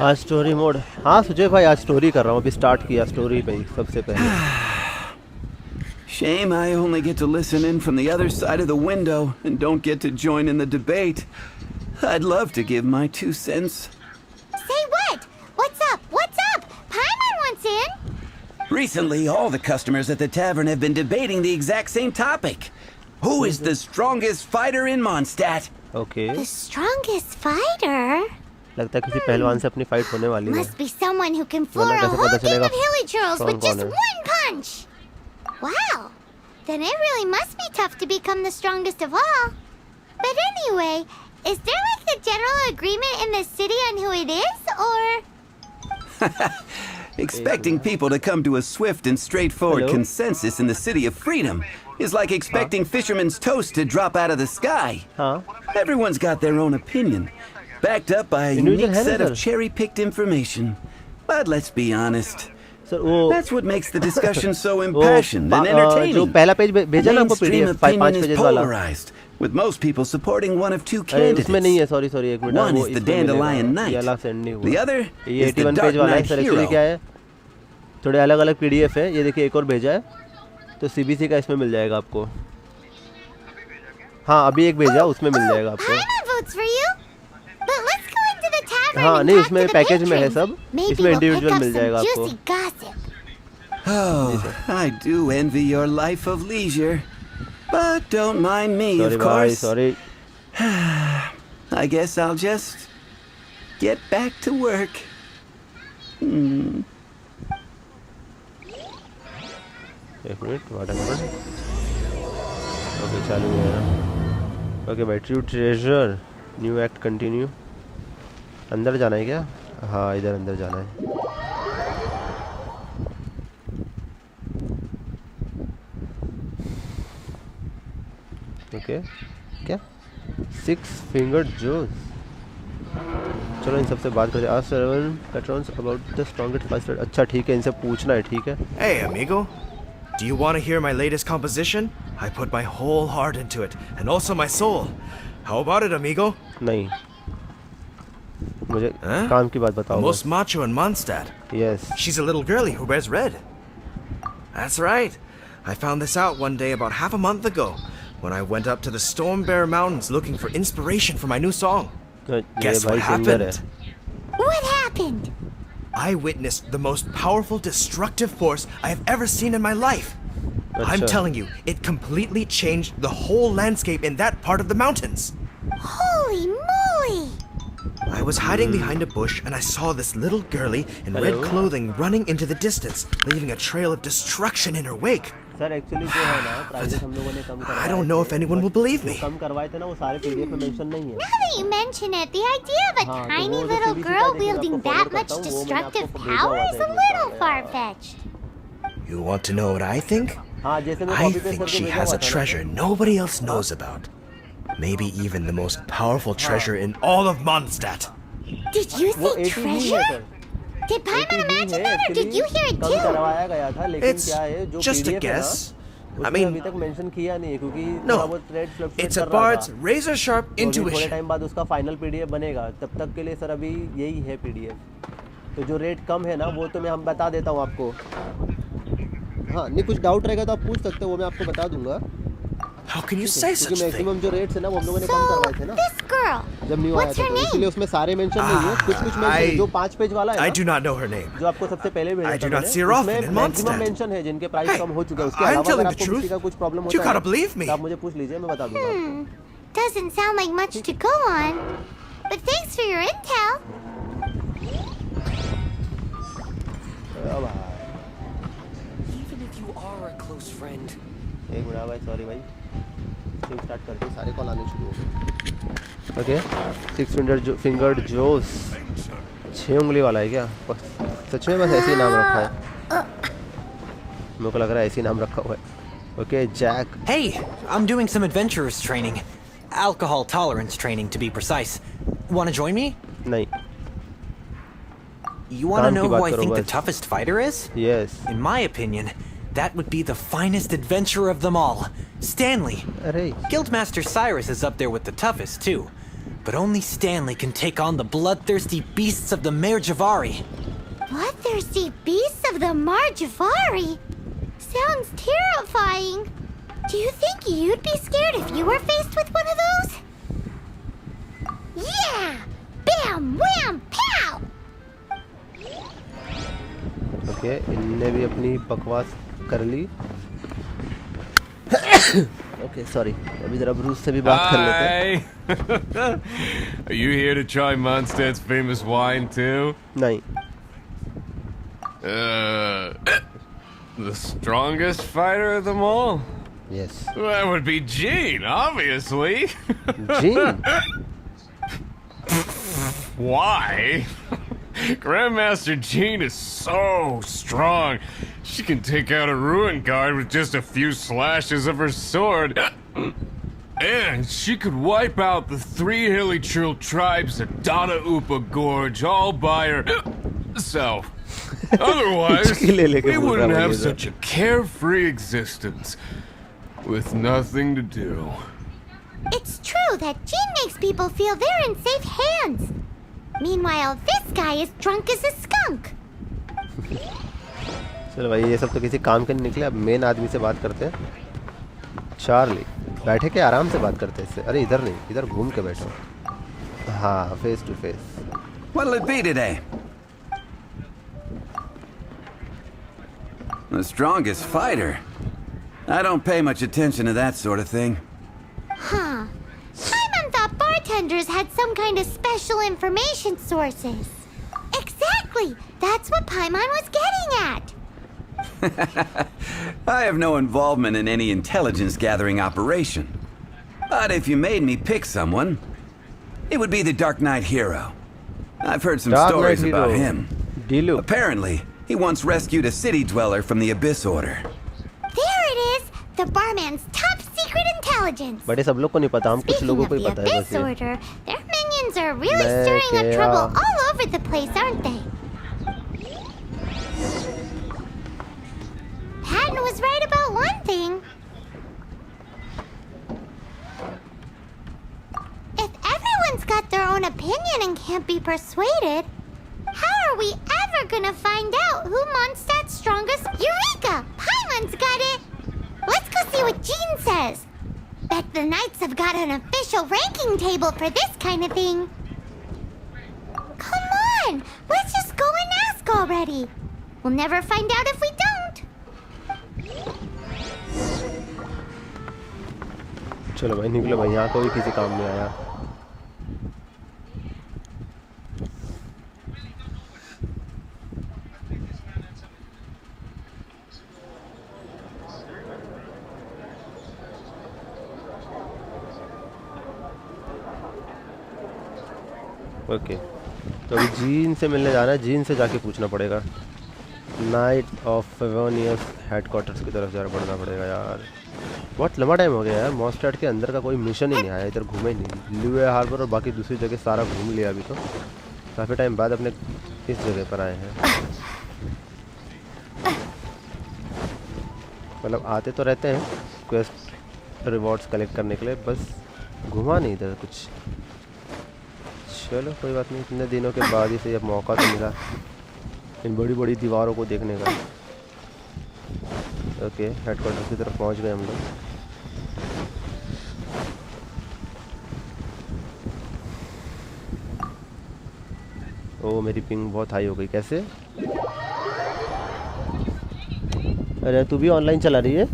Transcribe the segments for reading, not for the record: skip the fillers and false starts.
आज story mode. हाँ सुजय भाई आज स्टोरी कर रहा हूँ, अभी स्टार्ट किया स्टोरी पे ही सबसे पहले। Shame I only get to listen in from the other side of the window and don't get to join in the debate. I'd love to give my 2 cents. Say what? What's up? What's up? Paimon wants in. Recently, all the customers at the tavern have been debating the exact same topic. Who is the strongest fighter in Mondstadt? Okay. The strongest fighter? लगता है किसी पहलवान से अपनी fight होने वाली है। Must be someone who can floor a whole team of hilly churls with just one punch. Wow. Then it really must be tough to become the strongest of all. But anyway, is there like a general agreement in the city on who it is, or? Expecting people to come to a swift and straightforward consensus in the City of Freedom is like expecting fisherman's toast to drop out of the sky. Everyone's got their own opinion, backed up by a unique set of cherry-picked information. But let's be honest. That's what makes the discussion so impassioned and entertaining. जो पहला page भेजा ना आपको Mainstream PDF 5 opinion is pages वाला। polarized, with most people supporting one of 2 candidates. इसमें नहीं है, sorry एक minute. One is the Dandelion Knight. The other ये is the 81 Dark पेज वाला है Knight सर। एक्चुअली क्या Hero. है, थोड़े अलग-अलग PDF है। ये देखिए एक और भेजा है, तो CBC का इसमें मिल जाएगा आपको। हाँ अभी एक भेजा, उसमें मिल जाएगा आपको। हाँ नहीं उसमें पैकेज में है सब, इसमें इंडिविजुअल मिल जाएगा आपको। Oh, I do envy your life of leisure, but don't mind me, of course. Sorry. I guess I'll just get back to work. एक मिनट, व्हाटएवर। ओके चालू है। ओके भाई, true treasure, new act continue. अंदर जाना है क्या? हाँ इधर अंदर जाना है। ओके क्या 6 फिंगर्ड जोस। चलो इन सबसे बात करते हैं। Ask 7 patrons about the strongest fighter. अच्छा ठीक है, इनसे पूछना है। ठीक है। Hey amigo, do you want to hear my latest composition? I put my whole heart into it and also my soul. How about it amigo? नहीं, मुझे काम की बात बताओ। Most macho in Mondstadt. Yes. She's a little girlie who wears red. That's right. I found this out one day about half a month ago when I went up to the Storm Bear Mountains looking for inspiration for my new song. Guess what happened? What happened? I witnessed the most powerful destructive force I have ever seen in my life. I'm telling you, it completely changed the whole landscape in that part of the mountains. Holy moly! I was hiding behind a bush and I saw this little girlie in red clothing running into the distance, leaving a trail of destruction in her wake. Sir actually जो है ना prices हम लोगों ने कम करवाए। I don't know if anyone will believe me. कम करवाए थे ना, वो सारे PDF में मेंशन नहीं है। Now that you mention it, the idea of a tiny little girl wielding that much destructive power is a little far-fetched. You want to know what I think? हाँ जैसे मैं I think she has a treasure nobody else knows about. Maybe even the most powerful treasure in all of Mondstadt. Did you say treasure? Did Paimon imagine that, or did you hear it too? करवाया गया था, लेकिन It's क्या है जो just a PDF है guess. ना, I उसमें mean, अभी तक मेंशन किया नहीं है क्योंकि no, थोड़ा बहुत रेट फ्लक्चुएट it's a कर रहा bard's था। razor sharp तो अभी थोड़े intuition. टाइम बाद उसका फाइनल PDF बनेगा, तब तक के लिए सर अभी यही है PDF। तो जो रेट कम है ना वो तो मैं हम बता देता हूँ आपको। हाँ नहीं कुछ डाउट रहेगा तो आप पूछ सकते हो, वो मैं आपको बता दूंगा। How can you say such a thing? Maximum जो रेट्स है ना वो हम लोगों ने कम करवाए थे ना This girl. जब न्यू आया था, तो इसलिए उसमें सारे मेंशन नहीं है, कुछ कुछ मेंशन जो 5 पेज वाला है I ना, do not know her name. जो आपको सबसे पहले भेजा I do था not see her often in मैंने, मैक्सिमम Mondstadt. मेंशन है जिनके प्राइस कम हो चुके हैं। उसके I'm अलावा telling अगर the आपको किसी truth. का कुछ प्रॉब्लम You होता gotta है believe me. तो आप मुझे पूछ लीजिए, मैं बता दूंगा। Doesn't sound like much to go on, but thanks for your intel. Even if you are a close friend. एक मिनट भाई, सॉरी भाई। गेम स्टार्ट करते सारे कॉल आने शुरू हो गए। ओके 6 फिंगर्ड जोस 6 उंगली वाला है क्या? सच में बस ऐसे ही नाम रखा है, मेरे को लग रहा है ऐसे ही नाम रखा हुआ है। Okay Jack. Hey, I'm doing some adventurers training. Alcohol tolerance training to be precise. Want to join me? नहीं। You want to know who I करो think the बस। toughest fighter is? Yes। In my opinion, that would be the finest adventurer of them all, Stanley. अरे Guildmaster Cyrus is up there with the toughest too, but only Stanley can take on the bloodthirsty beasts of the Mare Javari. Bloodthirsty beasts of the Marjavari? Sounds terrifying. Do you think you'd be scared if you were faced with one of those? Yeah! Bam! Wham! Pow! Okay इनने भी अपनी बकवास कर ली। Okay sorry, अभी जरा Bruce से भी बात कर लेते हैं। Are you here to try Mondstadt's famous wine too? नहीं। The strongest fighter of them all? Yes। That would be Gene, obviously. Gene? Why? Grandmaster Gene is so strong. She can take out a ruin guard with just a few slashes of her sword. And she could wipe out the 3 hilly trill tribes at Dada Upa Gorge all by herself. Otherwise, we wouldn't have such a carefree existence with nothing to do. It's true that Jean makes people feel they're in safe hands. Meanwhile, this guy is drunk as a skunk. चलो भाई ये सब तो किसी काम के नहीं निकले। अब मेन आदमी से बात करते हैं। चार्ली बैठे के आराम से बात करते हैं इससे। अरे इधर नहीं, इधर घूम के बैठो। हाँ face to face. What'll it be today? The strongest fighter? I don't pay much attention to that sort of thing. Huh. Paimon thought bartenders had some kind of special information sources. Exactly! That's what Paimon was getting at. I have no involvement in any intelligence gathering operation. But if you made me pick someone, it would be the Dark Knight hero. I've heard some stories about him. Dilu. Apparently, he once rescued a city dweller from the Abyss Order. There it is! The barman's top secret intelligence. But ये सब लोग को नहीं पता, हम कुछ Speaking लोगों of को ही the पता है Abyss बस ये। Order, their minions are really stirring up trouble all over the place, aren't they? Patton was right about one thing. If everyone's got their own opinion and can't be persuaded, how are we ever gonna find out who Mondstadt's strongest? Eureka! Paimon's got it! Let's go see what Jean says. Bet the Knights have got an official ranking table for this kind of thing. Come on! Let's just go and ask already. We'll never find out if we don't. चलो भाई निकलो भाई, यहाँ कोई किसी काम नहीं आया। ओके तो अभी जीन से मिलने जाना है। जीन से जाके पूछना पड़ेगा। नाइट ऑफ फेवोनियस हेडक्वार्टर्स की तरफ जा बढ़ना पड़ेगा यार। बहुत लंबा टाइम हो गया यार, मॉन्स्टैट के अंदर का कोई मिशन ही नहीं आया, इधर घूमे ही नहीं। ल्यूए हार्बर और बाकी दूसरी जगह सारा घूम लिया अभी तो। काफ़ी टाइम बाद अपने इस जगह पर आए हैं। मतलब आते तो रहते हैं क्वेस्ट रिवॉर्ड्स कलेक्ट करने के लिए, बस घुमा नहीं इधर कुछ। चलो कोई बात नहीं, इतने दिनों के बाद ही से अब मौका तो मिला इन बड़ी बड़ी दीवारों को देखने का। ओके हेडक्वार्टर की तरफ पहुंच गए हम लोग। ओ मेरी पिंग बहुत हाई हो गई, कैसे? अरे तू भी ऑनलाइन चला रही है?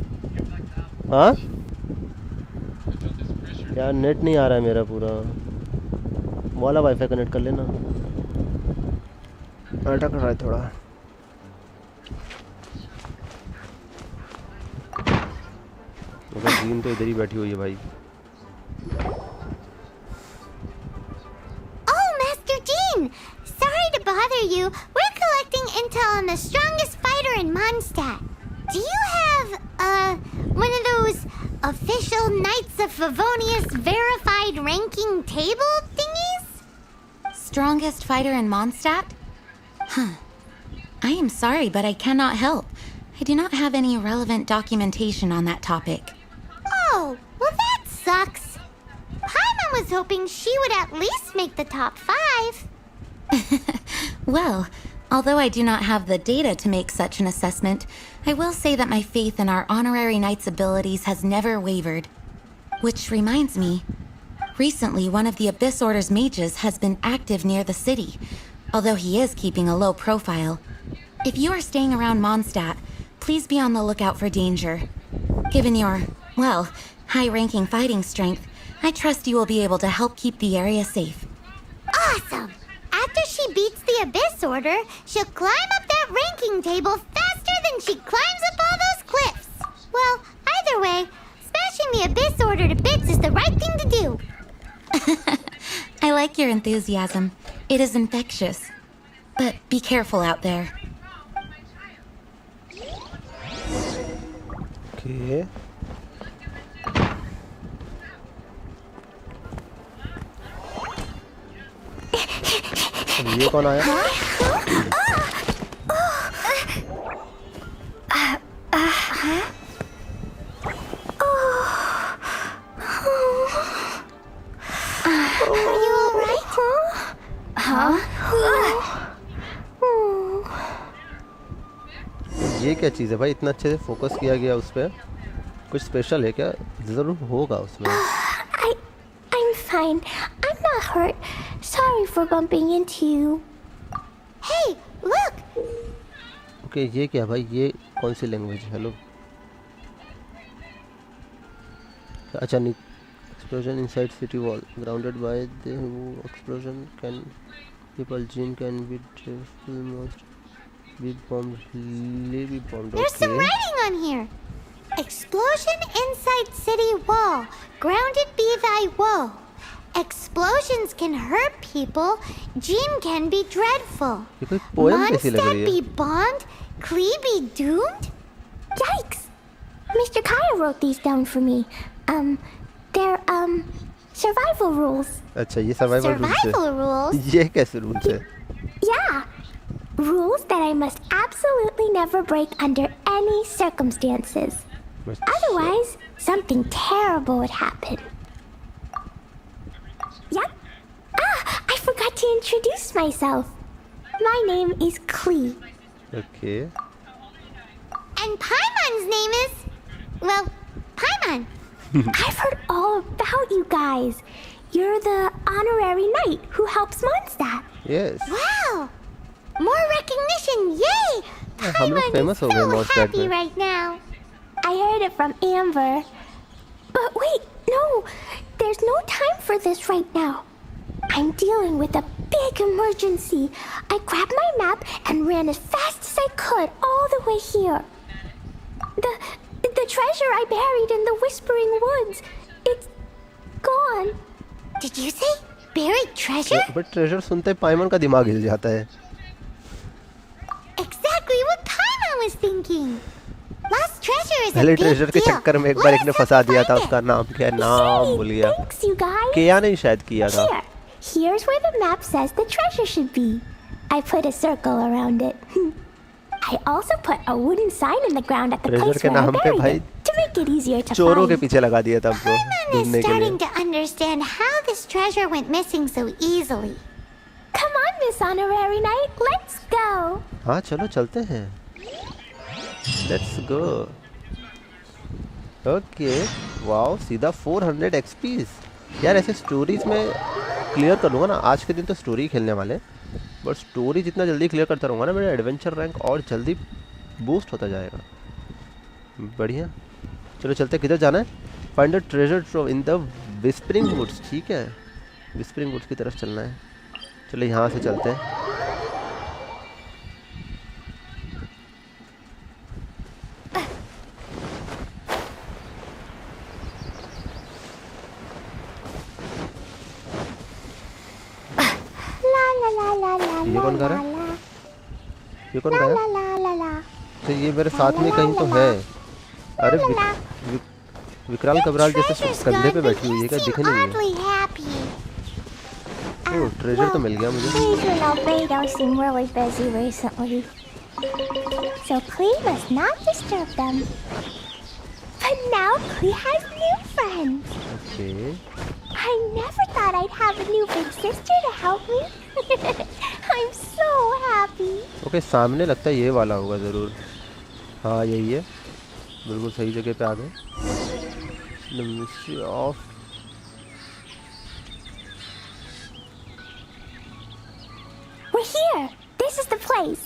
हाँ यार नेट नहीं आ रहा है मेरा पूरा, वाला वाईफाई कनेक्ट कर लेना। अटक रहा है थोड़ा। जीन तो इधर ही बैठी हुई है भाई। Oh, Master Jean! Sorry to bother you. We're collecting intel on the strongest fighter in Mondstadt. Do you have, one of those official Knights of Favonius verified ranking table thingies? Strongest fighter in Mondstadt? Huh. I am sorry, but I cannot help. I do not have any relevant documentation on that topic. Oh, well that sucks. Paimon was hoping she would at least make the top 5. Well, although I do not have the data to make such an assessment, I will say that my faith in our honorary knight's abilities has never wavered. Which reminds me, recently one of the Abyss Order's mages has been active near the city, although he is keeping a low profile. If you are staying around Mondstadt, please be on the lookout for danger. Given your, well, high-ranking fighting strength, I trust you will be able to help keep the area safe. Awesome! After she beats the Abyss Order, she'll climb up that ranking table faster than she climbs up all those cliffs. Well, either way, smashing the Abyss Order to bits is the right thing to do. I like your enthusiasm. It is infectious. But be careful out there. Okay. अब ये कौन आया? Are you alright? ये क्या चीज़ है भाई? इतना अच्छे से फोकस किया गया उस पर. कुछ स्पेशल है क्या? ज़रूर होगा उसमें. I'm fine. I'm not hurt. Sorry for bumping into you. Hey, look! Okay ये क्या भाई? ये कौन सी लैंग्वेज है? हेलो. अच्छा नहीं. Explosion inside city wall. Grounded by the explosion can people gene can be dreadful most be bombed. There's some writing on here. Explosion inside city wall. Grounded be thy woe. Explosions can hurt people. Gene can be dreadful. ये कोई poem कैसी लग रही Mondstadt है? be bombed. Klee be doomed. Yikes! Mr. Kaya wrote these down for me. They're survival rules. अच्छा ये survival rules है. Survival rules? ये कैसे rules है? Yeah. Rules that I must absolutely never break under any circumstances. Otherwise, something terrible would happen. Yep. I forgot to introduce myself. My name is Klee. Okay. And Paimon's name is... well, Paimon. I've heard all about you guys. You're the honorary knight who helps Mondstadt. Yes. Wow! More recognition, yay! हम लोग Paimon famous is हो गए so Mondstadt happy में. right now. I heard it from Amber. But wait, no. There's no time for this right now. I'm dealing with a big emergency. I grabbed my map and ran as fast as I could all the way here. The treasure I buried in the Whispering Woods. It's gone. Did you say buried treasure? But treasure सुनते पाइमन का दिमाग हिल जाता है. Exactly what Paimon was thinking. Lost treasure is a पहले big treasure के deal. चक्कर में एक बार Let एक ने us फंसा दिया था. find उसका it. नाम क्या है? नाम भूल गया. Thanks, you guys. किया नहीं शायद किया था. Here's where the map says the treasure should be. I put a circle around it. I also put a wooden sign in the ground at the treasure place के where I नाम पे buried भाई it to make it easier to चोरों के find. पीछे लगा दिया था हमको Paimon is ढूंढने के starting लिए. to understand how this treasure went missing so easily. Come on, Miss Honorary Knight, let's go. हाँ चलो चलते हैं. Let's go. ओके. वाओ सीधा 400 एक्सपीस. यार ऐसे स्टोरीज में क्लियर कर लूँगा ना. आज के दिन तो स्टोरी खेलने वाले हैं. बट स्टोरी जितना जल्दी क्लियर करता रहूँगा ना मेरा एडवेंचर रैंक और जल्दी बूस्ट होता जाएगा. बढ़िया. चलो चलते. किधर जाना है? Find the treasure trove in the whispering woods. ठीक है विस्परिंग वुड्स की तरफ चलना है. चलो यहाँ से चलते हैं. ये कौन गा रहा है? ये कौन गा रहा है? तो ये मेरे साथ में कहीं तो है। अरे विकराल कबराल जैसे कंधे पे बैठी हुई है, क्या दिख नहीं है? ओह, ट्रेजर तो मिल गया मुझे। So Klee must not disturb them. But now Klee has new friends. Okay. I never thought I'd have a new big sister to help me. I'm so happy. Okay, सामने लगता है ये वाला होगा ज़रूर। हाँ यही है, बिल्कुल सही जगह पे आ गए। The mystery of We're here. This is the place.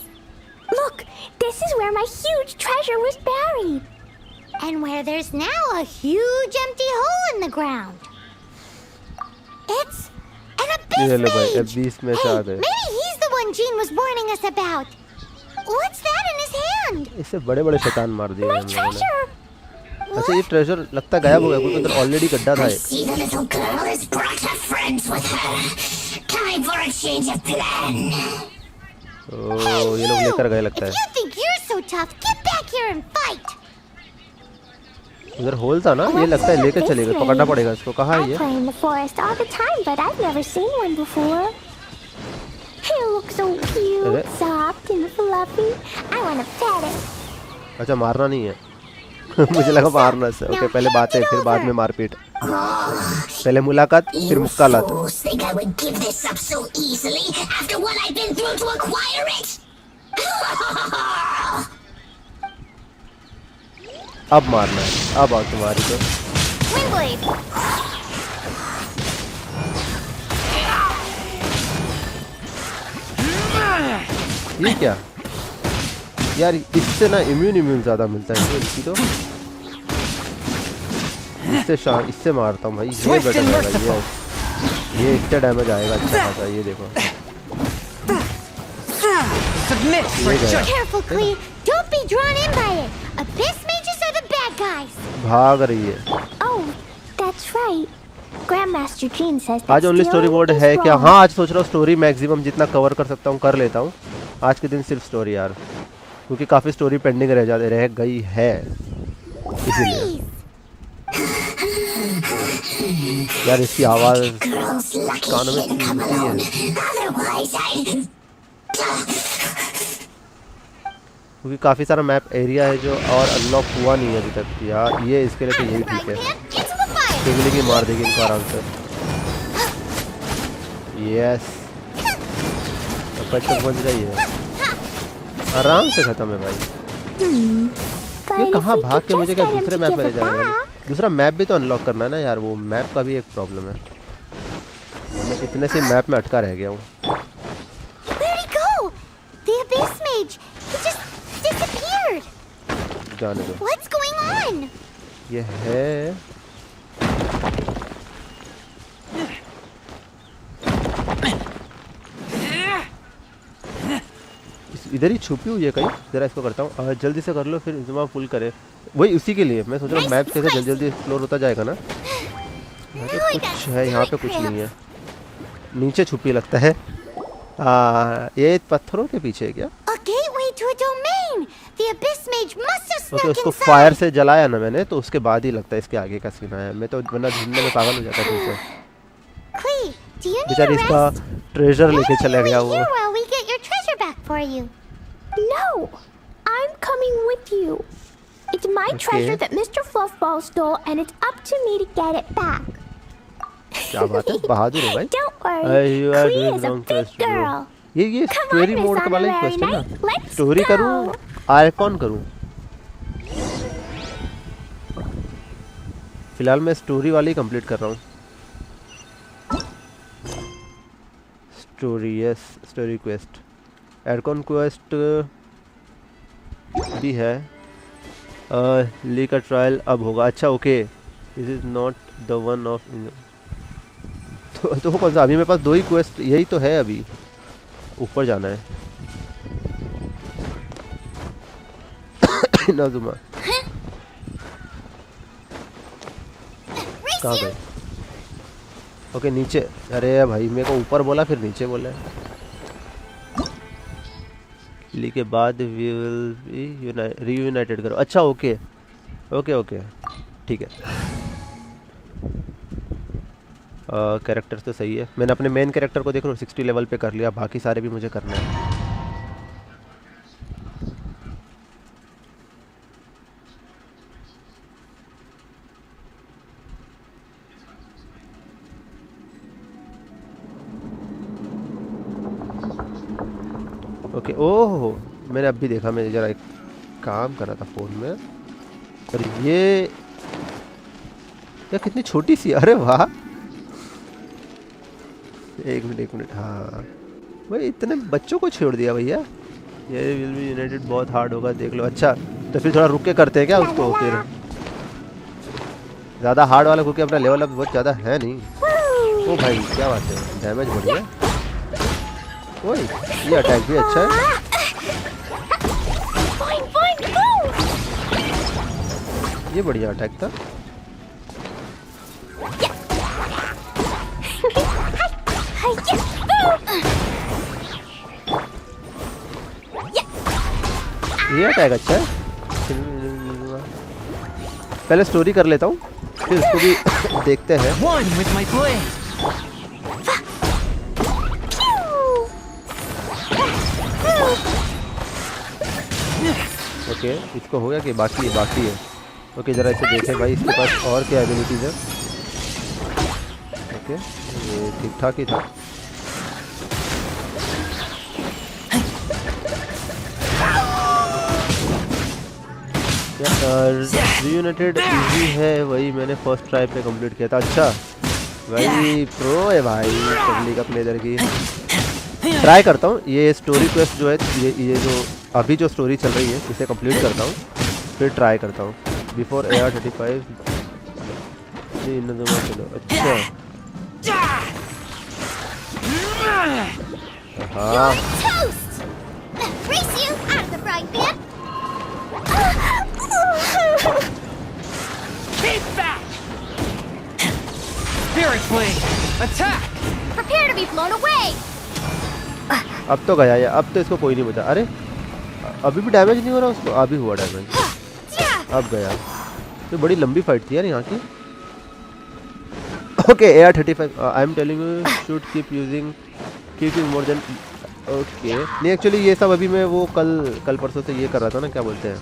Look, this is where my huge treasure was buried. And where there's now a huge empty hole in the ground. It's an abyss mage. Hey, maybe he's the one Jean was warning us about. What's that in his hand? इससे बड़े-बड़े शैतान मार दिए My हम लोगों ने। treasure. अच्छा, ये ट्रेजर लगता गायब हो गया, क्योंकि अंदर ऑलरेडी गड्ढा था I see the little girl has brought her friends with her. Time for a change of plan. ओह, ये लोग लेकर गए लगता If है। you think you're so tough, get back here and fight. उधर होल था ना, ये लगता है लेकर चले गए, पकड़ना पड़ेगा इसको। कहाँ है I ये? play in the forest all the time, but I've never seen one before. He looks so cute, soft and fluffy. I want to pet it. अच्छा, मारना नहीं है। मुझे लगा मारना से। ओके, पहले बातें फिर बाद में मारपीट। पहले मुलाकात फिर मुक्कालात। Fools think I would give this up so easily after what I've been through to acquire it? अब मारना है, अब आओ तुम्हारी तो। Windblade. ये क्या यार, इससे ना इम्यून ज़्यादा मिलता है इसकी तो। इससे मारता हूँ भाई, ये बेटर रहेगा। ये इतना डैमेज आएगा अच्छा खासा। ये देखो, Careful, Klee. Don't be drawn in by it. Abyss mages are the bad guys. भाग रही है। Oh, that's right. Grandmaster Jean says that आज only story stealing mode is है क्या? wrong. हाँ, आज सोच रहा हूँ स्टोरी मैक्सिमम जितना कवर कर सकता हूँ कर लेता हूँ। आज के दिन सिर्फ स्टोरी यार, क्योंकि काफ़ी स्टोरी पेंडिंग रह गई है, इसीलिए। यार इसकी आवाज़ कानों में चुभती है, क्योंकि काफ़ी सारा मैप एरिया है जो और अनलॉक हुआ नहीं है अभी तक। यार ये इसके लिए तो यही ठीक है, पिघली की मार देगी इनको आराम से। यस, अब तक पहुंच गई है, आराम से खत्म है भाई। ये कहाँ भाग के मुझे क्या दूसरे मैप में ले जाएगा? दूसरा मैप भी तो अनलॉक करना है ना यार, वो मैप का भी एक प्रॉब्लम है। मैं इतने से मैप में अटका रह गया हूँ। जाने दो। What's going on? ये है इधर ही छुपी हुई है कहीं। जरा इसको करता हूँ, जल्दी से कर लो फिर इंतजाम फुल करे। वही उसी के लिए मैं सोच रहा हूँ मैप कैसे जल्दी जल्दी एक्सप्लोर होता जाएगा ना। कुछ है यहाँ पे, कुछ नहीं है। नीचे छुपी लगता है। ये पत्थरों के पीछे है क्या? तो उसको फायर से जलाया ना मैंने, तो उसके बाद ही लगता है इसके आगे का सीन है। मैं तो वरना ढूंढने में पागल हो जाता है। बेचारी इसका ट्रेजर लेके चला गया वो। No, I'm coming with you. It's my treasure that Mr. Fluffball stole, and it's up to me to get it back. क्या बात है, बहादुर हो भाई। Don't worry, Klee is a big girl. ये स्टोरी मोड का वाला क्वेस्ट है ना। स्टोरी करूँ, आइकॉन करूँ? फिलहाल मैं स्टोरी वाली कंप्लीट कर रहा हूँ। Story, yes, story quest. एडकॉन क्वेस्ट भी है। ली का ट्रायल अब होगा। अच्छा okay, this is not the one of. तो कौन सा? अभी मेरे पास 2 ही क्वेस्ट, यही तो है। अभी ऊपर जाना है। नाजुमा कहाँ गए? ओके नीचे। अरे भाई मेरे को ऊपर बोला फिर नीचे बोला। ली के बाद वी विल बी रीयूनाइटेड करो। अच्छा ओके ओके ओके ठीक है। कैरेक्टर्स तो सही है। मैंने अपने मेन कैरेक्टर को देख लो 60 लेवल पे कर लिया, बाकी सारे भी मुझे करना है। ओके ओह मैंने अब भी देखा, मैं ज़रा एक काम कर रहा था फ़ोन में। और ये कितनी छोटी सी, अरे वाह। एक मिनट हाँ भाई इतने बच्चों को छोड़ दिया भैया। ये विल बी यूनाइटेड बहुत हार्ड होगा देख लो। अच्छा तो फिर थोड़ा रुक के करते हैं क्या उसको, फिर ज़्यादा हार्ड वाला क्योंकि अपना लेवल अब बहुत ज़्यादा है नहीं। ओ भाई क्या बात है, डैमेज बढ़ गया। ओए ये अटैक भी अच्छा है। ये बढ़िया अटैक था। ये अटैक अच्छा है। पहले स्टोरी कर लेता हूँ फिर इसको भी देखते हैं। ओके इसको हो गया कि बाकी है। ओके ज़रा इसे देखें भाई, इसके पास और क्या एबिलिटीज़ है। ओके ये ठीक ठाक ही था। रीयूनाइटेड इजी है, वही मैंने फर्स्ट ट्राई पे कंप्लीट किया था। अच्छा भाई प्रो है भाई पब्लिक अपने इधर की। ट्राई करता हूँ ये स्टोरी क्वेस्ट जो है, ये जो अभी जो स्टोरी चल रही है इसे कंप्लीट करता हूँ फिर ट्राई करता हूँ बिफोर AR35। चलो अच्छा हाँ अब तो गया ये, अब तो इसको कोई नहीं बचा। अरे अभी भी डैमेज नहीं हो रहा उसको, अभी हुआ डैमेज, अब गया। तो बड़ी लंबी फाइट थी यार यहाँ की। Okay AR35 I am telling you should keep using more than. Okay नहीं एक्चुअली ये सब अभी मैं वो कल परसों से ये कर रहा था ना, क्या बोलते हैं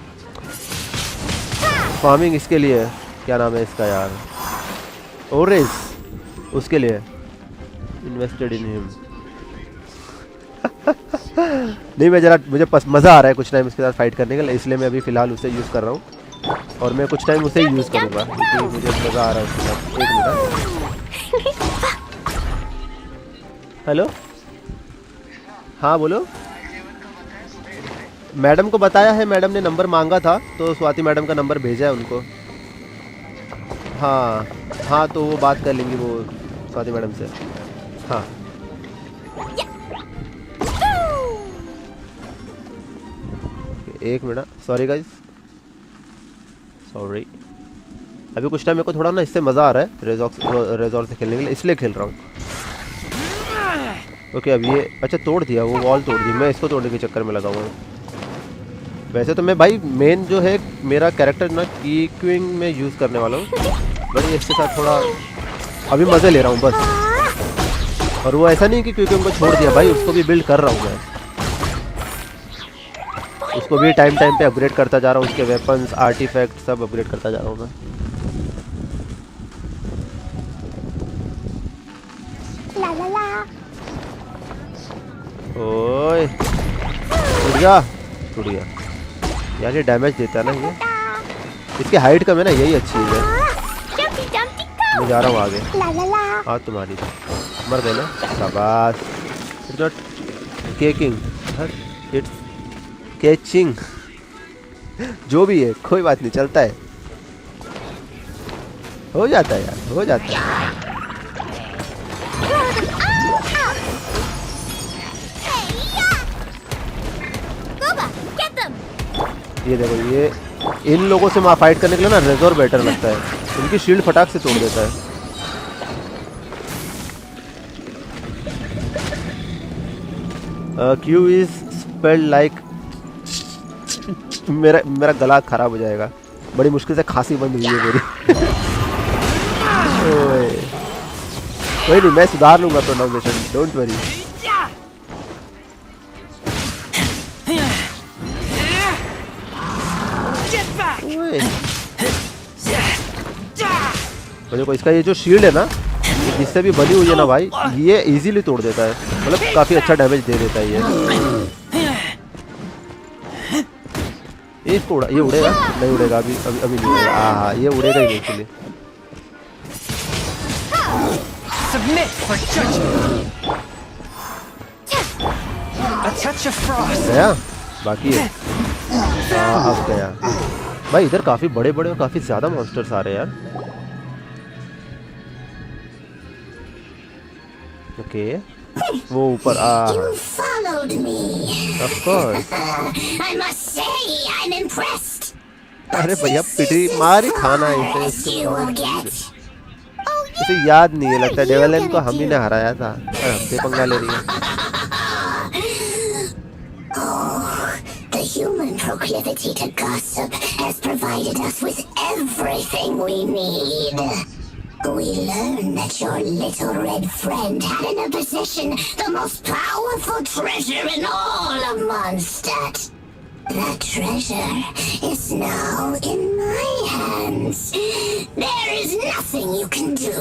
फार्मिंग, इसके लिए क्या नाम है इसका यार, ओरेस, उसके लिए इन्वेस्टेड इन हिम। नहीं मैं जरा मुझे मज़ा आ रहा है कुछ टाइम इसके साथ फाइट करने के लिए, इसलिए मैं अभी फ़िलहाल उसे यूज़ कर रहा हूँ और मैं कुछ टाइम उसे ही यूज़ करूँगा क्योंकि मुझे मज़ा आ रहा है उसके साथ। एक मिनट। हेलो हाँ बोलो। मैडम को बताया है, मैडम ने नंबर मांगा था तो स्वाति मैडम का नंबर भेजा है उनको। हाँ हाँ तो वो बात कर लेंगी वो स्वाति मैडम से। हाँ एक मिनट, सॉरी गाइस, सॉरी। अभी कुछ टाइम मेरे को थोड़ा ना इससे मज़ा आ रहा है रेजॉर से खेलने के लिए, इसलिए खेल रहा हूँ। ओके अब ये अच्छा तोड़ दिया, वो वॉल तोड़ दी, मैं इसको तोड़ने के चक्कर में लगा हुआ हूँ। वैसे तो मैं भाई मेन जो है मेरा कैरेक्टर ना क्विंग में यूज़ करने वाला हूँ, बट इसके साथ थोड़ा अभी मज़े ले रहा हूँ बस। और वो ऐसा नहीं कि क्विंग को छोड़ दिया भाई, उसको भी बिल्ड कर रहा हूँ मैं, उसको भी टाइम पे अपग्रेड करता जा रहा हूँ, उसके वेपन्स आर्टिफैक्ट सब अपग्रेड करता जा रहा हूँ मैं। ओए टूट गया यार, ये डैमेज देता है ना ये, इसकी हाइट कम है ना, यही अच्छी है। मैं जा रहा हूँ आगे। हाँ तुम्हारी मर गए ना, शाबाश। It's not caking, it's catching, जो भी है कोई बात नहीं, चलता है, हो जाता है यार, हो जाता है। ये देखो ये इन लोगों से वहाँ फाइट करने के लिए ना रेजोर बेटर लगता है, उनकी शील्ड फटाक से तोड़ देता है। Q is spelled like मेरा गला खराब हो जाएगा। बड़ी मुश्किल से खांसी बंद हुई है मेरी। ओए कोई नहीं, मैं सुधार लूंगा प्रोनाउंसिएशन, डोंट वरी। देखो इसका ये जो शील्ड है ना, जिससे भी बनी हुई है ना भाई, ये इजीली तोड़ देता है, मतलब काफी अच्छा डैमेज दे देता है ये ये उड़ेगा नहीं, उड़ेगा अभी अभी नहीं उड़ेगा। हाँ ये उड़ेगा ही नहीं इसलिए। Submit for judgment. A touch of frost. गया बाकी है। अब गया भाई। इधर काफी बड़े बड़े और काफी ज्यादा मॉन्स्टर्स आ रहे हैं यार। ओके वो ऊपर You followed me. Of course. I must say, I'm impressed. अरे भैया पिटी मार ही खाना है इसे। You will get. इसे याद नहीं है, लगता है डेवलन को हम ही ने हराया था। हमसे पंगा ले रही है। The human proclivity to gossip has provided us with everything we need. We learned that your little red friend had in her possession the most powerful treasure in all of Mondstadt. That treasure is now in my hands. There is nothing you can do.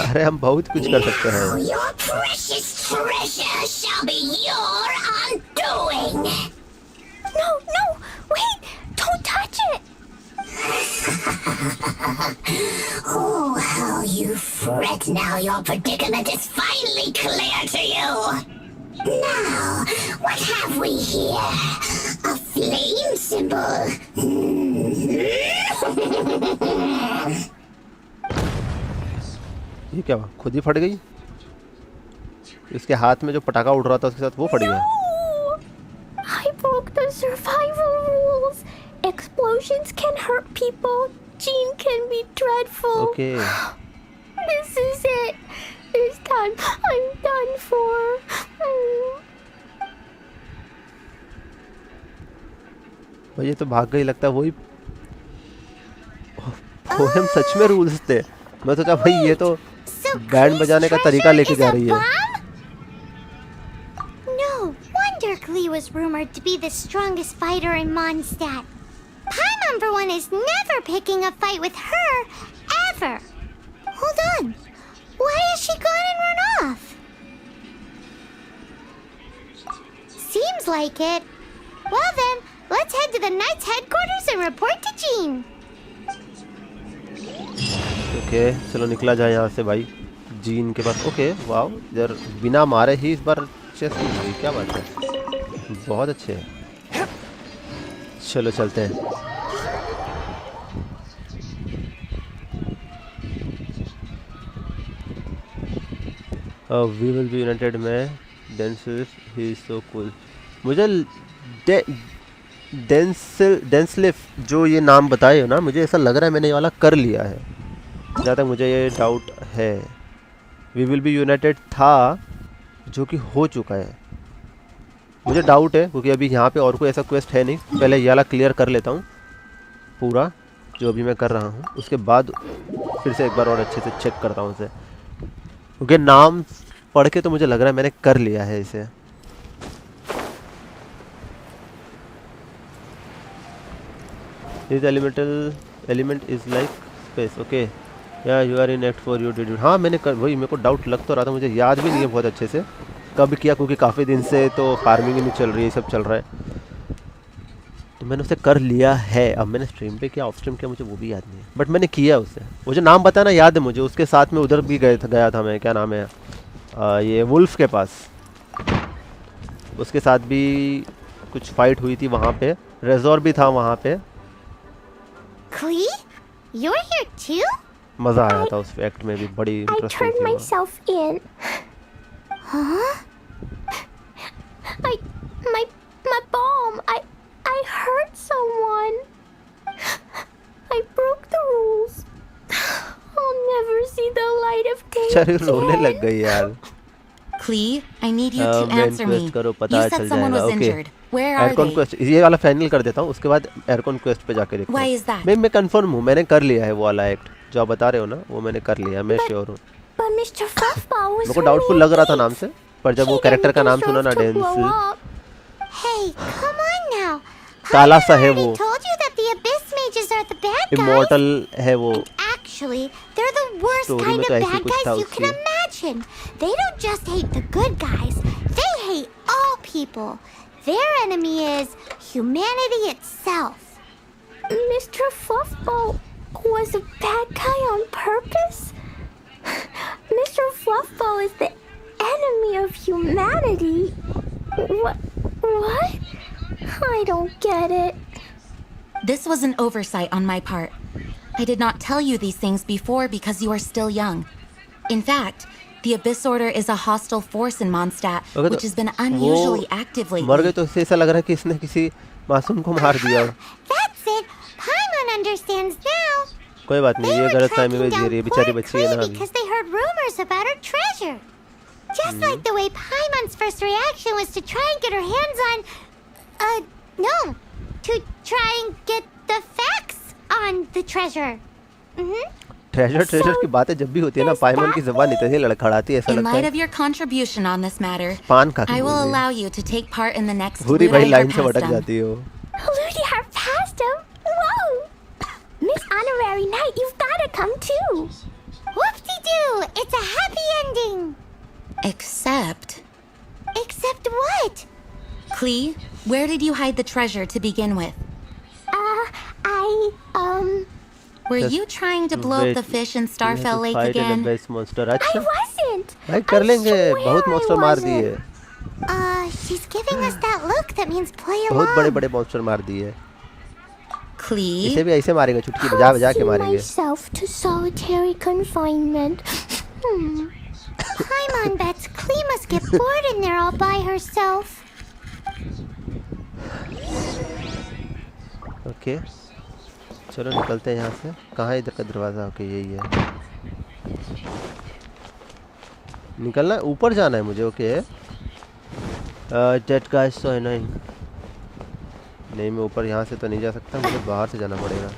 अरे हम बहुत कुछ कर सकते हैं। Now your precious treasure shall be your undoing. No, no, wait! Don't touch it! Oh, how you fret now your predicament is finally clear to you. Now, what have we here? A flame symbol. ये क्या हुआ? खुद ही फट गई। इसके हाथ में जो पटाखा उड़ रहा था उसके साथ वो फट गया। I broke the survival rules. Explosions can hurt people. Jean can be dreadful. Okay. This is it. This time I'm done for. भाई ये तो भाग गई, लगता है वही पोएम सच में रूल्स थे। मैं सोचा भाई ये तो बैंड बजाने का तरीका लेके जा रही है। No wonder Klee was rumored to be the strongest fighter in Mondstadt. Paimon for one is never picking a fight with her, ever. Hold on. Why has she gone and run off? Seems like it. Well then, let's head to the Knight's headquarters and report to Jean. Okay चलो निकला जाए यहाँ से भाई gene के पास। Okay wow, इधर बिना मारे ही इस बार चेस्ट मिल गई, क्या बात है, बहुत अच्छे है। चलो चलते हैं। वी विल बी यूनाइटेड में डेंसिल ही इज सो कूल। मुझे डेंसलिफ जो ये नाम बताए हो ना, मुझे ऐसा लग रहा है मैंने ये वाला कर लिया है, जहाँ तक मुझे ये डाउट है। वी विल बी यूनाइटेड था जो कि हो चुका है, मुझे डाउट है क्योंकि अभी यहाँ पे और कोई ऐसा क्वेस्ट है नहीं। पहले ये वाला क्लियर कर लेता हूँ पूरा जो अभी मैं कर रहा हूँ, उसके बाद फिर से एक बार और अच्छे से चेक करता हूँ इसे, क्योंकि नाम पढ़ के तो मुझे लग रहा है मैंने कर लिया है इसे। This element is like space. Okay. Yeah, you are in act 4. You did it. हाँ मैंने कर, वही मेरे को डाउट लग तो रहा था, मुझे याद भी नहीं है बहुत अच्छे से कब किया, क्योंकि काफ़ी दिन से तो फार्मिंग ही नहीं चल रही है, सब चल रहा है, तो मैंने उसे कर लिया है। अब मैंने स्ट्रीम पे किया, ऑफ स्ट्रीम किया, मुझे वो भी याद नहीं है, बट मैंने किया उसे। मुझे नाम बताना याद है मुझे, उसके साथ में उधर भी गया था मैं, क्या नाम है ये वुल्फ के पास, उसके साथ भी कुछ फाइट हुई थी वहाँ पे, रेजोर भी था वहाँ पे। Klee, you're here too? मजा आया था उस एक्ट में भी, बड़ी इंटरेस्टिंग थी। I turned myself in. Huh? My bomb. I hurt someone. I broke the rules. I'll never see the light of day. चल रोने लग गई यार। Klee, I need you to answer me. You said someone was injured. Where are aircon they? Quest ये वाला final कर देता हूँ, उसके बाद एयरकॉन क्वेस्ट पे जाके देखता Why हूँ। is that? मैं कंफर्म हूँ, मैंने कर लिया है वो वाला एक्ट जो आप बता रहे हो ना, वो मैंने कर लिया, मैं श्योर हूँ। But Mr. Fluffball was मेरे को डाउटफुल लग रहा था नाम से, पर जब वो He कैरेक्टर didn't का नाम सुना ना, deserve to dense blow up. Hey, come on now. काला सा है I वो, already told you that the Abyss Mages are the bad guys. Immortal है वो। Actually, they're the worst Story kind में of तो ऐसे bad कुछ था guys you can उसके। imagine. They don't just hate the good guys, they hate all people. Their enemy is humanity itself. Mr. Fluffball was a bad guy on purpose? Mr. Fluffball is the enemy of humanity? What? I don't get it. This was an oversight on my part. I did not tell you these things before because you are still young. In fact, the Abyss Order is a hostile force in Mondstadt, which has been unusually active मर lately. गए तो इससे ऐसा लग रहा है कि इसने किसी मासूम को मार दिया। That's it. Paimon understands now. कोई बात नहीं, They ये were गलत फहमी में tracking जी रही है, down बेचारी poor बच्ची है ना Klee अभी। because they heard rumors about her treasure. Just like the way Paimon's first reaction was to try and get her hands on, no, to try and get the facts on the treasure. Treasure की बातें जब भी होती है ना, पाइमन की जुबान इतनी ही लड़खड़ाती है, ऐसा In लगता light है of your contribution on this matter, पान खा के I will बोल रही allow you to take part in the next है। पूरी भाई Ludai लाइन से भटक Harpastum. जाती है वो। Ludi Harpastum? Whoa! Miss Honorary Knight, you've gotta come too. Whoop-de-doo! It's a happy ending. Except, Except what? Klee, where did you hide the treasure to begin with? Were I you trying to blow up the fish in Starfell Lake again? monster, I अच्छा wasn't. भाई कर लेंगे, swear बहुत I monster मार wasn't. दिए, She's giving us that look that means play बहुत along. बड़े बड़े मॉन्स्टर मार दिए। Klee, इसे भी ऐसे मारेंगे, चुटकी बजा बजा के मारेंगे। myself to solitary confinement. Paimon bets Klee must get bored in there all by herself. Okay चलो निकलते हैं यहाँ से। कहाँ है इधर का दरवाज़ा? ओके यही है, निकलना है, ऊपर जाना है मुझे। Okay that guys so annoying. नहीं मैं ऊपर यहाँ से तो नहीं जा सकता, मुझे बाहर से जाना पड़ेगा।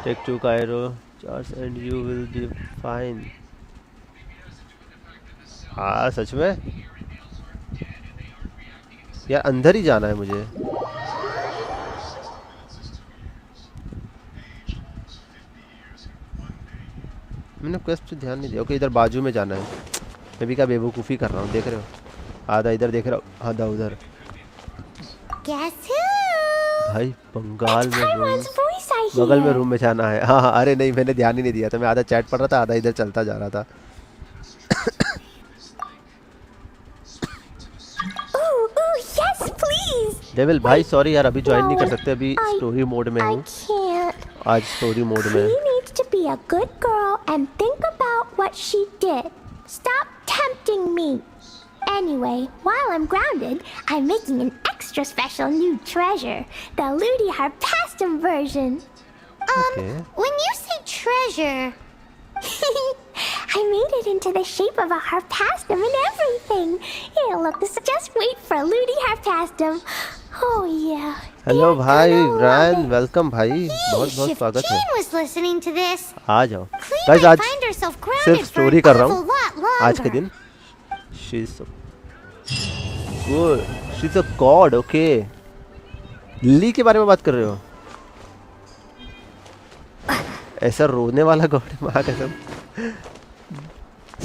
Take 2 Cairo charge and you will be fine. हाँ सच में यार, अंदर ही जाना है मुझे। मैंने क्वेस्ट पे ध्यान नहीं दिया। ओके इधर बाजू में जाना है। मैं भी क्या बेवकूफ़ी कर रहा हूँ, देख रहे हो, आधा इधर देख रहा हूँ, आधा उधर। Guess who? भाई बंगाल में room, Paimon's voice I hear. बगल में रूम में जाना है। हाँ हाँ, अरे नहीं मैंने ध्यान ही नहीं दिया था, मैं आधा चैट पढ़ रहा था, आधा इधर चलता जा रहा था। Yes, please. डेविल भाई सॉरी यार, अभी ज्वाइन नहीं कर सकते, अभी I- स्टोरी मोड में I हूँ, can't. आज स्टोरी मोड में। Klee needs to be a good girl and think about what she did. Stop tempting me. Anyway, while I'm grounded, I'm making an extra special new treasure, the Ludi Harpastum version. Okay. When you say treasure, I made it into the shape of a harpastum and everything. It'll look just wait for Ludi Harpastum. Oh yeah. Hello They're भाई gonna love Brian, it. Welcome भाई, बहुत बहुत If स्वागत है। Jane was listening to this, आ जाओ Klee guys, might आज find herself grounded सिर्फ for story an कर रहा awful हूँ lot longer. आज के दिन। She is a god. Okay ली के बारे में बात कर रहे हो? ऐसा रोने वाला गॉड? माँ कसम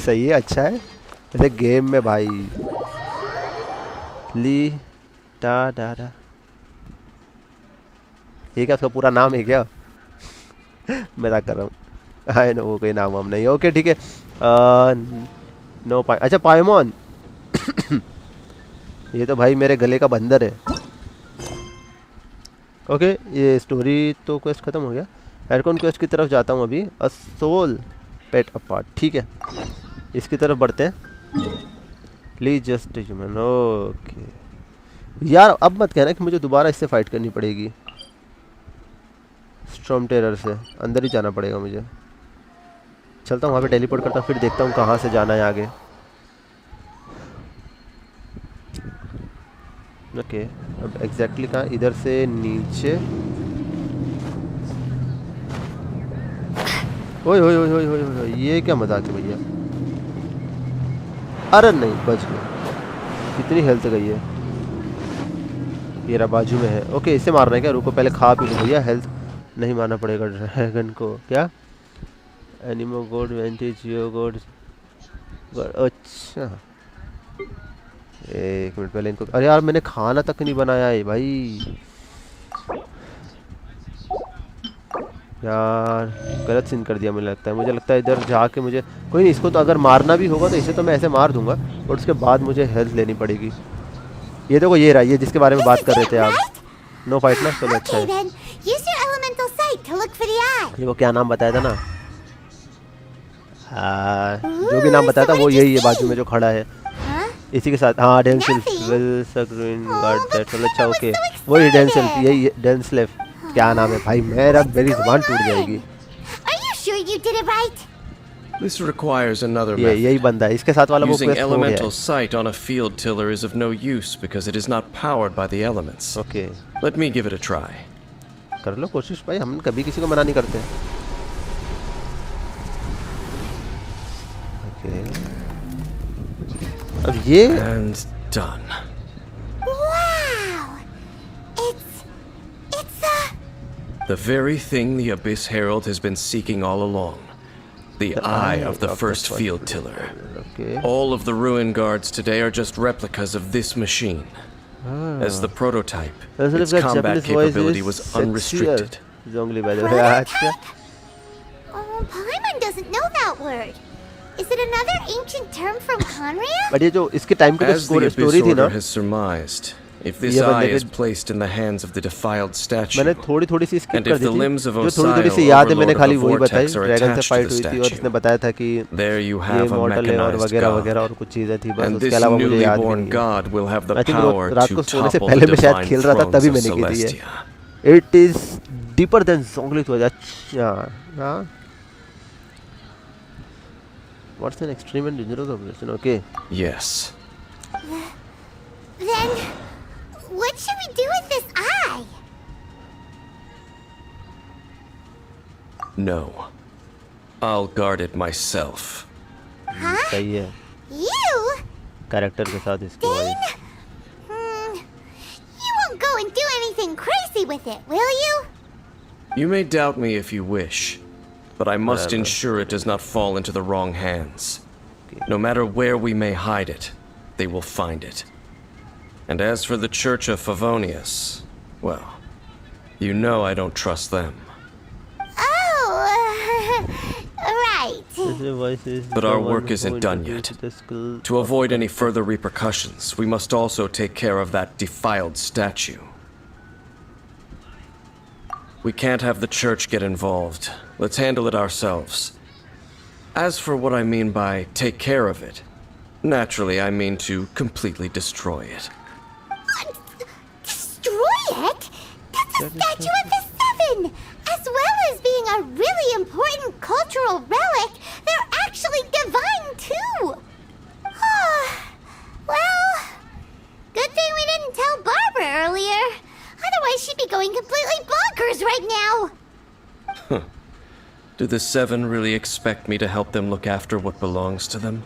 सही है, अच्छा है। ऐसे गेम में भाई ली डा डा डा, ये क्या उसका पूरा नाम है क्या? मजाक कर रहा हूँ। हाँ नो, वो कोई नाम वाम नहीं। ओके ठीक है। नो अच्छा पाइमॉन ये तो भाई मेरे गले का बंदर है। ओके ये स्टोरी तो क्वेस्ट ख़त्म हो गया। एयरकॉन क्वेस्ट की तरफ जाता हूँ अभी। अ सोल पेट अपार्ट, ठीक है इसकी तरफ बढ़ते हैं। Please just human. ओके यार अब मत कहना कि मुझे दोबारा इससे फाइट करनी पड़ेगी। स्ट्रॉम टेरर से अंदर ही जाना पड़ेगा मुझे। चलता हूँ वहाँ पे टेलीपोर्ट करता हूँ, फिर देखता हूँ कहाँ से जाना है आगे। ओके अब एग्जैक्टली कहाँ? इधर से नीचे। ओए ओए ओए ओए ओए ओए, ये क्या मजाक है भैया? अरे नहीं, बच गया। कितनी हेल्थ गई है? ये रहा बाजू में है। ओके इसे मारना है क्या? रुको पहले खा पी लो भैया, हेल्थ नहीं मारना पड़ेगा ड्रैगन को। क्या एनिमो गोड वेंटेज जियो गोड? अच्छा एक मिनट पहले इनको। अरे यार मैंने खाना तक नहीं बनाया है भाई यार, गलत सीन कर दिया मुझे लगता है। मुझे लगता है इधर जाके मुझे कोई नहीं, इसको तो अगर मारना भी होगा तो इसे तो मैं ऐसे मार दूंगा और उसके बाद मुझे हेल्थ लेनी पड़ेगी। ये देखो ये रहा, ये जिसके बारे में बात कर रहे थे आप। नो फाइट ना, चलो अच्छा है। ये वो क्या नाम बताया था ना? हाँ जो भी नाम बताया था वो यही है बाजू में जो खड़ा है इसी के साथ। हाँ डेंसिल्फ विल सक्रीन गार्ड दैट। चलो अच्छा ओके वही डेंसिल्फ, यही डेंसिल्फ। क्या नाम है भाई? मेरा मेरी जुबान टूट जाएगी। This requires another ये यही बंदा है, इसके साथ वाला वो Using quest हो गया elemental है। sight on a field tiller is of no use because it is not powered by the elements. Okay Let me give it a try. कर लो कोशिश भाई, हम कभी किसी को मना नहीं करते। ओके अब ये And done. Wow! It's The very thing the Abyss Herald has been seeking all along. The eye of the first field tiller. Okay. All of the ruin guards today are just replicas of this machine. As the prototype, its combat capability was unrestricted. Zhongli by the way. अच्छा Paimon doesn't know that word. Is it another ancient term from Conria? But ये जो इसके time की जो As the Abyss story थी ना, Order has surmised, if this ये eye बंदे is placed in the hands of the defiled statue, मैंने थोड़ी थोड़ी सी स्किप and कर if दी the थी। limbs of जो थोड़ी थोड़ी Osial, सी याद है मैंने overlord of खाली the वही बताई। vortex, are ड्रैगन से attached to फाइट the हुई थी और statue, इसने बताया था कि there you ये have a मॉडल है और mechanized वगैरह वगैरह god. और कुछ चीजें थी, बस And उसके this अलावा मुझे newly याद भी born नहीं है। god will have the I think power रात to को सोने से topple पहले the मैं शायद divine खेल रहा था thrones तभी of मैंने की थी ये। Celestia. It is deeper than Zhongli तो अच्छा हाँ। What's an extreme and dangerous operation? Okay. Yes. Then, what should we do with this eye? No. I'll guard it myself. Huh? सही है You? कैरेक्टर के साथ इसको Then, you won't go and do anything crazy with it, will you? You may doubt me if you wish, but I must ensure it does not fall into the wrong hands. No matter where we may hide it, they will find it. And as for the Church of Favonius, well, you know I don't trust them. Oh, right. But our work isn't done yet. To avoid any further repercussions, we must also take care of that defiled statue. We can't have the church get involved. Let's handle it ourselves. As for what I mean by take care of it, naturally I mean to completely destroy it. Destroy it? That's a statue of the Seven! As well as being a really important cultural relic, they're actually divine too! Well, good thing we didn't tell Barbara earlier. Otherwise she'd be going completely bonkers right now! Do the Seven really expect me to help them look after what belongs to them?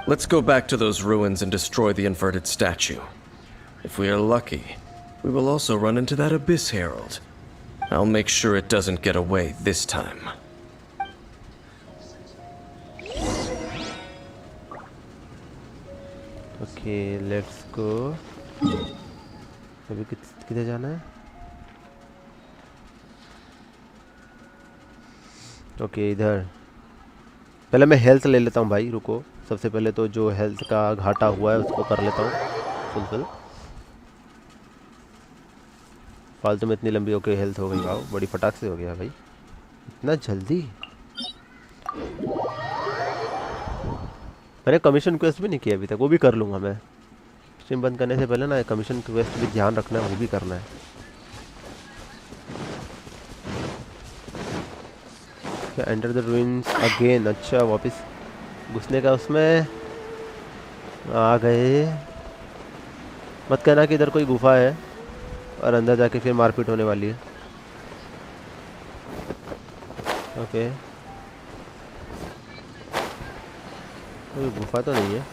Let's go back to those ruins and destroy the inverted statue. If we are lucky, we will also run into that Abyss Herald. I'll make sure it doesn't get away this time. Okay let's go. अभी किधर जाना है? Okay इधर। पहले मैं health ले लेता हूँ भाई, रुको। सबसे पहले तो जो हेल्थ का घाटा हुआ है उसको कर लेता हूँ फुलफिल। फालतू में इतनी लंबी ओके हेल्थ हो गई। वाओ बड़ी फटाक से हो गया भाई, इतना जल्दी। मैंने कमीशन क्वेस्ट भी नहीं किया अभी तक, वो भी कर लूँगा मैं। स्ट्रीम बंद करने से पहले ना कमीशन क्वेस्ट भी ध्यान रखना है, वो भी करना है। क्या एंटर द रूइंस अगेन? अच्छा वापस घुसने का उसमें आ गए। मत कहना कि इधर कोई गुफा है और अंदर जाके फिर मारपीट होने वाली है। ओके, कोई गुफा तो नहीं है।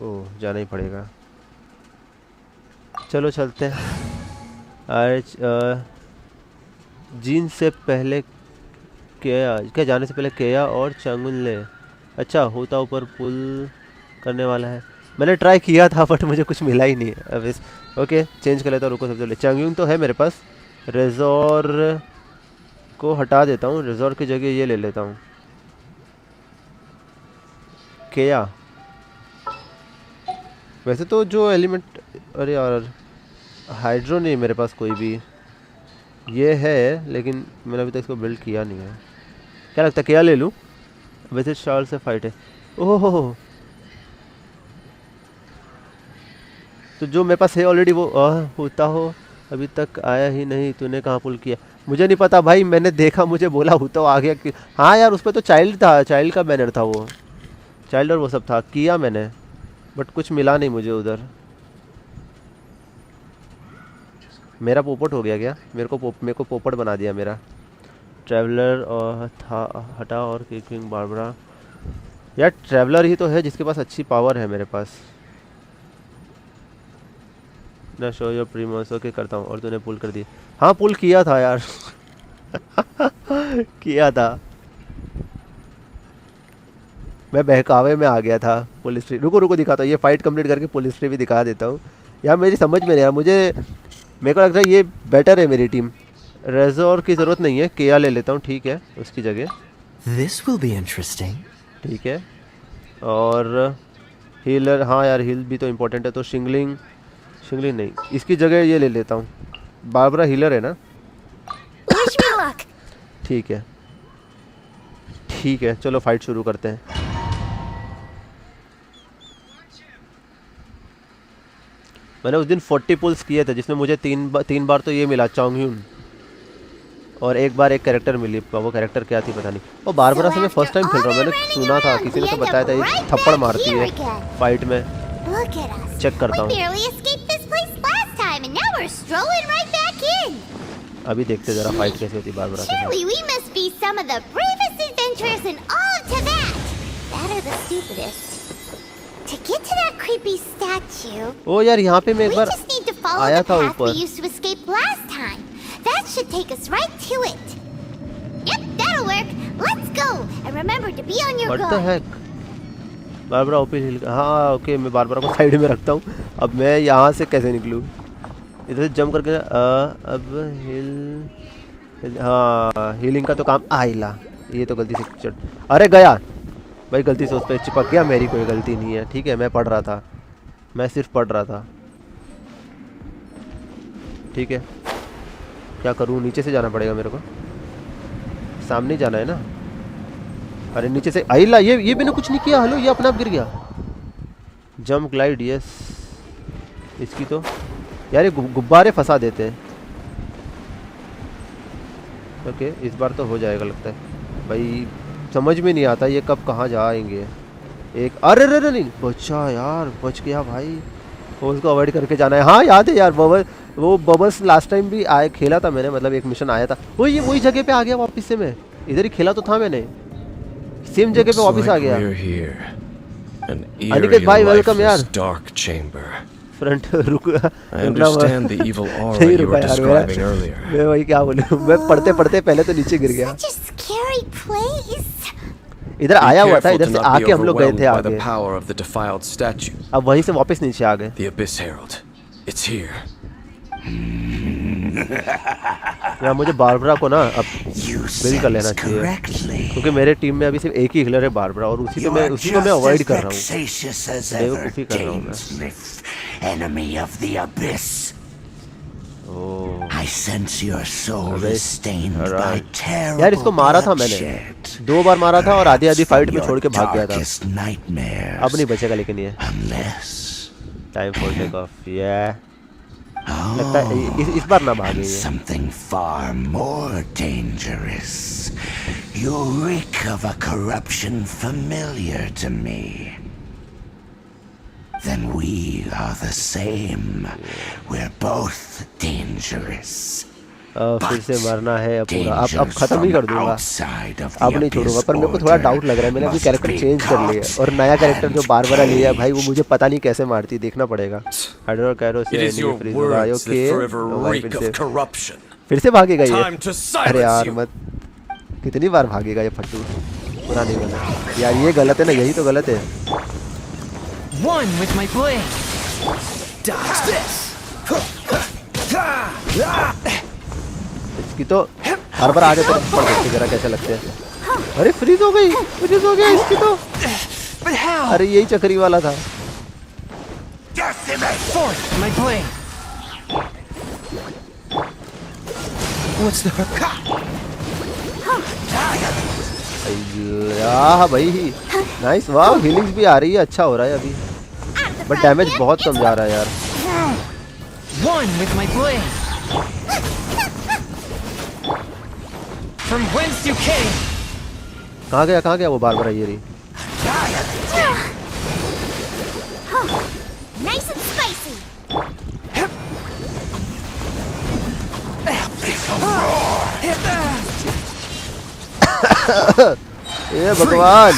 ओह, जाना ही पड़ेगा। चलो चलते हैं। आज जीन से पहले क्या जाने से पहले केया और चांगुन ले। अच्छा, होता ऊपर पुल करने वाला है। मैंने ट्राई किया था बट मुझे कुछ मिला ही नहीं है। अब इस ओके चेंज कर लेता हूँ, रुको। सबसे पहले चांगुन तो है मेरे पास, रेजोर को हटा देता हूँ, रेजोर की जगह ये ले लेता हूँ, केया। वैसे तो जो एलिमेंट, अरे यार हाइड्रो नहीं मेरे पास कोई भी, ये है लेकिन मैंने अभी तक इसको बिल्ड किया नहीं है। क्या लगता है क्या ले लूँ? वैसे शाल से फाइट है। ओह, तो जो मेरे पास है ऑलरेडी वो होता हो, अभी तक आया ही नहीं। तूने कहाँ पुल किया? मुझे नहीं पता भाई, मैंने देखा, मुझे बोला होता हो आ गया कि हाँ यार, उस पर तो चाइल्ड था, चाइल्ड का बैनर था, वो चाइल्ड और वो सब था। किया मैंने बट कुछ मिला नहीं मुझे उधर। मेरा पोपट हो गया क्या? मेरे को पोपट बना दिया मेरा। ट्रैवलर और हटा और किंग बारबरा। यार ट्रैवलर ही तो है जिसके पास अच्छी पावर है मेरे पास ना। Show your प्रीमोस। ओके करता हूँ। और तूने पुल कर दी? हाँ पुल किया था यार किया था, मैं बहकावे में आ गया था। पुल हिस्ट्री रुको दिखाता हूँ, ये फाइट कंप्लीट करके पुल हिस्ट्री भी दिखा देता हूँ। यार मेरी समझ में नहीं यार, मेरे को लग रहा है ये बेटर है मेरी टीम। रेजोर की ज़रूरत नहीं है, केया ले लेता हूँ, ठीक है, उसकी जगह। This will be interesting. ठीक है। और हीलर, हाँ यार हील भी तो इम्पोर्टेंट है, तो शिंगलिंग नहीं, इसकी जगह ये ले लेता हूँ। बारबरा हीलर है ना? ठीक है चलो फाइट शुरू करते हैं। मैंने उस दिन 40 पुल्स किए थे जिसमें मुझे तीन बार तो ये मिला, चोंगह्यून, और एक बार एक कैरेक्टर मिली। वो कैरेक्टर क्या थी पता नहीं। और बारबरा से मैं फर्स्ट टाइम खेल रहा हूँ, मैंने सुना था, किसी ने तो बताया था ये थप्पड़ मारती है फाइट में। चेक करता हूँ, अभी देखते जरा फाइट कैसे होती बारबरा के साथ। To get to that creepy statue, ओ यार यहाँ पे मैं एक बार just need to follow आया the था path we ऊपर। used to escape last time. That should take us right to it. Yep, that'll work. Let's go. And remember to be on your What the guard. heck? Barbara OP heal, हाँ okay, मैं Barbara को side में रखता हूँ। अब मैं यहाँ से कैसे निकलूँ? इधर से जंप करके अब हिल, हाँ हीलिंग का तो काम आइला। ये तो गलती से अरे गया भाई, गलती से उस पर चिपक गया, मेरी कोई गलती नहीं है। ठीक है, मैं पढ़ रहा था, मैं सिर्फ पढ़ रहा था। ठीक है, क्या करूँ? नीचे से जाना पड़ेगा मेरे को, सामने जाना है ना। अरे नीचे से आइला, ये मैंने कुछ नहीं किया। हेलो, ये अपने आप गिर गया। Jump glide, yes. इसकी तो यार ये गुब्बारे फंसा देते हैं। ओके, इस बार तो हो जाएगा लगता है भाई। समझ में नहीं आता ये कब कहाँ जाएंगे। एक अरे नहीं, बचा यार, बच गया भाई। वो उसको अवॉइड करके जाना है। हाँ याद है यार, वो बबल्स लास्ट टाइम भी आए, खेला था मैंने, मतलब एक मिशन आया था। वही जगह पे आ गया वापस से। मैं इधर ही खेला तो था मैंने, सेम जगह पे वापस आ गया। अनिकेत भाई वेलकम यार। फ्रंट रुका नहीं रुका यार, मैं वही क्या बोलूं, मैं पढ़ते पहले तो नीचे गिर गया। इधर आया हुआ था, इधर से आके हम लोग गए थे आगे, अब वहीं से वापस नीचे आ गए। यार मुझे बारबरा को ना अब बिल्ड कर लेना चाहिए, क्योंकि मेरे टीम में अभी सिर्फ एक ही हीलर है बारबरा, और उसी को मैं अवॉइड कर रहा हूँ, बेवकूफ़ी कर रहा हूँ मैं। Enemy of the abyss. I sense your soul is stained by terrible यार इसको मारा था मैंने, 2 बार मारा था और आधी फाइट में छोड़ के भाग गया था। अब नहीं बचेगा लेकिन ये। Time for take off. लगता है इस बार ना भागे ये। Something far more dangerous. You reek of a corruption familiar to me. then we are the same. We're both dangerous. फिर से मरना है अब पूरा। अब खत्म ही कर दूंगा, अब नहीं छोड़ूंगा। पर मेरे को थोड़ा डाउट लग रहा है, मैंने अभी कैरेक्टर चेंज कर लिया है और नया कैरेक्टर जो बारबरा लिया है भाई, वो मुझे पता नहीं कैसे मारती, देखना पड़ेगा। हाइड्रो कैरो से फिर से भागेगा ये। अरे यार मत, कितनी बार भागेगा ये फट्टू, बुरा नहीं बना यार, ये गलत है ना, यही तो गलत है। इसकी तो हर बार आगे तो पड़ सकती, जरा कैसे लगते हैं। अरे फ्रीज हो गई, फ्रीज हो गया इसकी तो। अरे यही चक्री वाला था। यार भाई नाइस, वाह हीलिंग्स भी आ रही है, अच्छा हो रहा है अभी, बट डैमेज बहुत कम जा रहा है यार। कहाँ गया वो बारबरा, ये रही। Nice and spicy. ये भगवान,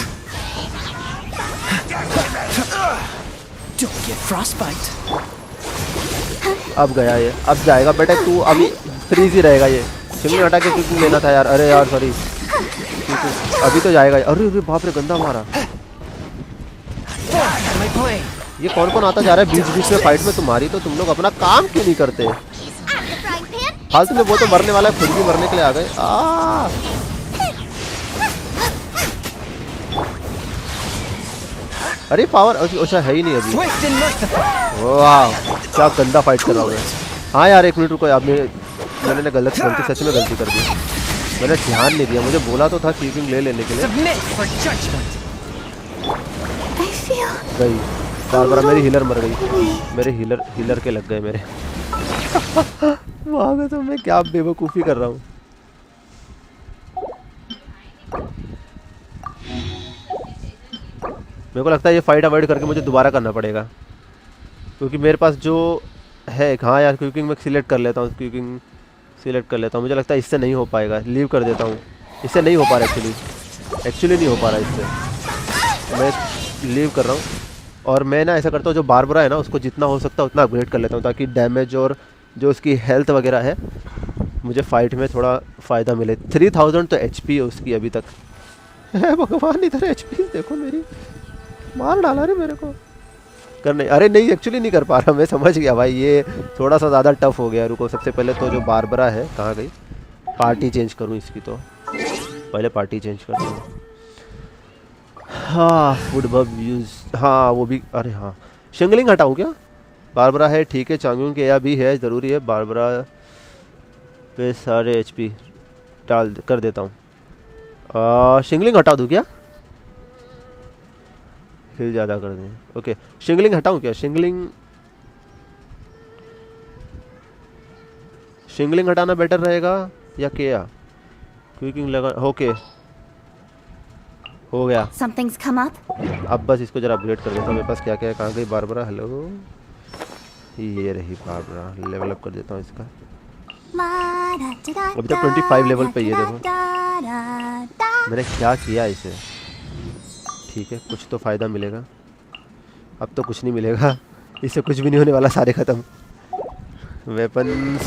अब गया ये, अब जाएगा बेटा तू, अभी फ्रीज ही रहेगा ये। शिमली हटा के क्यों लेना था यार, अरे यार सॉरी, अभी तो जाएगा। अरे अरे बाप रे, गंदा मारा। ये कौन कौन आता जा रहा है बीच बीच में फाइट में, तुम्हारी तो तुम लोग अपना काम क्यों नहीं करते फालतू में। वो तो मरने वाला है, खुद भी मरने के लिए आ गए। अरे पावर अच्छा है ही नहीं अभी। वाह क्या गंदा फाइट कर रहा हूँ। हाँ यार 1 मिनट रुको, अब मैंने गलती सच में गलती कर दी, मैंने ध्यान नहीं दिया। मुझे बोला तो था कीपिंग ले लेने के लिए। गई बारबरा, मेरी हीलर मर गई, मेरे हीलर के लग गए मेरे। वहाँ तो मैं क्या बेवकूफ़ी कर रहा हूँ। मेरे को लगता है ये फाइट अवॉइड करके मुझे दोबारा करना पड़ेगा, क्योंकि मेरे पास जो है। हाँ यार क्विकिंग में सिलेक्ट कर लेता हूँ, क्विकिंग सिलेक्ट कर लेता हूँ। मुझे लगता है इससे नहीं हो पाएगा, लीव कर देता हूँ। इससे नहीं हो पा रहा एक्चुअली नहीं हो पा रहा इससे, मैं लीव कर रहा हूँ। और मैं ना ऐसा करता हूँ, जो बारबरा है ना उसको जितना हो सकता है उतना अपग्रेड कर लेता हूँ, ताकि डैमेज और जो उसकी हेल्थ वगैरह है मुझे फाइट में थोड़ा फ़ायदा मिले। 3000 तो HP है उसकी अभी तक। भगवान इधर HP देखो मेरी, मार डाला रे मेरे को करने। अरे नहीं एक्चुअली नहीं कर पा रहा, मैं समझ गया भाई, ये थोड़ा सा ज़्यादा टफ हो गया। रुको सबसे पहले तो जो बारबरा है कहाँ गई, पार्टी चेंज करूँ इसकी, तो पहले पार्टी चेंज कर दूँ। हाँ फूड बब यूज़, हाँ वो भी। अरे हाँ शिंगलिंग हटाऊँ क्या, बारबरा है ठीक है, चांगुंग के या भी है, ज़रूरी है। बारबरा पे सारे HP डाल कर देता हूँ। शिंगलिंग हटा दूँ क्या, हिल ज़्यादा कर दें। ओके शिंगलिंग हटाऊँ क्या, शिंगलिंग हटाना बेटर रहेगा या क्या, क्विकिंग लगा। ओके हो गया। Something's come up. अब बस इसको जरा अपग्रेड कर देता हूँ। मेरे पास क्या क्या है, कहाँ गई बारबरा, हेलो ये रही बारबरा। लेवल अप कर देता हूँ इसका, अभी तक 25 लेवल पे। ये देखो मैंने क्या किया इसे, ठीक है कुछ तो फ़ायदा मिलेगा। अब तो कुछ नहीं मिलेगा, इससे कुछ भी नहीं होने वाला, सारे ख़त्म। वेपन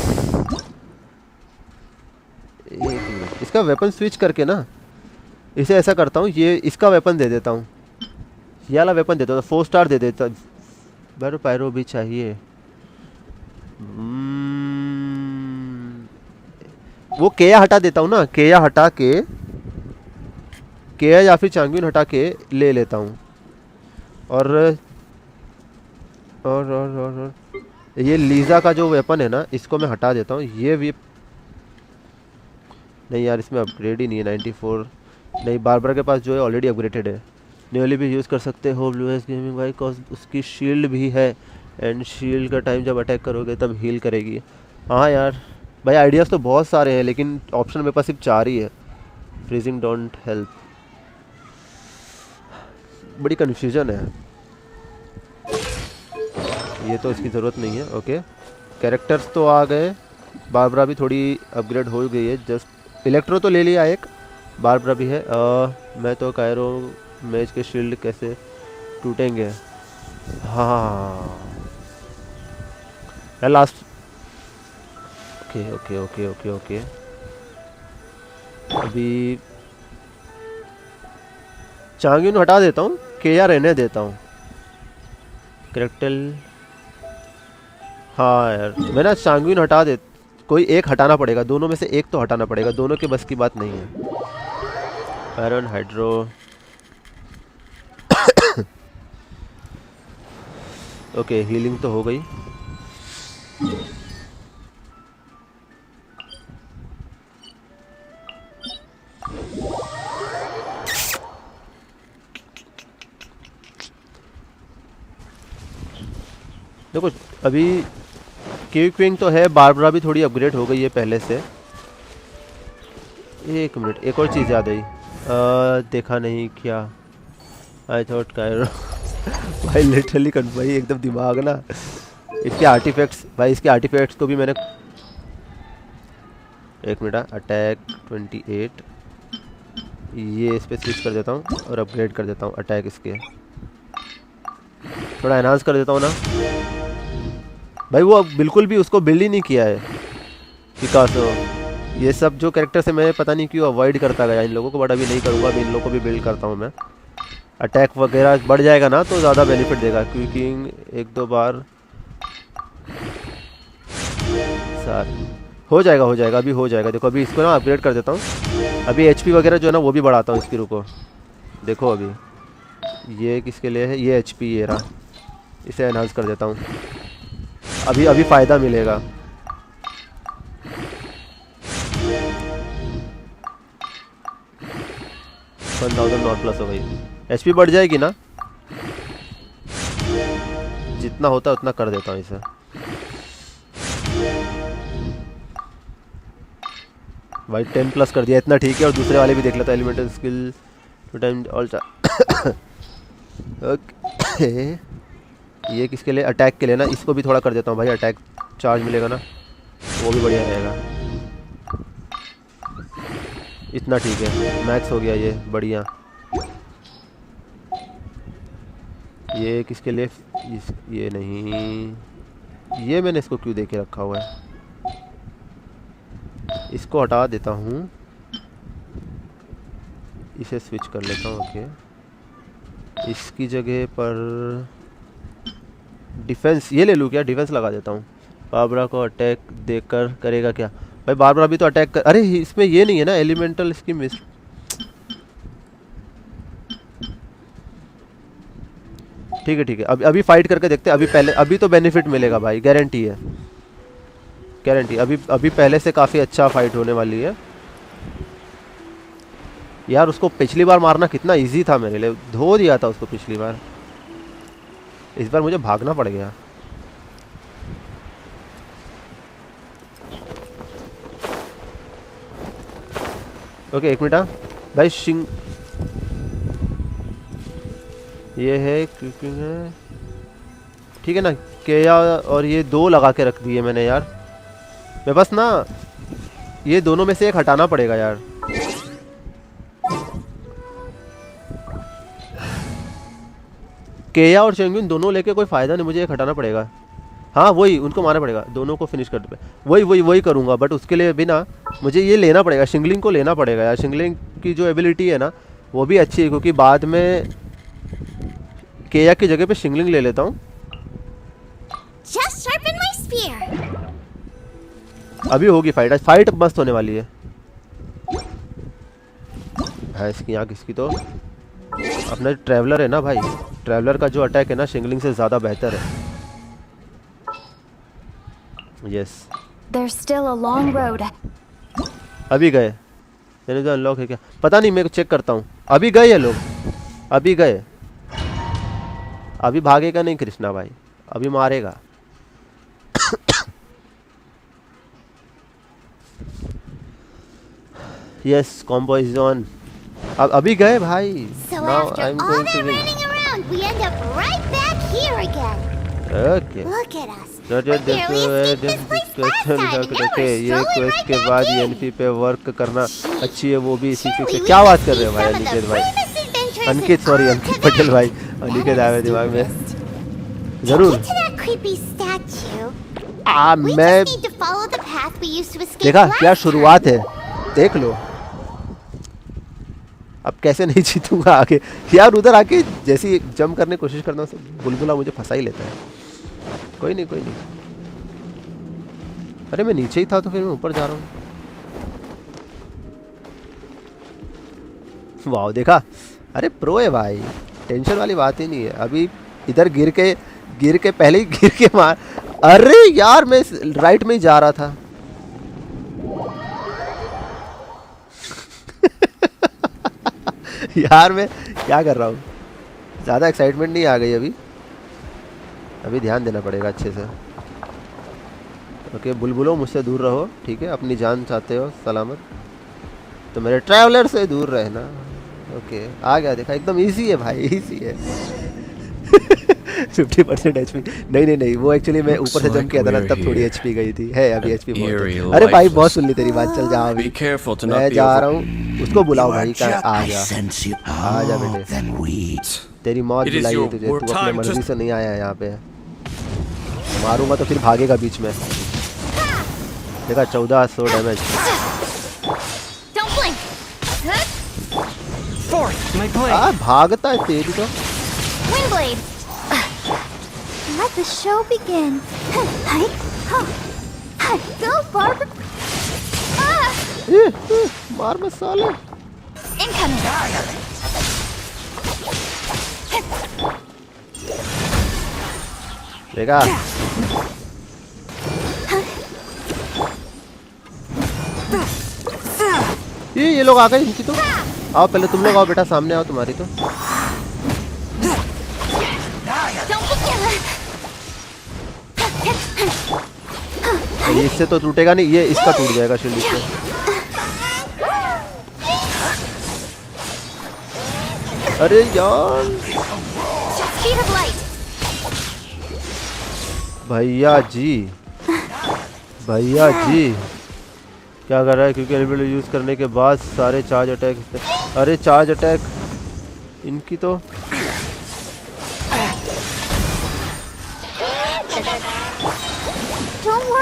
इसका वेपन स्विच करके ना, इसे ऐसा करता हूँ, ये इसका वेपन दे देता हूँ, ये वाला वेपन देता हूँ, 4 स्टार दे देता। बैरो पैरो भी चाहिए। वो केया हटा देता हूँ ना, केया हटा के, केया या फिर चांगुन हटा के ले लेता हूँ। और ये लीज़ा का जो वेपन है ना, इसको मैं हटा देता हूँ। ये भी नहीं यार, इसमें अपग्रेड ही नहीं है। 94 नहीं, बारबरा के पास जो है ऑलरेडी अपग्रेडेड है। न्यूली भी यूज़ कर सकते हो ब्लू एस गेमिंग भाई, कॉज उसकी शील्ड भी है, एंड शील्ड का टाइम जब अटैक करोगे तब हील करेगी। हाँ यार भाई आइडियाज़ तो बहुत सारे हैं, लेकिन ऑप्शन मेरे पास सिर्फ 4 ही है। फ्रीजिंग डोंट हेल्प, बड़ी कन्फ्यूजन है। ये तो इसकी ज़रूरत नहीं है। ओके, कैरेक्टर्स तो आ गए। बारबरा भी थोड़ी अपग्रेड हो गई है। जस्ट इलेक्ट्रो तो ले लिया एक, बारबरा भी है। मैं तो कह रहा हूँ मैच के शील्ड कैसे टूटेंगे। हाँ last. Okay okay okay okay okay, अभी चांग्यून हटा देता हूँ, केया रहने देता हूँ। कैरेक्टर हाँ यार, मैं ना चांग्यून हटा दे, कोई एक हटाना पड़ेगा, दोनों में से एक तो हटाना पड़ेगा, दोनों के बस की बात नहीं है। आयरन हाइड्रो ओके, हीलिंग तो हो गई। देखो अभी क्विंग तो है, बारबरा भी थोड़ी अपग्रेड हो गई है पहले से। एक मिनट, एक और चीज़ याद आई, देखा नहीं क्या। आई थॉट कायरो भाई लिटरली भाई एकदम दिमाग ना, इसके आर्टिफैक्ट्स भाई, इसके आर्टिफैक्ट्स को भी मैंने, एक मिनट, अटैक 28 ये इस पर स्विच कर देता हूँ और अपग्रेड कर देता हूँ अटैक, इसके थोड़ा एनहांस कर देता हूँ ना भाई। वो बिल्कुल भी उसको बिल्ड ही नहीं किया है पिकासो। ये सब जो कैरेक्टर से मैं पता नहीं क्यों अवॉइड करता गया इन लोगों को, बट अभी नहीं करूँगा, अभी इन लोगों को भी बिल्ड करता हूँ मैं। अटैक वगैरह बढ़ जाएगा ना तो ज़्यादा बेनिफिट देगा, क्योंकि एक दो बार सर हो जाएगा अभी हो जाएगा। देखो अभी इसको ना अपग्रेड कर देता हूँ, अभी एचपी वगैरह जो है ना वो भी बढ़ाता हूँ इसकी। रुको देखो अभी ये किसके लिए है, ये एचपी ये रहा, इसे एनहांस कर देता हूँ, अभी फ़ायदा मिलेगा। $1000 हो गई, एचपी बढ़ जाएगी ना, जितना होता है उतना कर देता हूँ इसे। भाई 10+ कर दिया, इतना ठीक है। और दूसरे वाले भी देख लेता, elemental skill to time all. Okay, ये किसके लिए, अटैक के लिए ना, इसको भी थोड़ा कर देता हूँ भाई, अटैक चार्ज मिलेगा ना वो भी बढ़िया रहेगा। इतना ठीक है, मैक्स हो गया ये, बढ़िया। ये किसके लिए, ये नहीं, ये मैंने इसको क्यों देके रखा हुआ है, इसको हटा देता हूँ, इसे स्विच कर लेता हूँ। ओके, इसकी जगह पर डिफेंस ये ले लूँ क्या, डिफेंस लगा देता हूँ। बारबरा को अटैक देकर करेगा क्या भाई, बारबरा भी तो अटैक कर, अरे इसमें ये नहीं है ना एलिमेंटल इसकी मिस। ठीक है अभी फाइट करके देखते हैं। अभी पहले, अभी तो बेनिफिट मिलेगा भाई, गारंटी है, गारंटी। अभी पहले से काफ़ी अच्छा फाइट होने वाली है यार। उसको पिछली बार मारना कितना इजी था मेरे लिए, धो दिया था उसको पिछली बार, इस बार मुझे भागना पड़ गया। ओके एक मिनट भाई, शिंग ये है क्योंकि है, ठीक है ना। केया और ये दो लगा के रख दिए मैंने यार, मैं बस ना ये दोनों में से एक हटाना पड़ेगा यार। केया और चेंगुन दोनों लेके कोई फायदा नहीं, मुझे एक हटाना पड़ेगा। हाँ वही, उनको मारना पड़ेगा, दोनों को फिनिश कर दे, वही करूँगा। बट उसके लिए भी ना मुझे ये लेना पड़ेगा, शिंगलिंग को लेना पड़ेगा यार। शिंगलिंग की जो एबिलिटी है ना वो भी अच्छी है, क्योंकि बाद में केया की जगह पे शिंगलिंग ले लेता हूँ। अभी होगी फाइट, आज फाइट मस्त होने वाली है। इसकी यहाँ किसकी तो अपना ट्रैवलर है ना भाई, ट्रैवलर का जो अटैक है ना शिंगलिंग से ज़्यादा बेहतर है। Yes There's still a long road. अभी गए, मैंने जो अनलॉक है क्या पता नहीं, मैं चेक करता हूँ। अभी गए ये लोग, अभी गए, अभी भागेगा नहीं कृष्णा भाई, अभी मारेगा। यस कॉम्बो इज ऑन, अब अभी गए भाई। So after all that running around, we end up right back here again. Okay ये क्वेस्ट के बाद एनपी पे वर्क करना अच्छी है, वो भी इसी से। क्या बात कर रहे हो भाई अनिकेत भाई, अंकित सॉरी अंकित पटेल भाई, अनिकेत आया दिमाग में। जरूर मैं देखा क्या शुरुआत है, देख लो अब कैसे नहीं जीतूंगा आगे यार। उधर आके जैसी जंप करने की कोशिश करना हूँ, बुलबुला मुझे फंसा ही लेता है। कोई नहीं कोई नहीं, अरे मैं नीचे ही था तो फिर मैं ऊपर जा रहा हूँ। वाह देखा, अरे प्रो है भाई, टेंशन वाली बात ही नहीं है। अभी इधर गिर के पहले ही गिर के मार, अरे यार मैं राइट में ही जा रहा था। यार मैं क्या कर रहा हूँ, ज़्यादा एक्साइटमेंट नहीं आ गई अभी ध्यान देना पड़ेगा अच्छे से। ओके बुलबुलो मुझसे दूर रहो, ठीक है, अपनी जान चाहते हो सलामत तो मेरे ट्रैवलर से दूर रहना। ओके आ गया, देखा एकदम इजी है भाई, इजी है। 50% एचपी नहीं वो एक्चुअली मैं ऊपर से जंप किया था ना, तब थोड़ी एचपी गई थी, है अभी एचपी बहुत। अरे भाई बहुत सुन ली तेरी बात, चल जा अभी मैं जा रहा हूँ। उसको बुलाओ भाई, का आ जा बेटे, तेरी मौत बुलाई है तुझे, तू अपने मर्जी से नहीं आया यहाँ पे। मारूंगा तो फिर भागेगा बीच में। देखा 1400 डैमेज। भागता है तेरी तो। Let the show begin. Go, Barbara. मार मत साले। Incoming. देखा ये लोग आ गए इनकी तो। आओ पहले तुम लोग आओ बेटा, सामने आओ, तुम्हारी तो। ये इससे तो टूटेगा नहीं, ये इसका टूट जाएगा शील्ड इससे। अरे यार भैया जी क्या कर रहा है, क्योंकि एलिमेंट यूज करने के बाद सारे चार्ज अटैक। अरे चार्ज अटैक इनकी तो।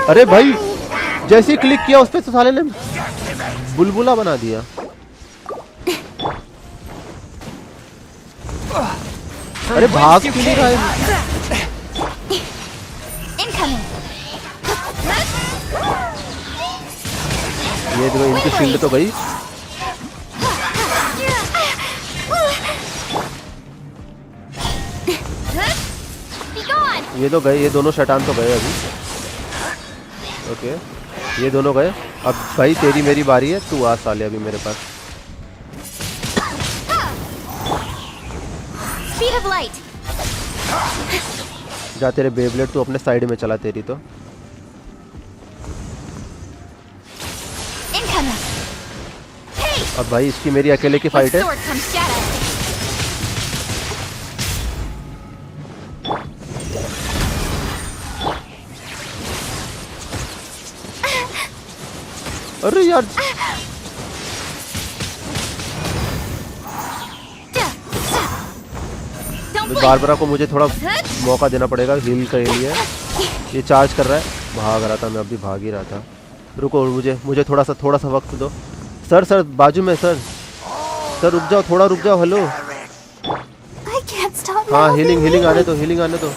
अरे भाई जैसे ही क्लिक किया उस पे तो साले ने बुलबुला बना दिया। अरे भाग क्यों नहीं रहा है? ये देखो इनकी शील्ड तो गई। ये तो गए, ये दोनों शैतान तो गए अभी। ओके ये दोनों गए। अब भाई तेरी मेरी बारी है, तू आ साले अभी मेरे पास। जा तेरे बेब्लेड तू अपने साइड में चला, तेरी तो। अब भाई इसकी मेरी अकेले की फाइट है। अरे यार बारबरा को मुझे थोड़ा मौका देना पड़ेगा हील के लिए। ये चार्ज कर रहा है, भाग रहा था मैं, अभी भाग ही रहा था। रुको मुझे थोड़ा सा वक्त दो। सर बाजू में सर रुक जाओ, थोड़ा रुक जाओ। हेलो हाँ हीलिंग आने दो।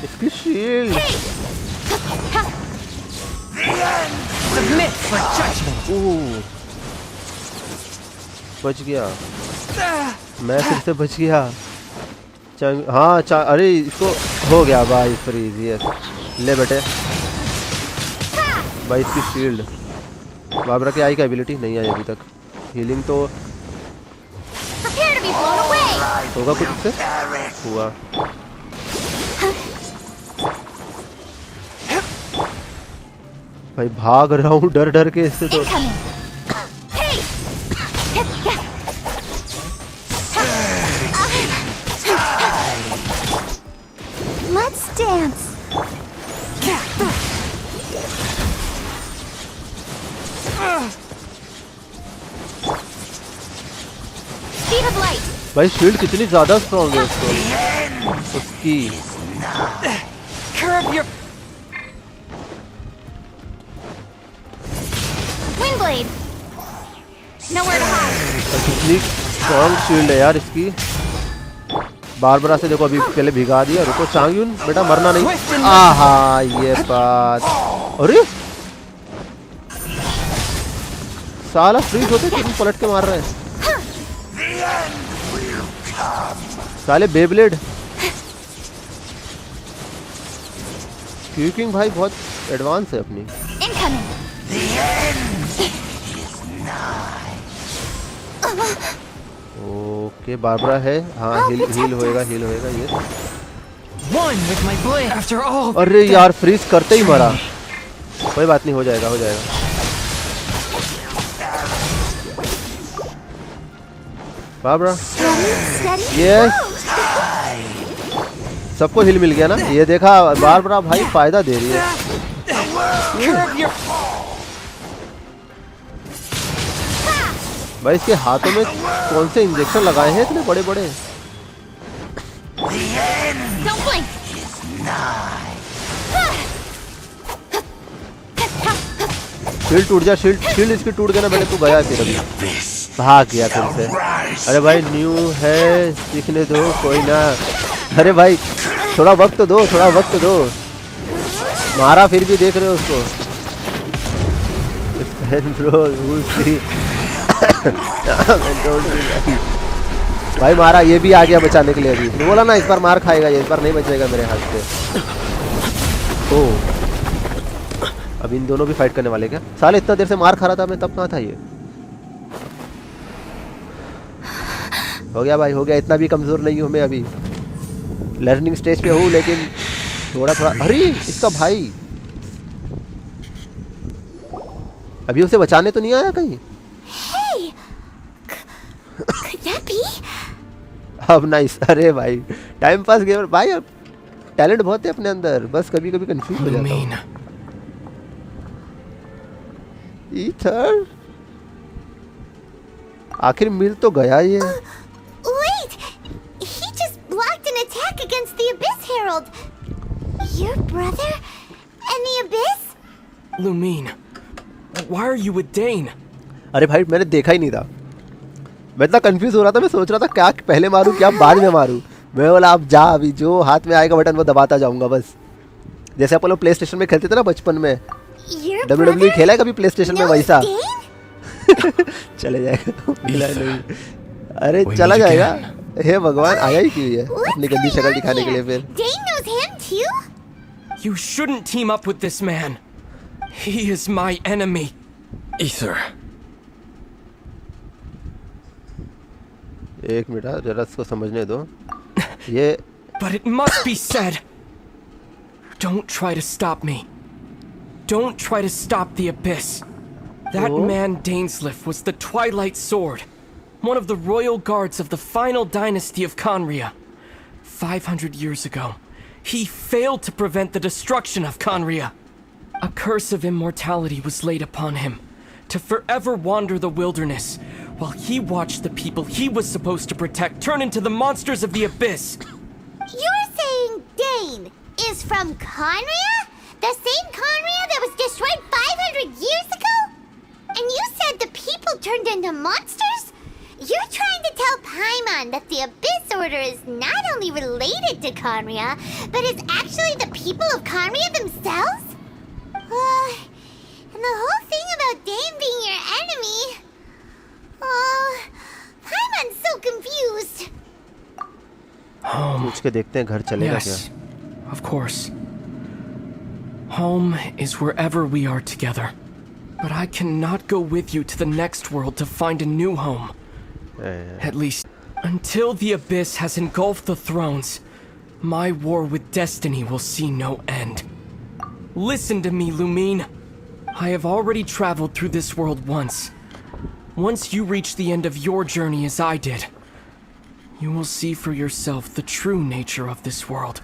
इसकी शील्ड बच गया, मैं फिर से बच गया। हाँ अरे इसको हो गया भाई फ्रीज। ये ले बेटे भाई इसकी शील्ड। बाबरा की आई का एबिलिटी नहीं आई अभी तक। हीलिंग तो होगा कुछ इससे हुआ। भाई भाग रहा हूँ डर के इससे तो। भाई शील्ड कितनी ज्यादा स्ट्रॉन्ग है उसकी। Windblade. Nowhere to hide. कितनी स्ट्रॉन्ग शील्ड है यार इसकी। बारबरा से देखो अभी पहले भिगा दिया। रुको चांग्यून बेटा मरना नहीं। आहा ये बात। अरे साला फ्रीज होते तुम पलट के मार रहे हैं साले बेब्लेड। क्यूकिंग भाई बहुत एडवांस है अपनी। ओके बारबरा है। हाँ हील होएगा ये। अरे यार फ्रीज करते ही मरा। कोई बात नहीं हो जाएगा। बारबरा ये सबको हिल मिल गया ना। ये देखा बारबरा भाई फायदा दे रही है भाई। इसके हाथों में कौन से इंजेक्शन लगाए हैं इतने बड़े बड़े। शील्ड टूट जा। शील्ड इसकी टूट गया ना बेटे। तू गया फिर अभी भाग गया फिर से। अरे भाई न्यू है सीखने दो कोई ना। अरे भाई थोड़ा वक्त दो। मारा फिर भी देख रहे हो उसको। भाई मारा ये भी आ गया बचाने के लिए। अभी बोला ना इस बार मार खाएगा ये, इस बार नहीं बचेगा मेरे हाथ से। ओ अब इन दोनों भी फाइट करने वाले क्या? साले इतना देर से मार खा रहा था मैं, तब कहाँ था ये? हो गया भाई हो गया। इतना भी कमजोर नहीं हूँ मैं, अभी लर्निंग स्टेज पे हूँ, लेकिन थोड़ा अरे इसका भाई अभी उसे बचाने तो नहीं आया कहीं? अब नाइस। अरे भाई टाइम पास गेमर भाई, अब टैलेंट बहुत है अपने अंदर, बस कभी कभी कंफ्यूज हो जाता हूँ। ईथर आखिर मिल तो गया ये। Wait, he just blocked an attack against the Abyss Herald. Your brother and the Abyss? Lumine, why are you with Dane? अरे भाई मैंने देखा ही नहीं था, मैं इतना कंफ्यूज हो रहा था। मैं सोच रहा था क्या पहले मारूं क्या बाद में मारूं। मैं बोला अब जा, अभी जो हाथ में आएगा बटन वो दबाता जाऊंगा बस। जैसे अपन लोग प्ले स्टेशन में खेलते थे ना बचपन में। WWE खेला है कभी प्ले स्टेशन में वैसा? चले जाएगा मिला नहीं। अरे चला जाएगा। हे भगवान आया ही क्यों है अपनी गंदी शक्ल दिखाने के लिए फिर। Dane knows him too? You shouldn't team up with this man. He is my enemy. Ether. एक मिनट जरा इसको समझने दो। ये But it must be said. Don't try to stop me. Don't try to stop the Abyss. That man Dainsliff was the Twilight Sword, one of the royal guards of the final dynasty of Conria. 500 years ago, he failed to prevent the destruction of Conria. A curse of immortality was laid upon him, to forever wander the wilderness, while he watched the people he was supposed to protect turn into the monsters of the Abyss. You're saying Dane is from Conria? The same Conria that was destroyed 500 years ago? And you said the people turned into monsters? You're trying to tell Paimon that the Abyss Order is not only related to Conria, but is actually the people of Conria themselves? And the whole thing about Dane being your enemy... Paimon's so confused. पूछ के देखते हैं घर चलेगा क्या? Yes, of course. Home is wherever we are together. But I cannot go with you to the next world to find a new home. At least, until the Abyss has engulfed the thrones, my war with destiny will see no end. Listen to me, Lumine. I have already traveled through this world once. Once you reach the end of your journey as I did, you will see for yourself the true nature of this world.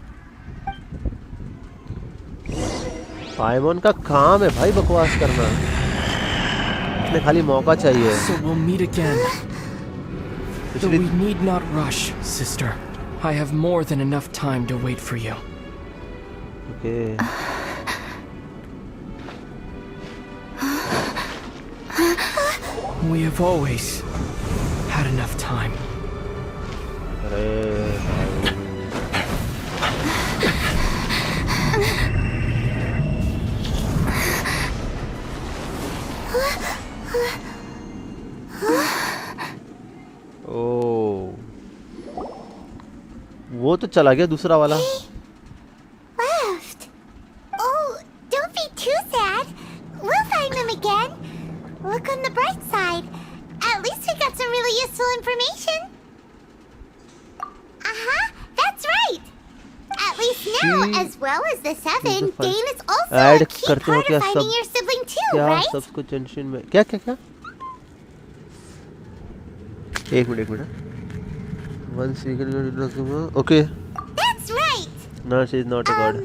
पाइमॉन का काम है भाई बकवास करना, इसमें खाली मौका चाहिए। So we'll meet again. Though we need not rush, sister. I have more than enough time to wait for you. Okay. We have always had enough time. ओ, वो तो चला गया दूसरा वाला. Left. Oh, don't be too sad. We'll find them again. Look on the bright side. At least we got some really useful information. That's right. At least now, as well as the 7, Dane is also a key part of finding your sibling too, right? क्या सबको Genshin में क्या क्या क्या? एक minute. Once we can okay. That's right. No, she is not a god.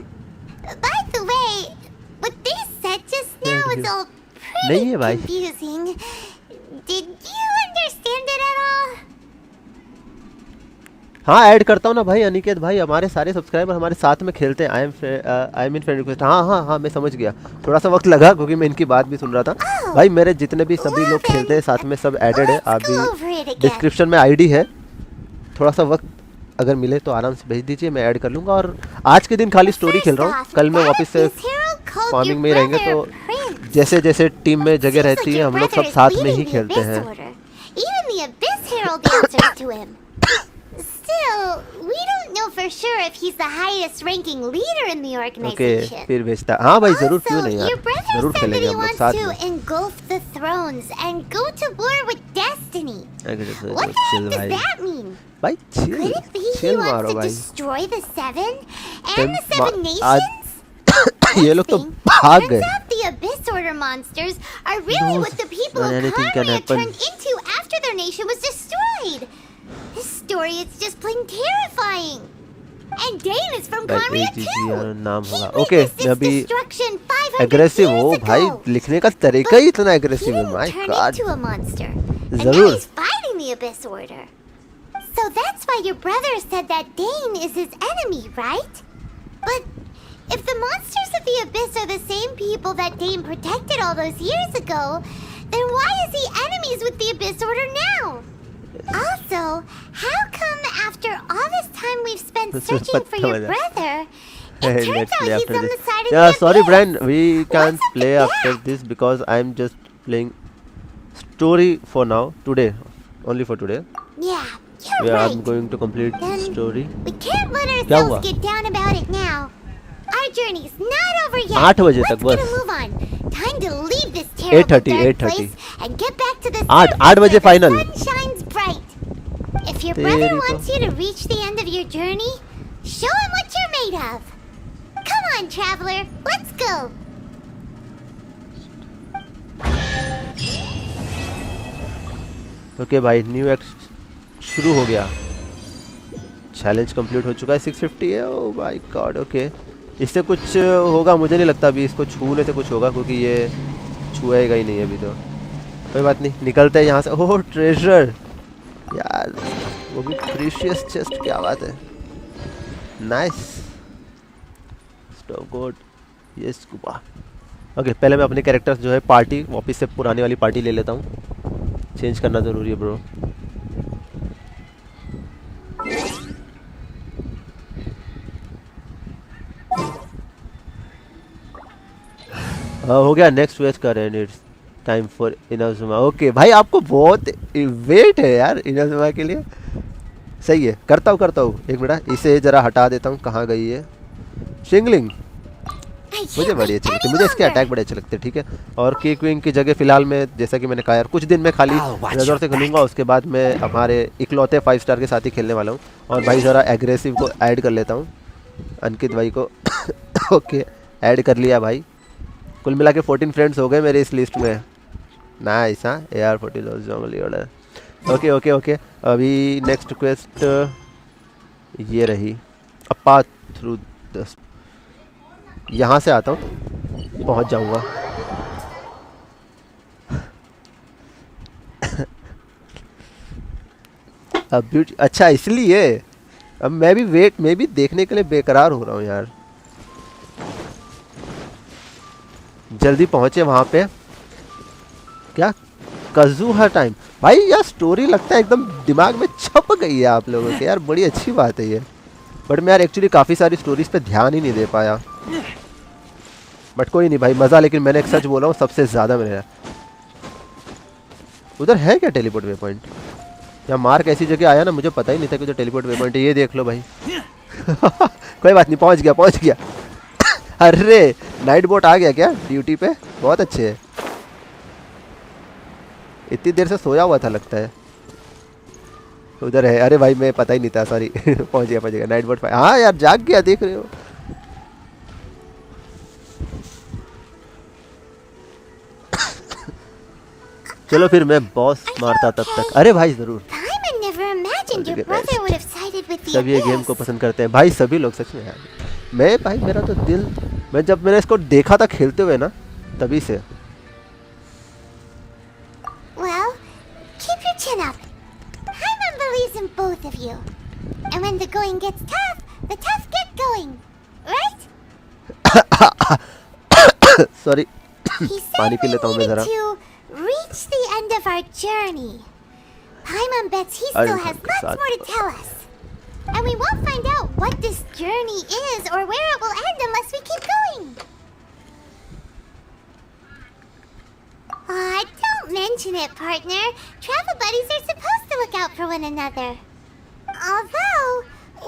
By the way, what they said just now is all नहीं है pretty भाई. confusing. Did you understand it at all? हाँ add करता हूँ ना भाई. अनिकेत भाई हमारे सारे सब्सक्राइबर हमारे साथ में खेलते हैं. I am in friend request. हाँ मैं समझ गया. थोड़ा सा वक्त लगा क्योंकि मैं इनकी बात भी सुन रहा था. भाई मेरे जितने भी सभी लोग खेलते हैं साथ में सब ऐडेड है. आप भी डिस्क्रिप्शन में आईडी है. थोड़ा सा वक्त अगर मिले तो आराम से भेज दीजिए, मैं ऐड कर लूँगा. और आज के दिन खाली स्टोरी खेल रहा हूँ. कल मैं वापस से फार्मिंग में ही रहेंगे. तो जैसे जैसे टीम में जगह रहती है हम लोग सब साथ में ही खेलते हैं. Still, we don't know for sure if he's the highest ranking leader in the organization. फिर भेजता. हाँ भाई जरूर, क्यों नहीं यार, your brother जरूर said that खेलेंगे he हम लोग wants साथ to में. engulf the thrones and go to war with destiny. What the heck does that mean? भाई Could it be he chill wants मारो to भाई. destroy the 7 and the 7 nations? ये लोग तो भाग गए. Turns out the Abyss Order monsters are really what the people of anything can Khaenri'ah happen. turned into after their nation was destroyed. This story is just plain terrifying. And Dane is from Khaenri'ah too. नाम होगा. He okay witnessed मैं अभी its destruction 500 aggressive years हो ago. भाई. लिखने का तरीका ही इतना He एग्रेसिव है. didn't my turn God. into a monster. And now जरूर. he's fighting the Abyss Order. So that's why your brother said that Dane is his enemy, right? But if the monsters of the Abyss are the same people that Dane protected all those years ago, then why is he enemies with the Abyss Order now? Also, how come after all this time we've spent searching for your brother, it turns out he's on the side of the Abyss? Sorry Brian, we can't What's up play with after that? this because I'm just playing story for now. Today, only for today. Yeah, you're Yeah, right. I'm going to complete Then story. we can't let क्या हुआ? ourselves get down about it now. Our journey's not over yet. 8 बजे तक Let's get a बस. move on. Time to leave this terrible 8:30, dark 8:30. place and get back to the 8 surface बजे where the final. sun shines bright. If your तेरी brother तो- wants you to reach the end of your journey, show him what you're made of. Come on, traveler. Let's go. Okay भाई new act शुरू हो गया. Challenge complete हो चुका है. 650 है. Oh my God. ओके इससे कुछ होगा मुझे नहीं लगता. अभी इसको छूने से कुछ होगा क्योंकि ये छुएगा ही नहीं अभी. तो कोई बात नहीं, निकलते हैं यहाँ से. ओह ट्रेजर यार, वो भी प्रीशियस चेस्ट. क्या बात है. Nice. Stop God. Yes Quba. Okay पहले मैं अपने कैरेक्टर्स जो है पार्टी वापस से पुरानी वाली पार्टी ले लेता हूँ. चेंज करना ज़रूरी है ब्रो. हो गया. नेक्स्ट वेस्ट कर रहे हैं. It's time for Inazuma. Okay भाई आपको बहुत वेट है यार इनाजुमा के लिए. सही है. करता हूँ. एक मिनट इसे ज़रा हटा देता हूँ. कहाँ गई है शिंगलिंग. मुझे बड़ी अच्छी लगती है. मुझे इसके अटैक बड़े अच्छे लगते हैं. ठीक है. और किक विंग की जगह फिलहाल मैं जैसा कि मैंने कहा यार कुछ दिन में खाली रेजोर से खेलूंगा. उसके बाद मैं हमारे इकलौते 5 स्टार के साथ ही खेलने वाला हूँ. और भाई ज़रा एग्रेसिव को ऐड कर लेता हूँ. अंकित भाई को. ओके ऐड कर लिया भाई. कुल मिला के 14 फ्रेंड्स हो गए मेरे इस लिस्ट में. नाइस. हाँ AR-40 जंगली ऑर्डर. ओके अभी नेक्स्ट क्वेस्ट ये रही. A path through the. यहाँ से आता हूँ, पहुँच जाऊँगा. अब अच्छा इसलिए अब मैं भी देखने के लिए बेकरार हो रहा हूँ यार। जल्दी पहुंचे वहां पे। क्या कज़ूहा टाइम भाई, यार स्टोरी लगता है एकदम दिमाग में छप गई है आप लोगों के यार, बड़ी अच्छी बात है ये। बट मैं यार एक्चुअली काफ़ी सारी स्टोरीज पे ध्यान ही नहीं दे पाया। बट कोई नहीं भाई, मज़ा। लेकिन मैंने एक सच बोला हूँ, सबसे ज़्यादा मेरा। उधर है क्या टेलीपोर्ट वे पॉइंट? या मार्क ऐसी जगह आया ना, मुझे पता ही नहीं था कि उधर टेलीपोर्ट वे पॉइंट है। ये देख लो भाई। कोई बात नहीं, पहुँच गया। अरे नाइट बोट आ गया क्या ड्यूटी पे? बहुत अच्छे है। इतनी देर से सोया हुआ था लगता है। उधर है। अरे भाई मैं पता ही नहीं था, सॉरी। पहुंच गया नाइट बोट। हाँ यार जाग गया, देख रहे हो। चलो फिर मैं बॉस मारता तब तक। अरे भाई जरूर। सब ये गेम को पसंद करते हैं भाई, सभी लोग सच में यार। मैं भाई मेरा तो दिल, जब मैंने इसको देखा था खेलते हुए ना, तभी से। Well, keep your chin up. Paimon believes in both of you. And when the going gets tough, the tough get going. Right? Sorry. पानी पी लेता हूँ मैं जरा। Reach the end of our journey. Paimon bets he still has lots more to tell us. And we won't find out what this journey is or where it will end unless we keep going. Aw, don't mention it, partner. Travel buddies are supposed to look out for one another. Although,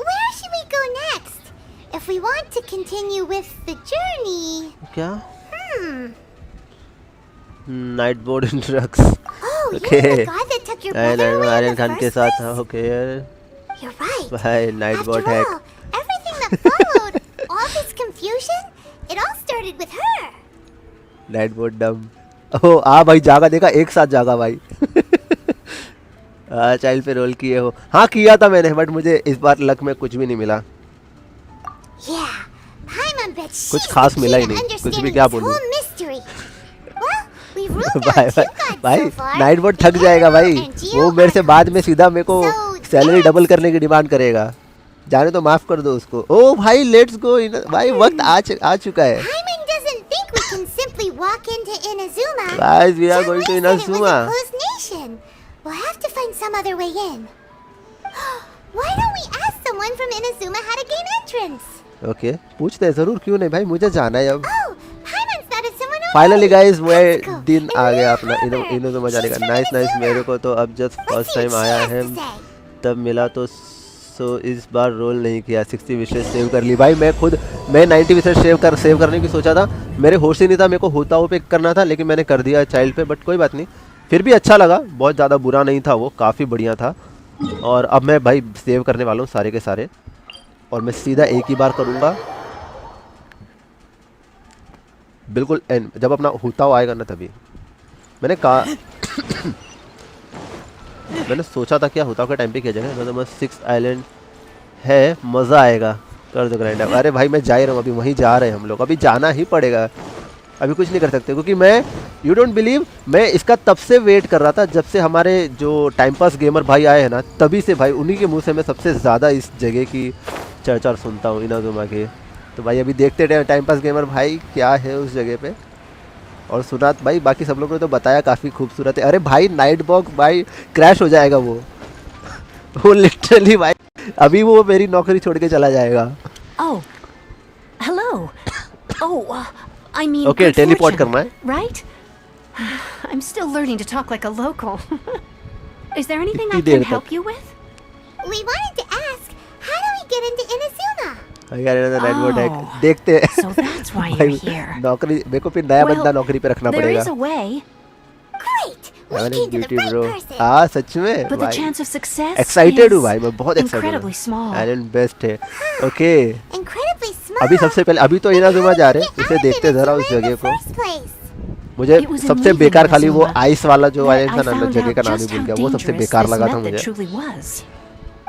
where should we go next? If we want to continue with the journey... क्या? Night board इन trucks. Okay. Iron Khan के साथ। Okay You're right. भाई night board है। Everything that followed, all this confusion, it all started with her. Night board डम। ओह आ भाई जागा, देखा एक साथ जागा भाई। चाइल्ड पे रोल किए हो? हाँ किया था मैंने, बट मुझे इस बार लक में कुछ भी नहीं मिला। कुछ खास मिला ही नहीं, कुछ भी क्या बोलूं। भाई नाइट बोर्ड थक जाएगा भाई, वो मेरे से बाद में सीधा मेरे को सैलरी डबल करने की डिमांड करेगा। जाने तो माफ कर दो उसको। ओ भाई लेट्स गो भाई, वक्त आ चुका है। Guys, we are going to Inazuma. We'll have to find some other way in. Why don't we ask someone from Inazuma how to gain entrance? Okay, पूछते हैं जरूर, क्यों नहीं भाई, मुझे जाना है अब। फाइनली गाइस वो दिन आ गया अपना इनोज़ुमा जाने का। नाइस। मेरे को तो अब जस्ट फर्स्ट टाइम आया है, तब मिला तो सो इस बार रोल नहीं किया। 60 विशेष सेव कर ली भाई। मैं 90 विशेष सेव करने की सोचा था, मेरे होश ही नहीं था, मेरे को होता पे करना था, लेकिन मैंने कर दिया चाइल्ड पे। बट कोई बात नहीं, फिर भी अच्छा लगा, बहुत ज़्यादा बुरा नहीं था वो, काफ़ी बढ़िया था। और अब मैं भाई सेव करने वाला हूँ सारे के सारे, और मैं सीधा एक ही बार करूँगा बिल्कुल एंड, जब अपना हुताओ आएगा ना तभी। मैंने कहा मैंने सोचा था क्या हुताओ के टाइम पे किया जाएगा, मतलब 6 आइलैंड है, मज़ा आएगा, कर दो ग्राइंड। अरे भाई मैं जा ही रहा हूँ, अभी वहीं जा रहे हैं हम लोग, अभी जाना ही पड़ेगा, अभी कुछ नहीं कर सकते। क्योंकि मैं यू डोंट बिलीव, मैं इसका तब से वेट कर रहा था जब से हमारे जो टाइम पास गेमर भाई आए हैं ना, तभी से भाई उन्हीं के मुँह से मैं सबसे ज़्यादा इस जगह की चर्चा सुनता हूँ, इनाज़ुमा की। तो भाई अभी देखते रहे टाइम पास गेमर भाई क्या है उस जगह पे। और सुना भाई बाकी सब लोगों ने तो बताया काफ़ी खूबसूरत है। अरे भाई नाइट बॉक्स भाई क्रैश हो जाएगा वो लिटरली भाई, अभी वो मेरी नौकरी छोड़ के चला जाएगा। Oh, hello. Oh, I mean, okay, teleport करना है, right? I'm still learning to talk like a local. Is there anything I can help you with? We wanted to ask, how do we get into Inazuma? देखते हैं। So that's why you're here. नौकरी मेरे को फिर नया बंदा नौकरी पे रखना पड़ेगा। There is a way. Great. We came to the right person. हाँ सच में But the chance of success excited हूँ भाई, मैं बहुत excited incredibly small. Island best है। Okay Incredibly small. अभी सबसे पहले, अभी तो इनाज़ुमा जा रहे हैं, इसे देखते जरा उस जगह को। मुझे सबसे बेकार खाली वो आइस वाला जो आइलैंड था ना, जगह का नाम ही भूल गया, वो सबसे बेकार लगा था मुझे।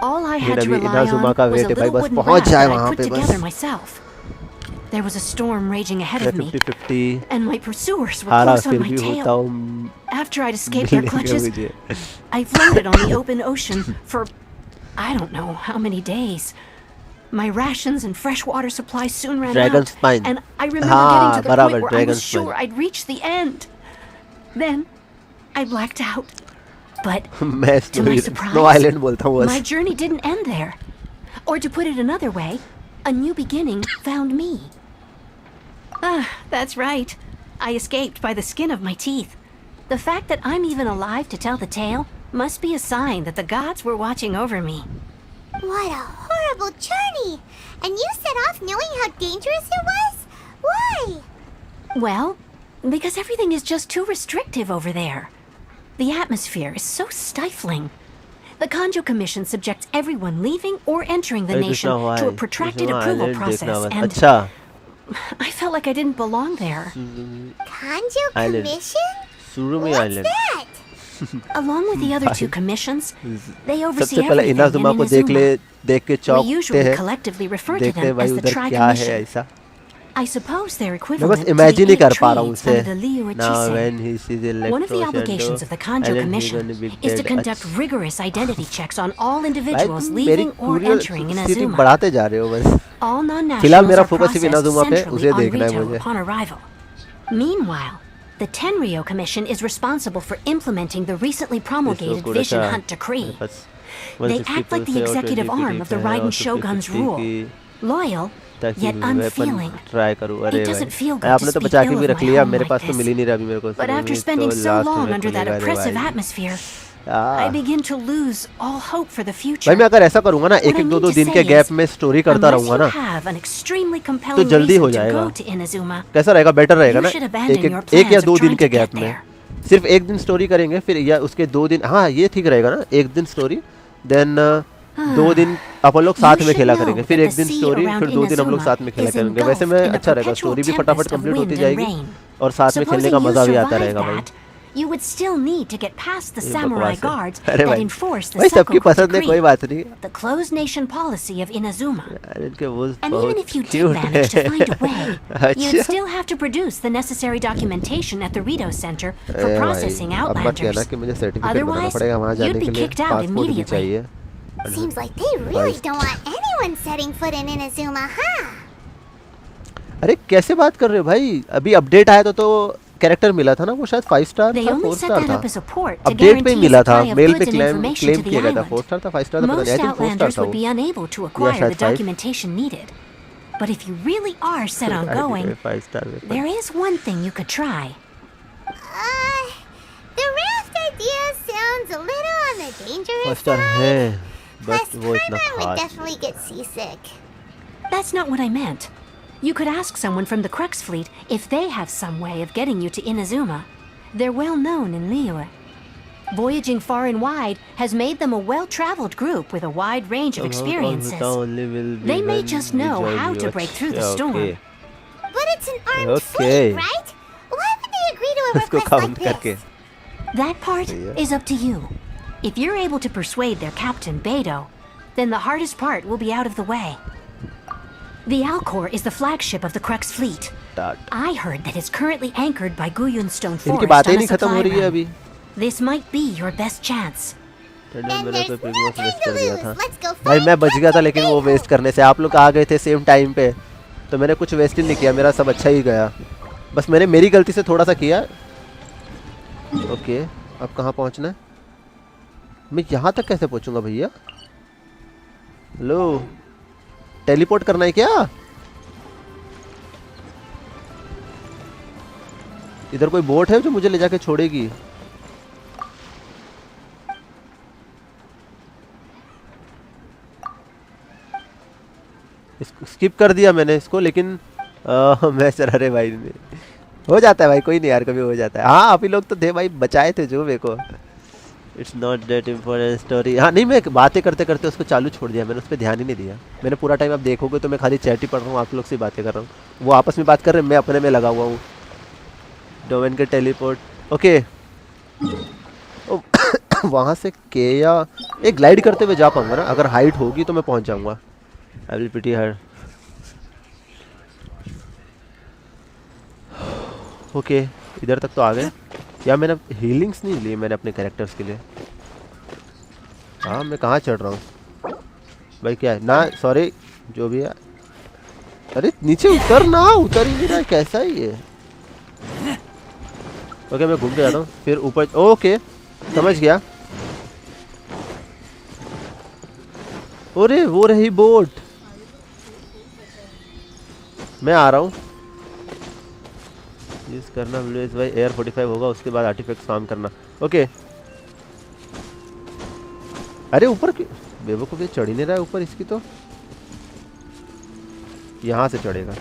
All I had to अभी rely इनाज़ुमा on का was वेट a है भाई, little बस wooden पहुंच raft जाए that I वहाँ put पे together बस। myself. There was a storm raging ahead of me, 50-50 and my pursuers were हारा close on फिर my भी tail. होता हूँ After I'd escaped their मिलने का clutches, मुझे I floated on the open ocean for I don't know how many days. My rations and freshwater supplies soon ran Dragon out, spine. and I remember getting to the बराबर, point where I dragon was sure spine. I'd reached the end. Then I blacked out. But मैं to my Snow surprise, Island बोलता हूँ my बस journey didn't end there. Or to put it another way, a new beginning found me. Ah, that's right. I escaped by the skin of my teeth. The fact that I'm even alive to tell the tale must be a sign that the gods were watching over me. What a horrible journey! And you set off knowing how dangerous it was? Why? Well, because everything is just too restrictive over there. The atmosphere is so stifling. The Kanjo Commission subjects everyone leaving or entering the nation to a protracted approval process, and अच्छा I felt like I didn't belong there. Kanjo Island. Commission? Surumi What's Island that? Along with the other two commissions, they oversee सबसे पहले everything in Inazuma को देख के We चौंकते usually हैं collectively refer to देखते हैं them भाई as the उधर Tri क्या है Commission. ऐसा I suppose they're मैं equivalent बस to the इमेजिन ही 8 कर पा रहा हूँ trades उसे under the Liu now Echizen. when he sees One of the electro obligations of the Kanjo Commission is to conduct rigorous identity checks on all individuals मेरी leaving or entering स्थिति Inazuma. बढ़ाते जा रहे हो बस All फिलहाल non-nationals मेरा are focus सिर्फ processed इनाजुमा पे centrally उसे on देखना है Rito मुझे upon arrival. Meanwhile, the Tenryo Commission is responsible for implementing the recently promulgated Vision Hunt Decree. They act like the executive arm of the Raiden Shogun's rule. Loyal, yet unfeeling. Try करूँ अरे It doesn't feel भाई good आपने to तो speak बचा के ill भी of रख my लिया home मेरे like पास तो this. मिल ही नहीं रहा अभी मेरे को But after spending so long under that oppressive atmosphere, I begin to lose all hope for the future. भाई मैं अगर ऐसा करूँगा ना एक एक दो दिन के गैप में स्टोरी करता रहूँगा ना तो जल्दी हो जाएगा कैसा रहेगा बेटर रहेगा ना एक या 2 दिन के गैप में सिर्फ एक दिन स्टोरी करेंगे फिर या उसके 2 दिन हाँ ये ठीक रहेगा ना एक दिन स्टोरी देन 2 दिन अपन लोग साथ में खेला करेंगे फिर एक दिन स्टोरी फिर 2 दिन हम लोग साथ में खेला करेंगे वैसे में अच्छा रहेगा स्टोरी भी फटाफट कंप्लीट होती जाएगी और साथ में खेलने का मजा भी आता रहेगा भाई You would still need to get past the samurai guards अरे that भाई enforce the भाई सबकी Sakoku पसंद है कोई decree, बात नहीं the closed nation policy of Inazuma. यार इनके वो And even if you did manage to find a way, you'd still have to produce the necessary documentation at the Rito Center for processing अब मत कहना Outlanders. कि मुझे certificate बनाना Otherwise, पड़ेगा वहाँ you'd जाने be के लिए kicked out पासपोर्ट भी immediately. चाहिए Seems like they really don't want anyone setting foot in Inazuma, huh? अरे कैसे बात कर रहे हो भाई अभी अपडेट आया तो कैरेक्टर मिला था ना वो शायद 5 स्टार They था only 4 set स्टार that था up as a port to update पे ही guarantee मिला था supply of मेल पे goods and claim information to the किया गया था island. 4 स्टार था 5 स्टार था पता Most नहीं आई थिंक 4 स्टार Outlanders था would be unable to acquire the शायद 5 documentation needed. But if you really are set on going, 5 star there is one thing you could try. The raft idea sounds a little on the dangerous 5 star side. है Plus, बस वो इतना Paimon would खास definitely get seasick. That's not what I meant. You could ask someone from the Crux fleet if they have some way of getting you to Inazuma. They're well known in Liyue. Voyaging far and wide has made them a well-traveled group with a wide range of experiences. They may just know how to break through the storm. But it's an armed fleet, right? Why would they agree to a request like this? That part is up to you. If you're able to persuade their captain, Beidou, then the hardest part will be out of the way. The Alcor is the flagship of the Crux fleet. I heard that it's currently anchored by Guyun Stone Forest on a supply run. This might be your best chance. भाई मैं बच गया था लेकिन वो waste करने से आप लोग आ गए थे सेम टाइम पे तो मैंने कुछ वेस्ट ही नहीं किया मेरा सब अच्छा ही गया बस मैंने मेरी गलती से थोड़ा सा किया ओके अब कहाँ पहुँचना है मैं यहाँ तक कैसे पहुँचूंगा भैया हेलो टेलीपोर्ट करना है क्या इधर कोई बोट है जो मुझे ले जाके छोड़ेगी इसको स्किप कर दिया मैंने इसको लेकिन मैं सर अरे भाई हो जाता है भाई कोई नहीं यार कभी हो जाता है हाँ आप ही लोग तो थे भाई बचाए थे जो मेरे को it's not that important story हाँ नहीं मैं बातें करते करते उसको चालू छोड़ दिया मैंने उस पर ध्यान ही नहीं दिया मैंने पूरा टाइम आप देखोगे तो मैं खाली चैट ही पढ़ रहा हूँ आप लोग से बातें कर रहा हूँ वो आपस में बात कर रहे हैं मैं अपने में लगा हुआ हूँ डोमेन के टेलीपोर्ट ओके वहाँ से के या एक ग्लाइड करते हुए जा पाऊंगा ना अगर हाइट होगी तो मैं पहुँच जाऊँगा I will pretty her okay इधर तक तो आ गए। या मैंने हीलिंग्स नहीं ली मैंने अपने कैरेक्टर्स के लिए। हाँ मैं कहाँ चढ़ रहा हूँ भाई? क्या है ना, सॉरी जो भी है। अरे नीचे उतर ना, उतर ही नहीं रहा, कैसा ही है? ओके मैं घूम के जाता हूँ फिर ऊपर। ओके समझ गया। अरे वो रही बोट। मैं आ रहा हूँ। यूज करना विलेज भाई एयर 45 होगा, उसके बाद आर्टिफैक्ट्स फार्म करना। ओके अरे ऊपर बेवकूफ ये चढ़ ही नहीं रहा है ऊपर इसकी। तो यहाँ से चढ़ेगा,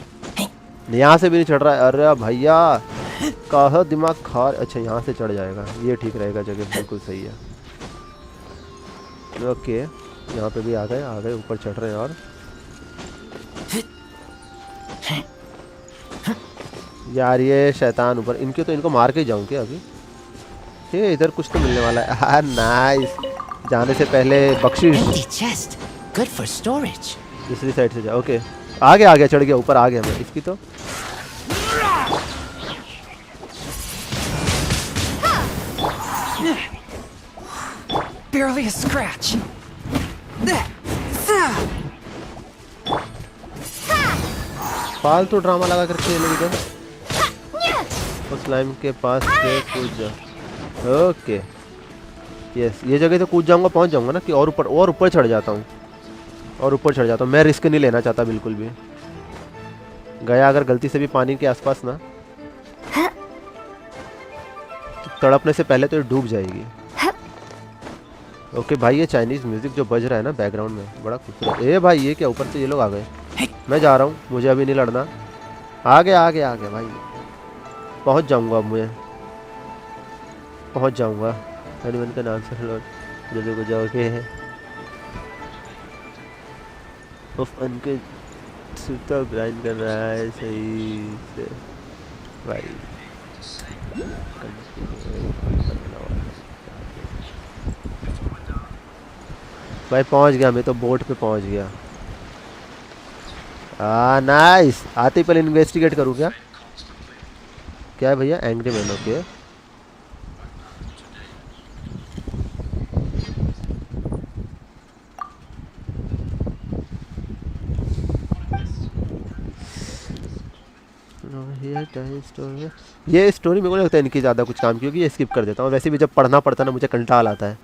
यहाँ से भी नहीं चढ़ रहा है। अरे भैया कहाँ दिमाग खा। अच्छा यहाँ से चढ़ जाएगा, ये ठीक रहेगा, जगह बिल्कुल सही है। ओके यहाँ पे भी आ गए ऊपर चढ़ रहे हैं। और यार ये शैतान ऊपर, इनके तो इनको मार के जाऊं क्या अभी? ये इधर कुछ तो मिलने वाला है। हाँ नाइस, जाने से पहले बख्शिश। Good for storage. दूसरी साइड से जाओ। ओके आ गया चढ़ गया ऊपर आ गया मैं इसकी। तो Barely a scratch. फालतू ड्रामा लगा करके ये लोग इधर। उस स्लाइम के पास से कूद जाओ। ओके यस ये जगह तो कूद जाऊंगा, पहुंच जाऊंगा ना कि और ऊपर चढ़ जाता हूँ। और ऊपर चढ़ जाता हूँ। मैं रिस्क नहीं लेना चाहता बिल्कुल भी। गया अगर गलती से भी पानी के आसपास ना, तो तड़पने से पहले तो ये डूब जाएगी। ओके भाई ये चाइनीज म्यूजिक जो बज रहा है ना बैकग्राउंड में बड़ा खूबसूरत। ए भाई ये क्या, ऊपर से ये लोग आ गए। मैं जा रहा हूँ, मुझे अभी नहीं लड़ना। आ गया भाई, पहुँच जाऊँगा। अब मैं पहुँच जाऊँगा। एनिमल का नाम से जल्दी को जाओगे। उफ उनके सूता ग्राइंड कर रहा है सही से भाई। भाई पहुंच गया मैं तो, बोट पे पहुंच गया। नाइस। आते ही पहले इन्वेस्टिगेट करूँ क्या? क्या है भैया? Angry man. ओके ये स्टोरी मेरे को लगता है इनकी ज़्यादा कुछ काम की होगी, ये स्किप कर देता हूँ। वैसे भी जब पढ़ना पड़ता है ना मुझे कंटाल आता है।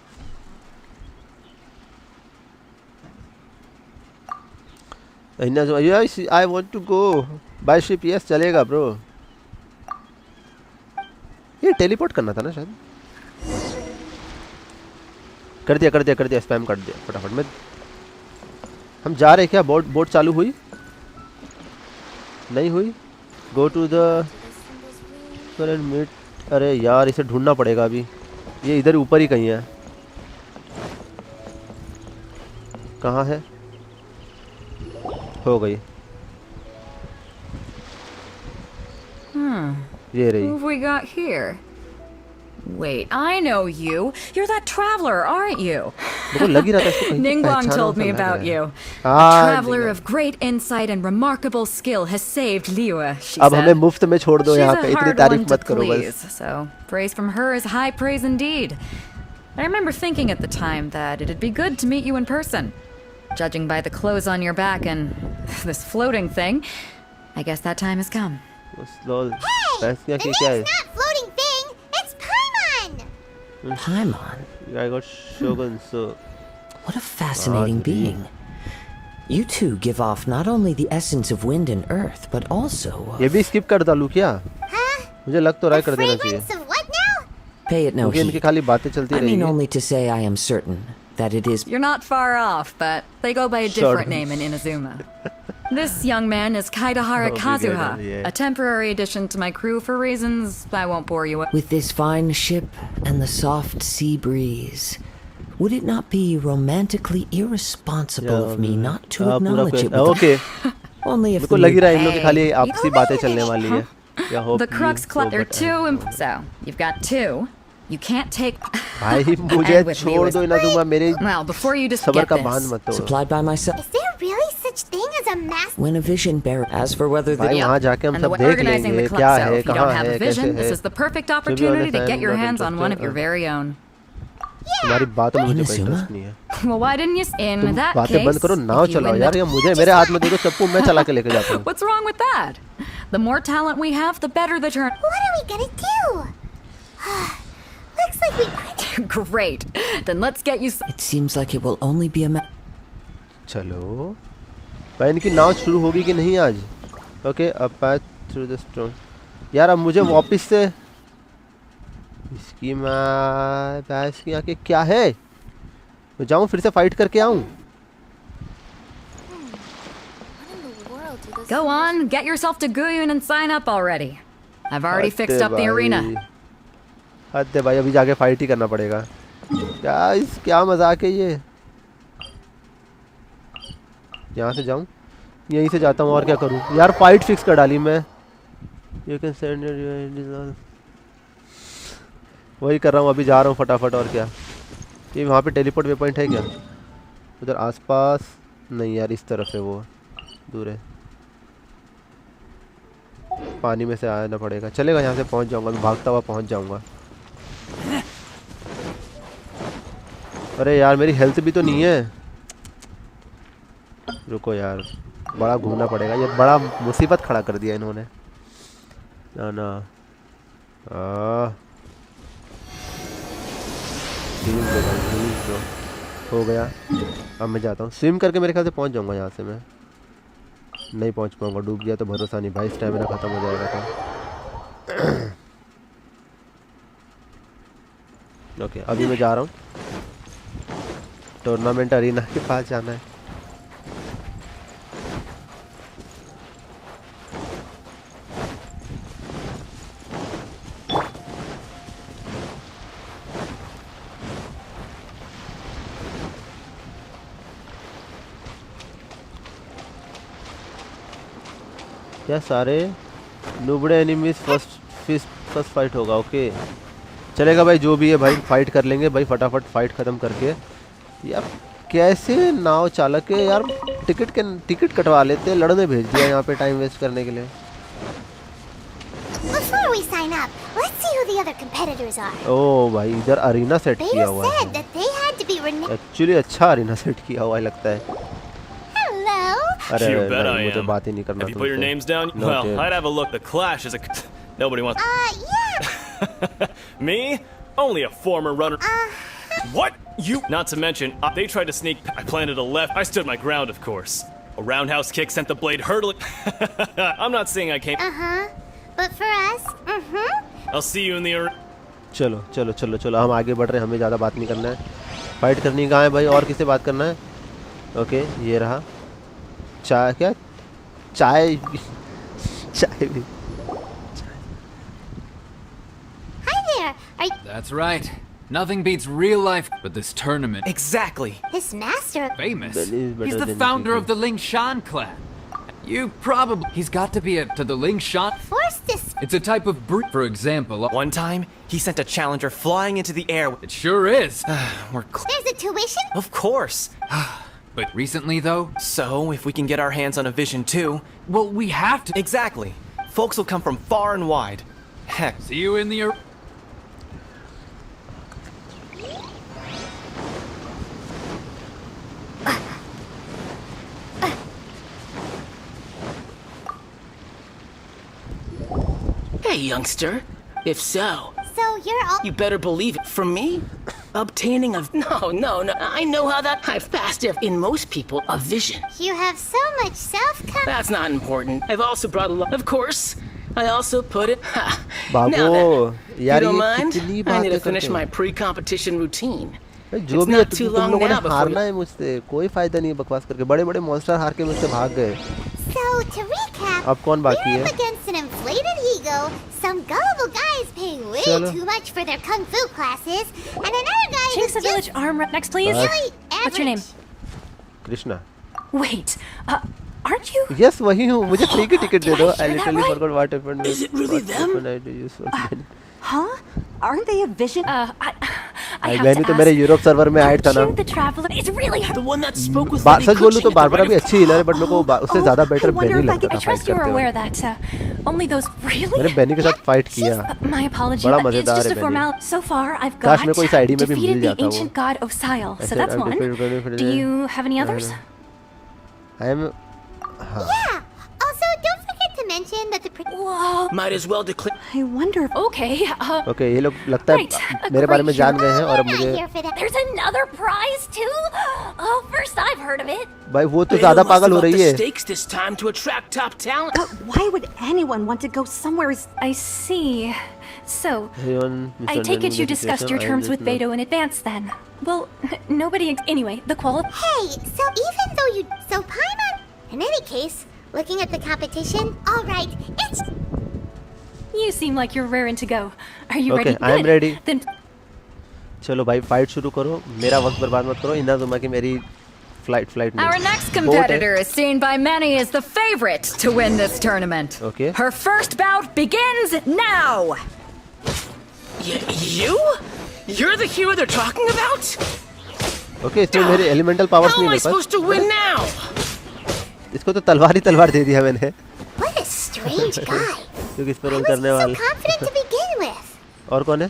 I want to go by ship. Yes चलेगा ब्रो। ये टेलीपोर्ट करना था ना शायद। कर दिया स्पैम कर दिया फटाफट में। हम जा रहे क्या? बोट चालू हुई नहीं हुई? Go to the meet. अरे यार इसे ढूंढना पड़ेगा अभी। ये इधर ऊपर ही कहीं है। कहाँ है? हो गई। ये रही। Who have we got here? Wait, I know you. You're that traveler, aren't you? Ningguang told me about you. A traveler of great insight and remarkable skill has saved Liua, she said. अब हमें मुफ्त में छोड़ दो यहाँ पे, इतनी तारीफ मत करो बस। So, praise from her is high praise indeed. I remember thinking at the time that it'd be good to meet you in person. Judging by the clothes on your back and this floating thing, I guess that time has come. Hey! The name's not floating thing, it's Paimon! Paimon? I got Shogun, so... What a fascinating being. You two give off not only the essence of wind and earth, but also... ये भी skip कर डालूं क्या? मुझे लग तो रहा है कर देना चाहिए। What now? Pay it no heed. इनकी खाली बातें चलती I mean रहेंगी। only to say I am certain that it is... You're not far off, but they go by a different name in Inazuma. This young man is Kaidahara Kazuha, a temporary addition to my crew for reasons I won't bore you with. With this fine ship and the soft sea breeze, would it not be romantically irresponsible of me not to acknowledge it with okay. Only if the लग रहा है इन लोग की खाली आपसी बातें चलने वाली है। The crux clutter two, so you've got two. You can't take. भाई मुझे छोड़ दो ना तुम मेरे before you just सबर का बांध मत तोड़. Supplied by myself. Is there really such thing as a master? When a vision bearer. As for whether भाई वहाँ जाके हम सब देख लेंगे क्या है कहाँ है कैसे है. This is the perfect opportunity to get your hands on one of your very own. तुम्हारी बातों में मुझे कोई इंटरेस्ट नहीं है. Well, why didn't you? In तुम that बातें case, बंद करो नाव चलाओ यार. या मुझे मेरे हाथ में दे दो चप्पू मैं चला के लेके जाता हूँ. What's wrong with that? The more talent we have, the better the turn. What are we gonna do? Looks like we. Great. Then let's get you. It seems like it will only be a. चलो. भाई इनकी नाव शुरू होगी कि नहीं आज? Okay, a path through the storm. यार अब मुझे वापस से इसकी माँ भैंस की आंखें क्या है? मैं जाऊँ फिर से फाइट करके आऊँ? Go on, get yourself to Guyun and sign up already. I've already fixed up the arena. हद है भाई अभी जाके फाइट ही करना पड़ेगा. क्या मजाक है ये? यहाँ से जाऊँ? यहीं से जाता हूँ और क्या करूँ? यार फाइट फिक्स कर डाली मैं. You can send your वही कर रहा हूँ अभी जा रहा हूँ फटाफट और क्या. ये वहाँ पे टेलीपोर्ट वे पॉइंट है क्या? उधर आसपास नहीं यार इस तरफ है वो दूर है. पानी में से आना पड़ेगा. चलेगा यहाँ से पहुँच जाऊँगा. मैं भागता हुआ पहुँच जाऊँगा. अरे यार मेरी हेल्थ भी तो नहीं है. रुको यार बड़ा घूमना पड़ेगा. ये बड़ा मुसीबत खड़ा कर दिया इन्होंने. ना हो गया. अब मैं जाता हूँ. स्विम करके मेरे ख्याल से पहुँच जाऊँगा. यहाँ से मैं नहीं पहुँच पाऊँगा. डूब गया तो भरोसा नहीं भाई. स्टैमिना ख़त्म हो जाएगा तो. ओके अभी मैं जा रहा हूँ. टूर्नामेंट अरीना के पास जाना है. क्या सारे नुबड़े एनिमीज फर्स्ट फाइट होगा. ओके चलेगा भाई जो भी है भाई. फाइट कर लेंगे भाई फटाफट फाइट ख़त्म करके. यार कैसे नाव चालक है यार. टिकट कटवा लेते. लड़ने भेज दिया यहाँ पे टाइम वेस्ट करने के लिए. ओह भाई इधर अरीना सेट किया हुआ है. एक्चुअली अच्छा अरीना सेट किया हुआ है लगता है. अरे मुझे बात ही नहीं करना. Have you put your names down? Well, I'd have a look. The Clash is a. Nobody wants. Yeah. Me? Only a former runner. What? You? Not to mention, they tried to sneak. I planted a left. I stood my ground, of course. A roundhouse kick sent the blade hurtling. I'm not saying I came. But for us, I'll see you in the. चलो चलो चलो चलो हम आगे बढ़ रहे हैं. हमें ज़्यादा बात नहीं करना है. फाइट करनी कहाँ है भाई. और किससे बात करना है. ओके ये रहा. चाय क्या चाय चाय भी. Hi there. That's right. Nothing beats real life but this tournament. Exactly. This master. Famous. He's the founder of the Ling Shan clan. You probably. He's got to be to the Ling Shan. Force this. It's a type of brute, for example. One time, he sent a challenger flying into the air. It sure is. There's a tuition? Of course. But recently, though? So, if we can get our hands on a vision too... Well, we have to... Exactly. Folks will come from far and wide. Heck. See you in the... Hey, youngster. If so... So you're all... You better believe it. From me? Obtaining a... No. I know how that... I've passed it. In most people, a vision. You have so much self-confidence. That's not important. I've also brought a lot... Of course. I also put it... Now then, if you don't mind, I need to finish my pre-competition routine. जो भी है तुम लोगों ने हारना है मुझसे. कोई फायदा नहीं बकवास करके. बड़े-बड़े मॉन्स्टर हार के मुझसे भाग गए. So to recap, अब कौन बाकी है? we're up against an inflated ego, some gullible guys paying way too much for their kung fu classes, and another guy who's the village arm next, please. Really average. What's your name? Krishna. Wait, aren't you? Yes, वही हूँ. मुझे free की ticket दे दो. I literally forgot what happened. Is it really them? Huh? Aren't they a vision? I have मैंने to तो मेरे ask. Europe server में hide था ना। The traveler is really The one that spoke with सच बोलूं तो Barbara भी अच्छी हीलर है, बट मेरे को उससे ज्यादा बेटर बेनी लगता था I फाइट trust you करते are हुए। aware that only those really. मैंने बेनी के साथ फाइट किया। My apologies. बड़ा It's मजेदार just है a Beni. formality. So far, I've काश got मेरे को इस आईडी में भी मिल defeated the जाता वो। ancient god Osial. So ऐसे that's अब one. फिर Do you have any others? I am हाँ। Yeah. Also, don't forget to mention that the. Whoa. Might as well declare. I wonder. Okay. Okay ये लोग लगता है मेरे बारे में जान गए हैं और अब मुझे There's another prize too. Oh, first I've heard of it. भाई वो तो ज्यादा पागल हो रही है। Stakes this time to attract top talent. But why would anyone want to go somewhere? I see. So, I take it you discussed your terms with Beto in advance then. Well, nobody. Anyway, the quality. Hey, so even though you. So Paimon. In any case, looking at the competition, all right, it's. You seem like you're raring to go. Are you ready? I am ready. Then. चलो भाई fight शुरू करो, मेरा वक्त बर्बाद मत करो। Inazuma की मेरी फ्लाइट नहीं। Our next competitor is seen by many as the favorite to win this tournament. Okay. Her first bout begins now. You? You're the hero they're talking about? Okay, इसमें मेरे एलिमेंटल पावर्स नहीं How am I मेरे supposed to win now? पास। इसको तो तलवार ही तलवार दे दिया मैंने। What a strange guy. क्योंकि इस पर I रोल was करने so वाले। confident to begin with. और कौन है?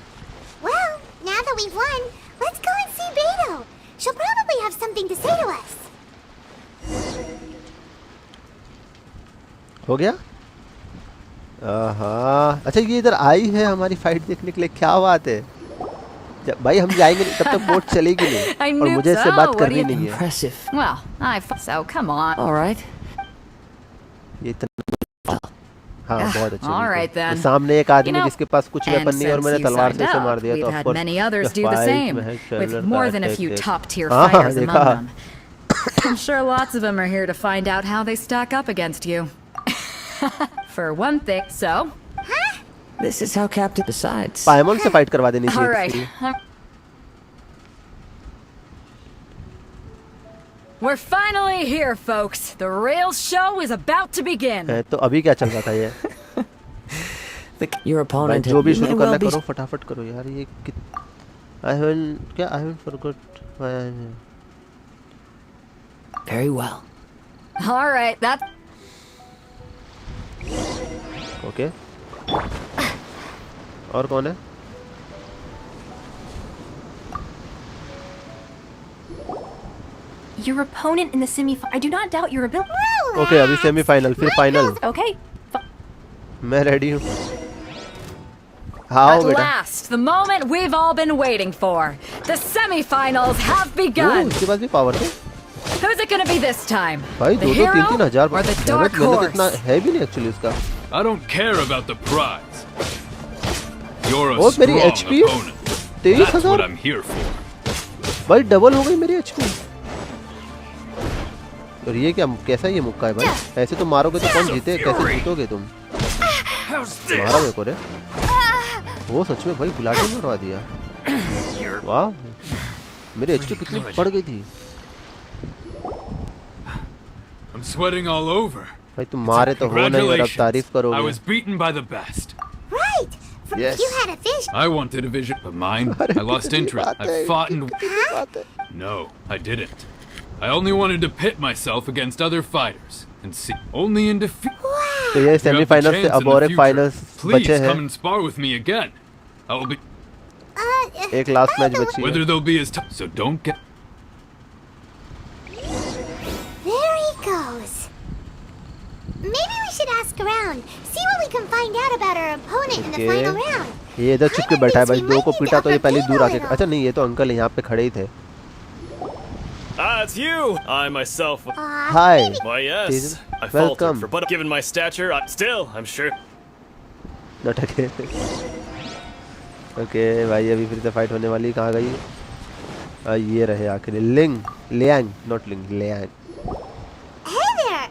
Well, now that we've won, let's go and see Beto. She'll probably have something to say to us. हो गया? हाँ, अच्छा ये इधर आई है हमारी फाइट देखने के लिए, क्या बात है? भाई हम जाएंगे तब तक बोट चलेगी नहीं और मुझे इससे बात करनी नहीं है। Impressive. Well, so come on. All right. ये इतना हाँ बहुत अच्छा। All right then. सामने एक आदमी जिसके पास कुछ वेपन नहीं और मैंने तलवार से उसे मार दिया तो we've of had course many others do the same with more than a few top tier fighters among them. I'm sure lots of them are here to find out how they stack up against you. For one thing, so. This is how Captain decides. पायमन से fight करवा देनी All right. चाहिए। We're finally here, folks. The real show is about to begin. तो अभी क्या चल रहा था ये? Your opponent. जो भी शुरू करना करो फटाफट करो यार ये I haven't forgot. Very well. All right, that. Okay. और कौन है? Your opponent in the semi-final. I do not doubt your ability. Okay, अभी सेमीफाइनल फिर फाइनल। Okay. मैं रेडी हूँ। हाँ At बेटा। last, the moment we've all been waiting for. The semi-finals have begun. इसके पास भी पावर थे। Who's it gonna be this time? भाई The 2-2 hero 3-3 हजार or the dark मेहनत horse? इतना है भी नहीं एक्चुअली उसका। I don't care about the prize. You're a और मेरी strong HP opponent. That's 23,000। what I'm here for. भाई डबल हो गई मेरी HP। और ये क्या कैसा ये मुक्का है भाई? ऐसे तो मारोगे तो कौन जीते? कैसे जीतोगे तुम? मारा मेरे को रे। वो सच में भाई गुलाटी मरवा दिया। वाह, मेरी HP कितनी बढ़ गई थी। I'm sweating all over. भाई तुम मारे तो हो नहीं और अब तारीफ I करोगे। was beaten by the best. Right. Yes. You had a vision. I wanted a vision, but mine, I lost interest. I fought and... No, I didn't. I only wanted to pit myself against other fighters and see only in defeat. तो ये semifinal से अब और एक finals Please बचे हैं। come and spar with me again. I will be. एक last match बची है। Whether they'll be as tough, so don't get. There he goes. Maybe we should ask around, see what we can find out about our opponent in the final round. ये इधर छुप के बैठा है भाई, दो को पीटा तो ये पहले दूर आके। अच्छा नहीं, ये तो अंकल यहाँ पे खड़े ही थे। Ah, it's you! I myself. Hi. Why, yes. I Welcome. faltered, but given my stature, still, I'm sure. Not okay. Okay, भाई अभी फिर से फाइट होने वाली। कहाँ गई? ये रहे आखिरी लियांग, not लिंग, Liang. Hey there.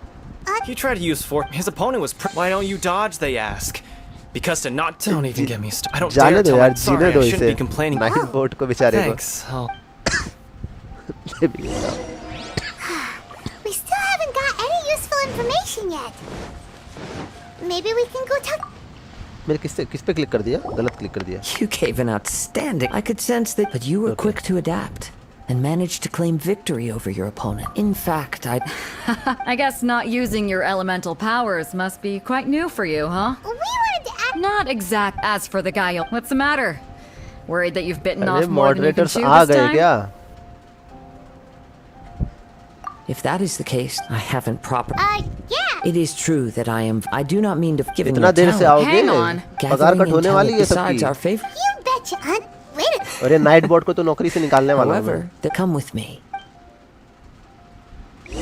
He tried to use force. His opponent was. Why don't you dodge? They ask. Because to not. Don't even get me started. I don't जाने dare दो tell यार, him. Sorry, जीने दो I shouldn't इसे। be complaining. Night boat को बेचारे को। Thanks. We still haven't got any useful information yet. Maybe we can go talk. मैंने किस पे क्लिक कर दिया? गलत क्लिक कर दिया। You gave an outstanding. I could sense that, but you were quick to adapt and managed to claim victory over your opponent. In fact, I guess not using your elemental powers must be quite new for you, huh? We wanted to add... Not exact. As for the guy, what's the matter? Worried that you've bitten off more than you can moderators chew uh this गए time? क्या? if that is the case, I haven't proper. Yeah. It is true that I do not mean to give you इतना देर से आओगे? Hang on. पगार cut होने वाली है सबकी। Besides our favor. You betcha, Aunt. Wait a... अरे night board को तो नौकरी से निकालने वाला हूँ। However, they come with me.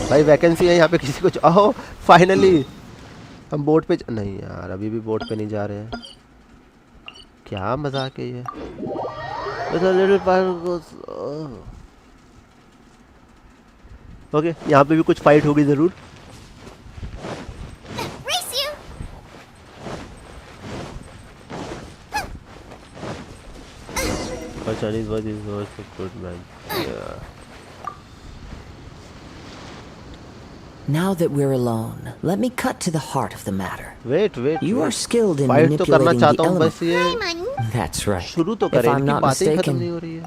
भाई वैकेंसी है यहाँ पे, किसी को आओ फाइनली। हम बोर्ड पे नहीं यार, अभी भी बोर्ड पे नहीं जा रहे हैं। क्या मजाक है ये? ओके, यहाँ पे भी कुछ फाइट होगी जरूर। Chinese voice is also good, man. Yeah. Now that we're alone, let me cut to the heart of the matter. Wait. You are skilled in Fight तो करना manipulating चाहता the हूँ बस ये। element. That's right. शुरू तो If करें, I'm इनकी not बातें ही खत्म mistaken, नहीं हो रही है।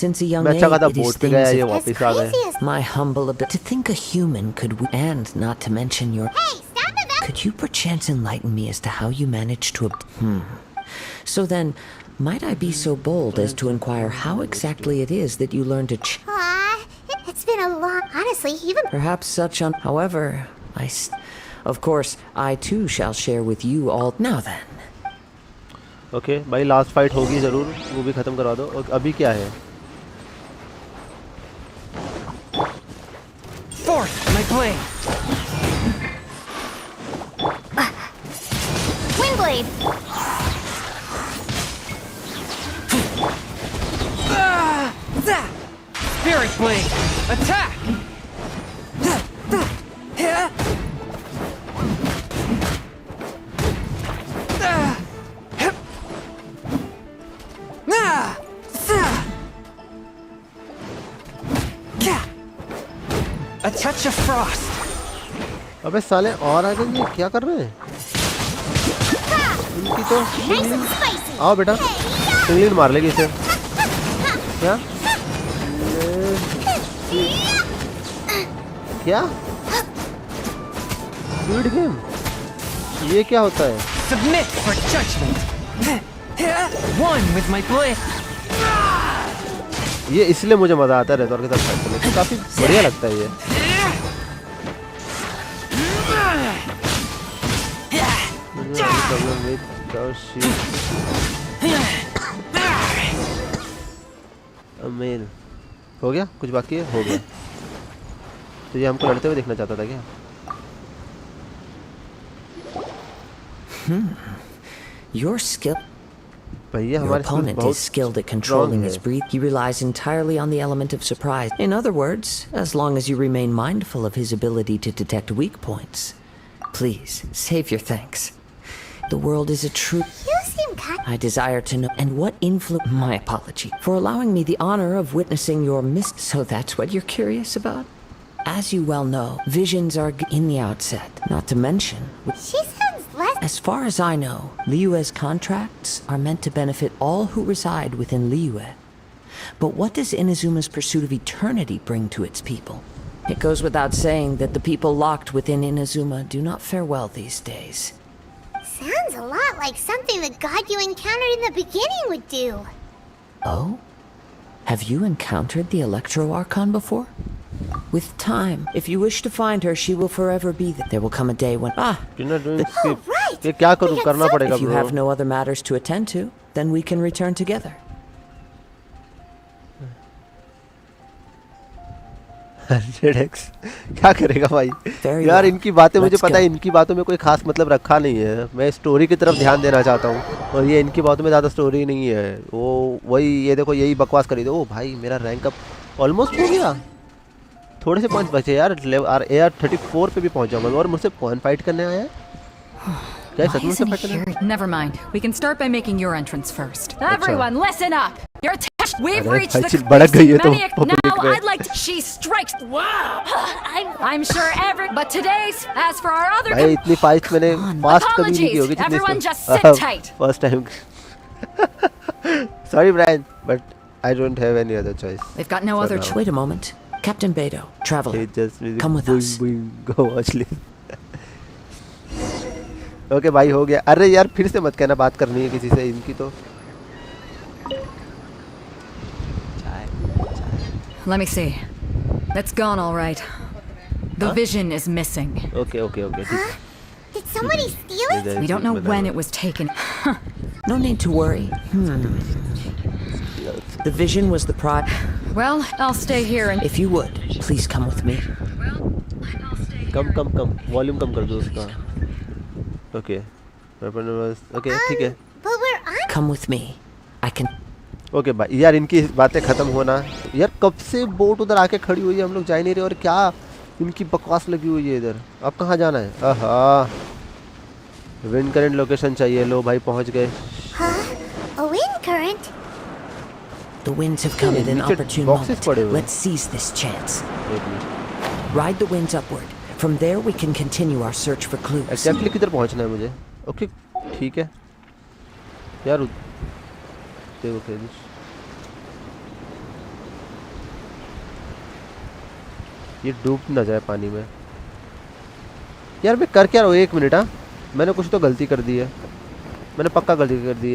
since a young मैं age, अच्छा खासा it is बोर्ड पे गया, things ये of वापस आ गए। my humble ability to think a human could, and not to mention your. Hey, stop it! Could you perchance enlighten me as to how you managed to? So then, might I be so bold as to inquire how exactly it is that you learned to? It's been a long. Honestly, even. Perhaps such on. However, of course, I too shall share with you all. Now then. Okay भाई, last fight होगी जरूर, वो भी खत्म करा दो। और अभी क्या है? Fourth, my blade. Windblade. Spirit blade. Attack. A touch of frost. अबे साले और आगे ये क्या कर रहे हैं? इनकी तो आओ बेटा, सिंगलिन मार लेगी इसे। क्या? क्या? Speed game? ये क्या होता है? Submit for judgment. One with my blade. ये इसलिए मुझे मजा आता है रेज़ोर के साथ फाइट करने में, काफी बढ़िया लगता है ये। अमेल हो गया? कुछ बाकी है? हो गया। तो ये हमको लड़ते हुए देखना चाहता था क्या? Your skill. Your opponent is skilled at controlling his breath. He relies entirely on the element of surprise. In other words, as long as you remain mindful of his ability to detect weak points. Please, save your thanks. The world is a true... You seem kind... I desire to know... And what influence... My apology. For allowing me the honor of witnessing your So that's what you're curious about? As you well know, visions are in the outset. Not to mention... She sounds less... As far as I know, Liyue's contracts are meant to benefit all who reside within Liyue. But what does Inazuma's pursuit of eternity bring to its people? It goes without saying that the people locked within Inazuma do not fare well these days. Sounds a lot like something the god you encountered in the beginning would do. Oh? Have you encountered the Electro Archon before? With time, if you wish to find her, she will forever be there. There will come a day when... You're not doing skip. ये क्या करूँ? करना पड़ेगा If you have no other matters to attend to, then we can return together. क्या करेगा भाई? यार इनकी बातें मुझे पता है, इनकी बातों में कोई खास मतलब रखा नहीं है। मैं स्टोरी की तरफ ध्यान देना चाहता हूँ और ये इनकी बातों में ज़्यादा स्टोरी नहीं है। वो वही ये देखो यही बकवास करी दो। ओ भाई मेरा रैंक अप ऑलमोस्ट हो गया, थोड़े से पॉइंट्स बचे यार। AR 34 पे भी पहुँच जाऊँगा और मुझसे कौन फाइट करने आया है? क्या सच में फाइट करने? Never mind. We can start by making your entrance first. Everyone, listen up. Your We've reached the भड़क गई है तो now I'd like to... She strikes. Wow. I'm sure but today's, as for our other... भाई इतनी fast मैंने fast कभी नहीं की होगी जितनी Everyone just sit tight. First time. Sorry Brian, but I don't have any other choice. They've got no other choice. Wait a moment. Captain Beto, traveler, come with us. Go watch this. Okay भाई हो गया. अरे यार फिर से मत कहना बात करनी है किसी से इनकी तो. Let me see. That's gone all right. The vision is missing. Okay. Did somebody steal it? We don't know when it was taken. No need to worry. The vision was the pride. Well, I'll stay here and... If you would, please come with me. Come. Volume कम कर दो उसका. Okay. Okay, ठीक है. But we're on. Come with me. I can... Okay भाई यार इनकी बातें खत्म होना. यार कब से बोट उधर आके खड़ी हुई है हम लोग जा ही नहीं रहे और क्या इनकी बकवास लगी हुई है इधर. अब कहाँ जाना है? आहा. विंड करंट लोकेशन चाहिए. लो भाई पहुँच गए. A wind current? The winds have come at an opportune moment. Let's seize this chance. Ride the winds upward. From there we can continue our search for clues. Exactly किधर पहुंचना है मुझे? Okay, ठीक है. यार देखो फिर. ये डूब ना जाए पानी में. यार मैं कर क्या रहा हूँ? 1 मिनट हाँ. मैंने कुछ तो गलती कर दी है. मैंने पक्का गलती कर दी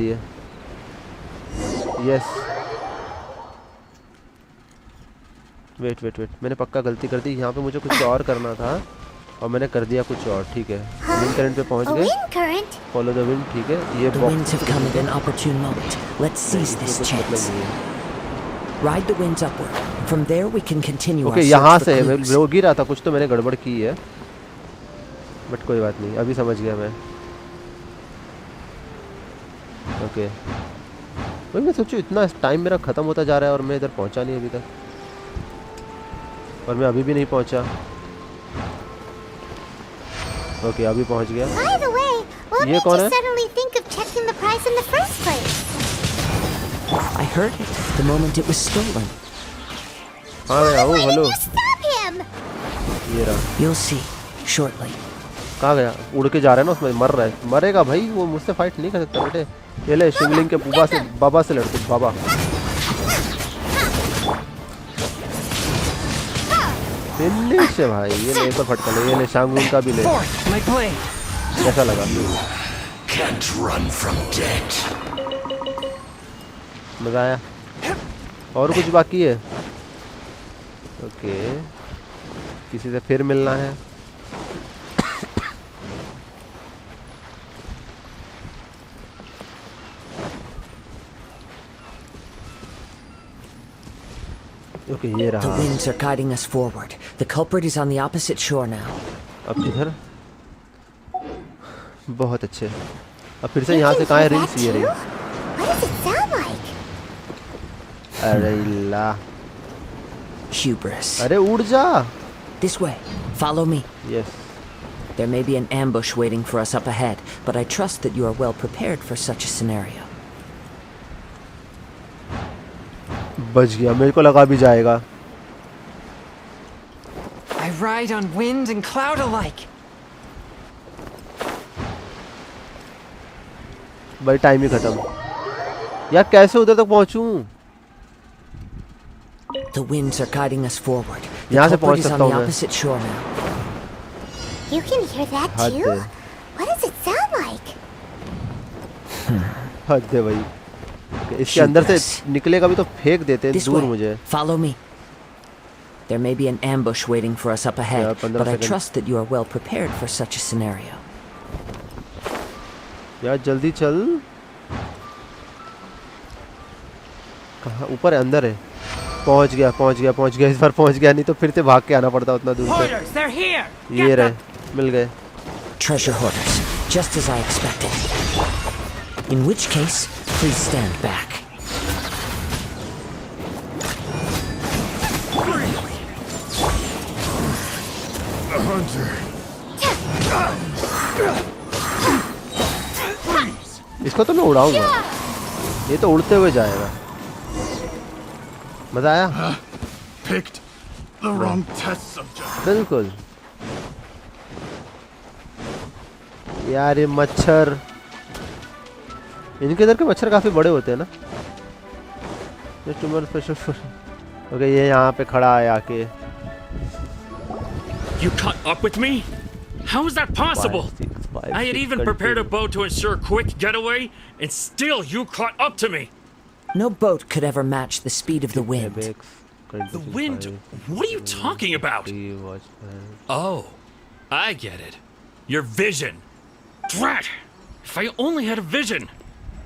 है. यस. वेट मैंने पक्का गलती कर दी. यहाँ पे मुझे कुछ और करना था और मैंने कर दिया कुछ और. ठीक है. विंड करंट पे पहुँच गए. Follow the wind. ठीक है. ये winds have come at an opportune moment. Let's seize this chance. Ride the winds upward. From there we can continue our search for clues. यहाँ से वो गिरा था. कुछ तो मैंने गड़बड़ की है बट कोई बात नहीं. अभी समझ गया मैं. ओके. वही मैं सोचूं इतना टाइम मेरा ख़त्म होता जा रहा है और मैं इधर पहुंचा नहीं अभी तक. और मैं अभी भी नहीं पहुंचा. ओके अभी पहुंच गया. By the way, what ये made कौन you है? suddenly think of checking the price in the first place? I heard it the moment it was stolen. हाँ गया. ओ हेलो. Stop him! ये रहा. You'll see shortly. कहाँ गया? उड़ के जा रहा है ना उसमें. मर रहा है. मरेगा भाई. वो मुझसे फाइट नहीं कर सकता बेटे. ये ले शिवलिंग के बाबा से लड़ते. बाबा फिनिश है भाई. ये ले एक और फटका ले. ये ले शांगुन का भी ले. कैसा लगा? Can't run from death. मजा आया. और कुछ बाकी है? ओके. किसी से फिर मिलना है. Okay, ये रहा. The winds are guiding us forward. The culprit is on the opposite shore now. अब किधर? बहुत अच्छे. अब फिर से यहाँ से कहाँ है रिंग्स? ये रही. What does it sound like? अरे ला. Hubris. अरे उड़ जा. This way. Follow me. Yes. There may be an ambush waiting for us up ahead, but I trust that you are well prepared for such a scenario. बच गया. मेरे को लगा भी जाएगा. I ride on wind and cloud alike. भाई time ही खत्म. यार कैसे उधर तक पहुंचूं? The winds are guiding us forward. The यहाँ से culprit पहुंच is on सकता the हूँ मैं. opposite shore now. You can hear that too? What does it sound like? हद है भाई. इसके अंदर से निकलेगा भी तो फेंक देते हैं दूर मुझे. Follow me. There may be an ambush waiting for us up ahead, but I trust that you are well prepared for such a scenario. यार जल्दी चल. कहाँ? ऊपर है? अंदर है? पहुंच गया. इस बार पहुंच गया. नहीं तो फिर से भाग के आना पड़ता उतना दूर से. ये रहे. मिल गए. Treasure hoarders, just as I expected. In which case, please stand back. The hunter. इसको तो मैं उड़ाऊंगा. ये तो उड़ते हुए जाएगा। मजा आया? Picked the wrong test subject. बिल्कुल यार, ये मच्छर, इनके इधर के मच्छर काफी बड़े होते हैं ना। ओके, ये यहाँ पे खड़ा है आके। You caught up with me? How is that possible? I had even prepared a boat to ensure a quick getaway, and still you caught up to me. No boat could ever match the speed of the wind. The wind? What are you talking about? Oh, I get it. Your vision. Drat! If I only had a vision.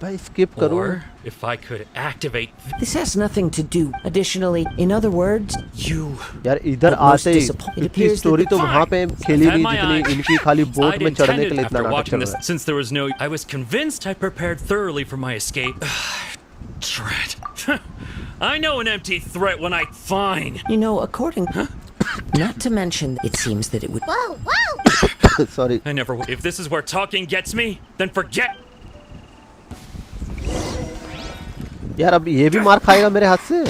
Or if I could activate. This has nothing to do. Additionally, in other words, you. यार इधर आते ही इतनी story तो वहाँ पे खेली नहीं जितनी इनकी खाली बोट में चढ़ने के लिए इतना नाटक चल रहा है। Since there was no, I was convinced I prepared thoroughly for my escape. Drat. I know an empty threat when I find. You know, according. Not to mention, it seems that it would. Whoa, whoa! Sorry. I never. If this is where talking gets me, then forget. यार अब ये भी मार खाएगा मेरे हाथ से।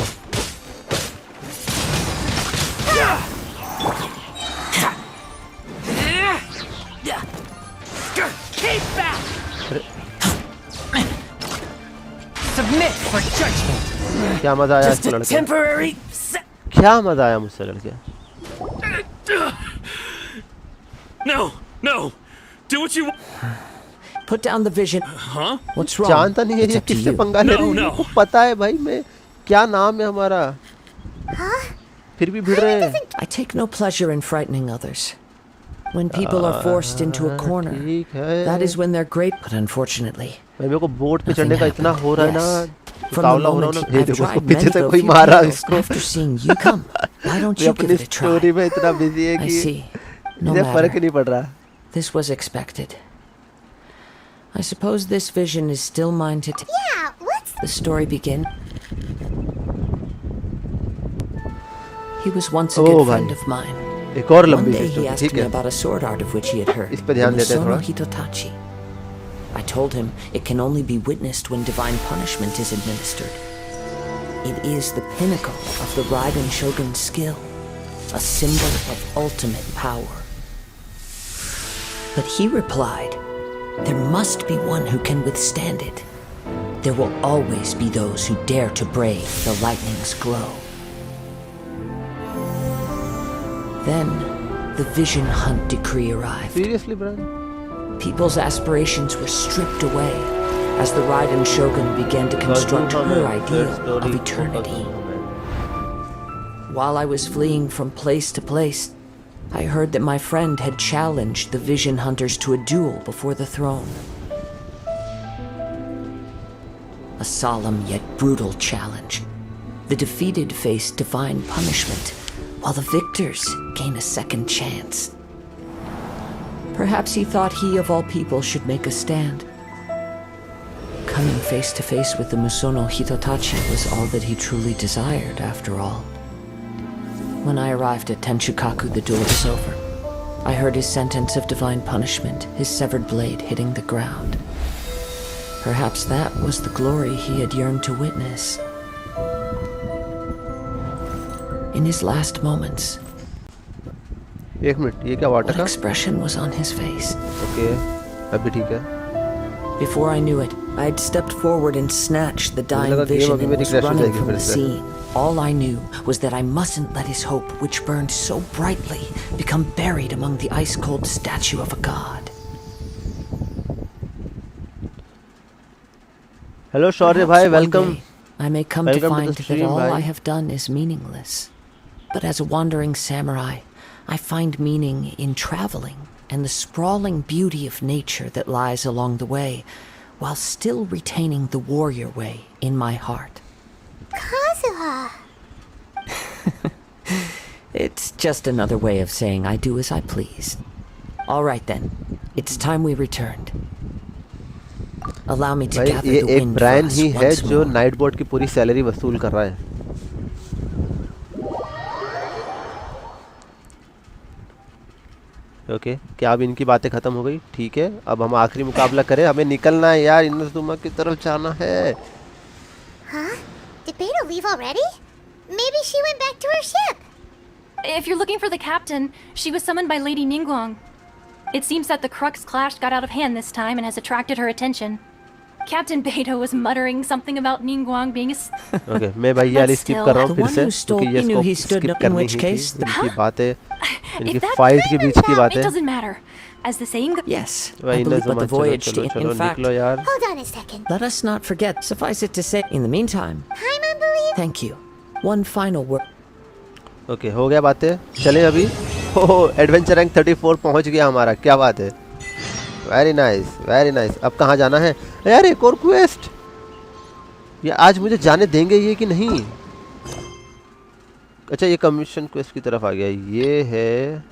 क्या मजा आया इसको लड़के? क्या मजा आया मुझसे लड़के? No, no. Do what you want. Put down the vision. Huh? What's wrong? जानता नहीं है ये किससे पंगा ले रही है। मुझको पता है भाई, मैं क्या नाम है हमारा। फिर भी भिड़ रहे हैं। I take no pleasure in frightening others. When people are forced into a corner, that is when they're great. But unfortunately, मेरे को बोट पे चढ़ने का इतना हो रहा है ना। From the moment I've tried many पीछे से कोई मारा इसको। after seeing you come, why don't you give it a try? Story में इतना बिजी है I कि see. No मुझे फर्क matter. नहीं पड़ रहा। This was expected. I suppose this vision is still mine to take. Yeah, let's. The story begin. He was once a good friend of mine. एक और One लंबी day he स्टोरी, asked ठीक me है। about a sword art of which he had heard. इस पे ध्यान देते हैं Musono थोड़ा। Hitotachi. I told him it can only be witnessed when divine punishment is administered. It is the pinnacle of the Raiden Shogun's skill, a symbol of ultimate power. But he replied, there must be one who can withstand it. There will always be those who dare to brave the lightning's glow. Then, the Vision Hunt decree arrived. Seriously, Brian? People's aspirations were stripped away as the Raiden Shogun began to construct her ideal of eternity. While I was fleeing from place to place, I heard that my friend had challenged the Vision Hunters to a duel before the throne. A solemn yet brutal challenge. The defeated face divine punishment, while the victors gain a second chance. Perhaps he thought he of all people should make a stand. Coming face to face with the Musono Hitotachi was all that he truly desired, after all. When I arrived at Tenchukaku, the duel was over. I heard his sentence of divine punishment, his severed blade hitting the ground. Perhaps that was the glory he had yearned to witness. In his last moments, एक minute, ये क्या water what का? expression was on his face? Okay, अभी ठीक है। Before I knew it, I had stepped forward and snatched the dying vision and was running from the scene. All I knew was that I mustn't let his hope, which burned so brightly, become buried among the ice-cold statue of a god. Hello, Shaurya bhai, welcome. I may come to Welcome to find the stream, that all bhai. I have done is meaningless. But as a wandering samurai, I find meaning in traveling and the sprawling beauty of nature that lies along the way, while still retaining the warrior way in my heart. Kazuha. It's just another way of saying I do as I please. All right then, it's time we returned. Allow me to भाई gather ये the एक wind for brand us ही है once जो more. Night boat की पूरी salary वसूल कर रहा है। ओके, क्या अब इनकी बातें खत्म हो गई? ठीक है, अब हम आखिरी मुकाबला करें। हमें निकलना है यार, इनजुमा की तरफ जाना है। Huh? Did Beto leave already? Maybe she went back to her ship. If you're looking for the captain, she was summoned by Lady Ningguang. It seems that the Crux clash got out of hand this time and has attracted her attention. Captain Beto was muttering something about Ningguang being a... Okay, मैं भाई ये वाली skip कर रहा हूँ फिर से क्योंकि ये skip करनी ही थी इनकी बातें इनकी fight के बीच की बातें. It doesn't matter. As the saying goes... Yes, I believe, but the voyage to... In fact, hold on a second. Let us not forget, suffice it to say, in the meantime... Time, I believe. Thank you. One final word. Okay, हो गया बातें. चले अभी. Oh, adventure rank 34 पहुंच गया हमारा. क्या बात है. Very nice, very nice. अब कहाँ जाना है यार? एक और क्वेस्ट. ये आज मुझे जाने देंगे ये कि नहीं? अच्छा, ये कमीशन क्वेस्ट की तरफ आ गया. ये है,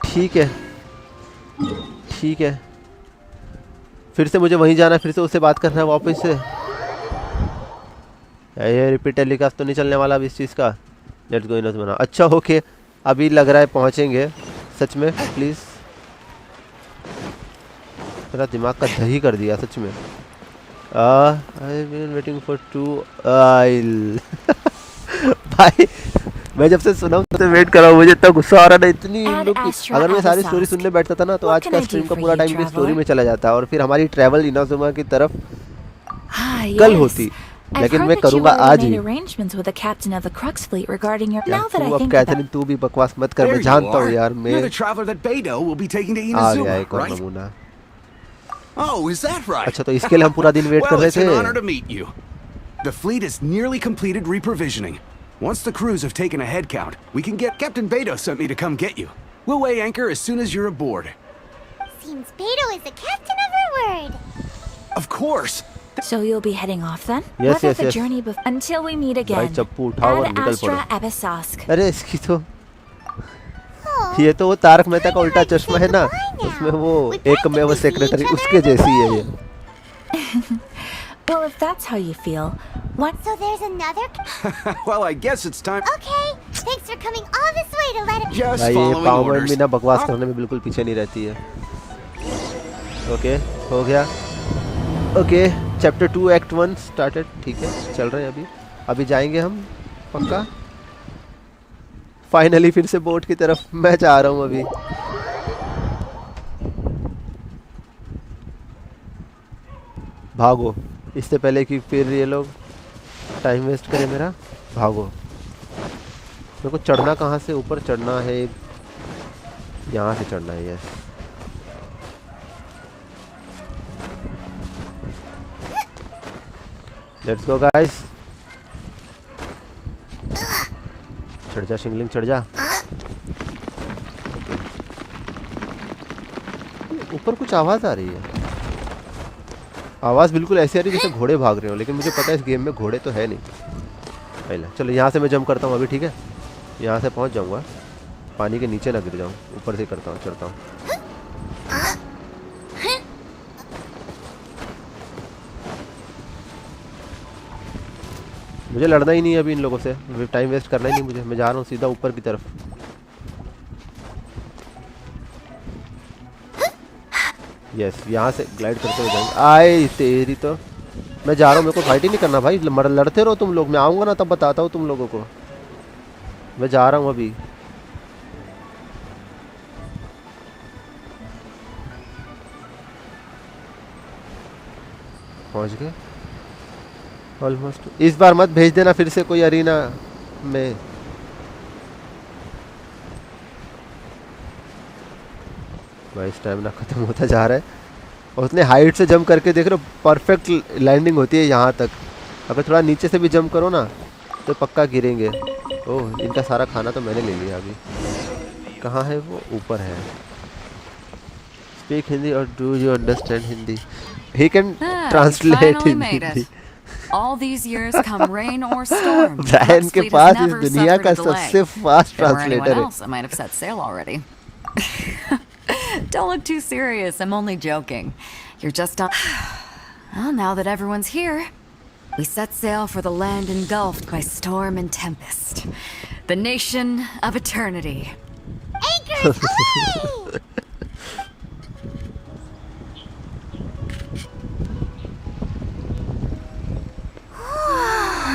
ठीक है, ठीक है. फिर से मुझे वहीं जाना, फिर से उससे बात करना है वापस से. ये रिपीट टेलीकास्ट तो नहीं चलने वाला अब इस चीज़ का. लेट्स गो इनस बना. अच्छा ओके, अभी लग रहा है पहुंचेंगे सच में. प्लीज़, मेरा दिमाग का दही कर दिया सच में. आई बीन वेटिंग फॉर 2 आइल. भाई मैं जब से सुना हूँ तब से वेट कर रहा हूँ. मुझे इतना गुस्सा आ रहा है ना, इतनी अगर मैं सारी स्टोरी सुनने बैठता था ना तो आज का स्ट्रीम का पूरा टाइम भी स्टोरी में चला जाता और फिर हमारी ट्रैवल इनाजुमा की तरफ कल होती. लेकिन मैं करूँगा आज ही. तू अब कैथरीन तू भी बकवास मत कर. मैं जानता हूँ यार. मैं आ गया एक और नमूना. अच्छा, तो इसके लिए हम पूरा दिन वेट कर रहे थे. The fleet is nearly completed reprovisioning. Once the crews have taken a head count, we can get... Captain Beto sent me to come get you. We'll weigh anchor as soon as you're aboard. Seems Beto is the captain of her word. Of course. So you'll be heading off then? Yes, yes, yes. Until we meet again. भाई चप्पू उठाओ और निकल पड़ो. Abisask. अरे इसकी तो ये तो वो तारक मेहता का उल्टा चश्मा है ना, उसमें वो एक में वो सेक्रेटरी उसके जैसी है ये. Well, if that's how you feel, what? So there's another. Well, I guess it's time. Okay, thanks for coming all this way to let it. Just भाई ये पावर में ना बकवास करने में बिल्कुल पीछे नहीं रहती है. ओके, हो गया. Okay, chapter 2 act 1 started. ठीक है, चल रहे हैं अभी जाएंगे हम पक्का. फाइनली फिर से बोट की तरफ मैं जा रहा हूँ अभी. भागो इससे पहले कि फिर ये लोग टाइम वेस्ट करें मेरा. भागो. मेरे को चढ़ना कहाँ से? ऊपर चढ़ना है, यहाँ से चढ़ना है. Yes, let's go guys. चढ़ जा शिंगलिंग, चढ़ जा. ऊपर कुछ आवाज़ आ रही है. आवाज़ बिल्कुल ऐसी आ रही है जैसे घोड़े भाग रहे हो, लेकिन मुझे पता है इस गेम में घोड़े तो है नहीं. पहले चलो यहाँ से मैं जंप करता हूँ अभी. ठीक है, यहाँ से पहुँच जाऊँगा. पानी के नीचे ना गिर जाऊँ. ऊपर से करता हूँ, चढ़ता हूँ. मुझे लड़ना ही नहीं है अभी इन लोगों से. टाइम वेस्ट करना ही नहीं मुझे. मैं जा रहा हूँ सीधा ऊपर की तरफ. यस, यहाँ से ग्लाइड करते हुए जाएंगे. आए तेरी तो. मैं जा रहा हूँ, मेरे को फाइट ही नहीं करना भाई. लड़ते रहो तुम लोग. मैं आऊँगा ना तब बताता हूँ तुम लोगों को. मैं जा रहा हूँ अभी. पहुँच गए ऑलमोस्ट. इस बार मत भेज देना फिर से कोई अरीना में. भाई स्टैमिना खत्म होता जा रहा है. और उतने हाइट से जंप करके देख रहे हो, परफेक्ट लैंडिंग होती है यहाँ तक. अगर थोड़ा नीचे से भी जंप करो ना तो पक्का गिरेंगे. ओह, इनका सारा खाना तो मैंने ले लिया अभी. कहाँ है वो? ऊपर है. स्पीक हिंदी और do you understand Hindi? He can translate Hindi. All these years, come rain or storm, Brian के पास इस दुनिया का सबसे फास्ट ट्रांसलेटर है. I might have set sail already. Don't look too serious. I'm only joking. You're just on. Well, now that everyone's here, we set sail for the land engulfed by storm and tempest, the nation of eternity. Anchors, away!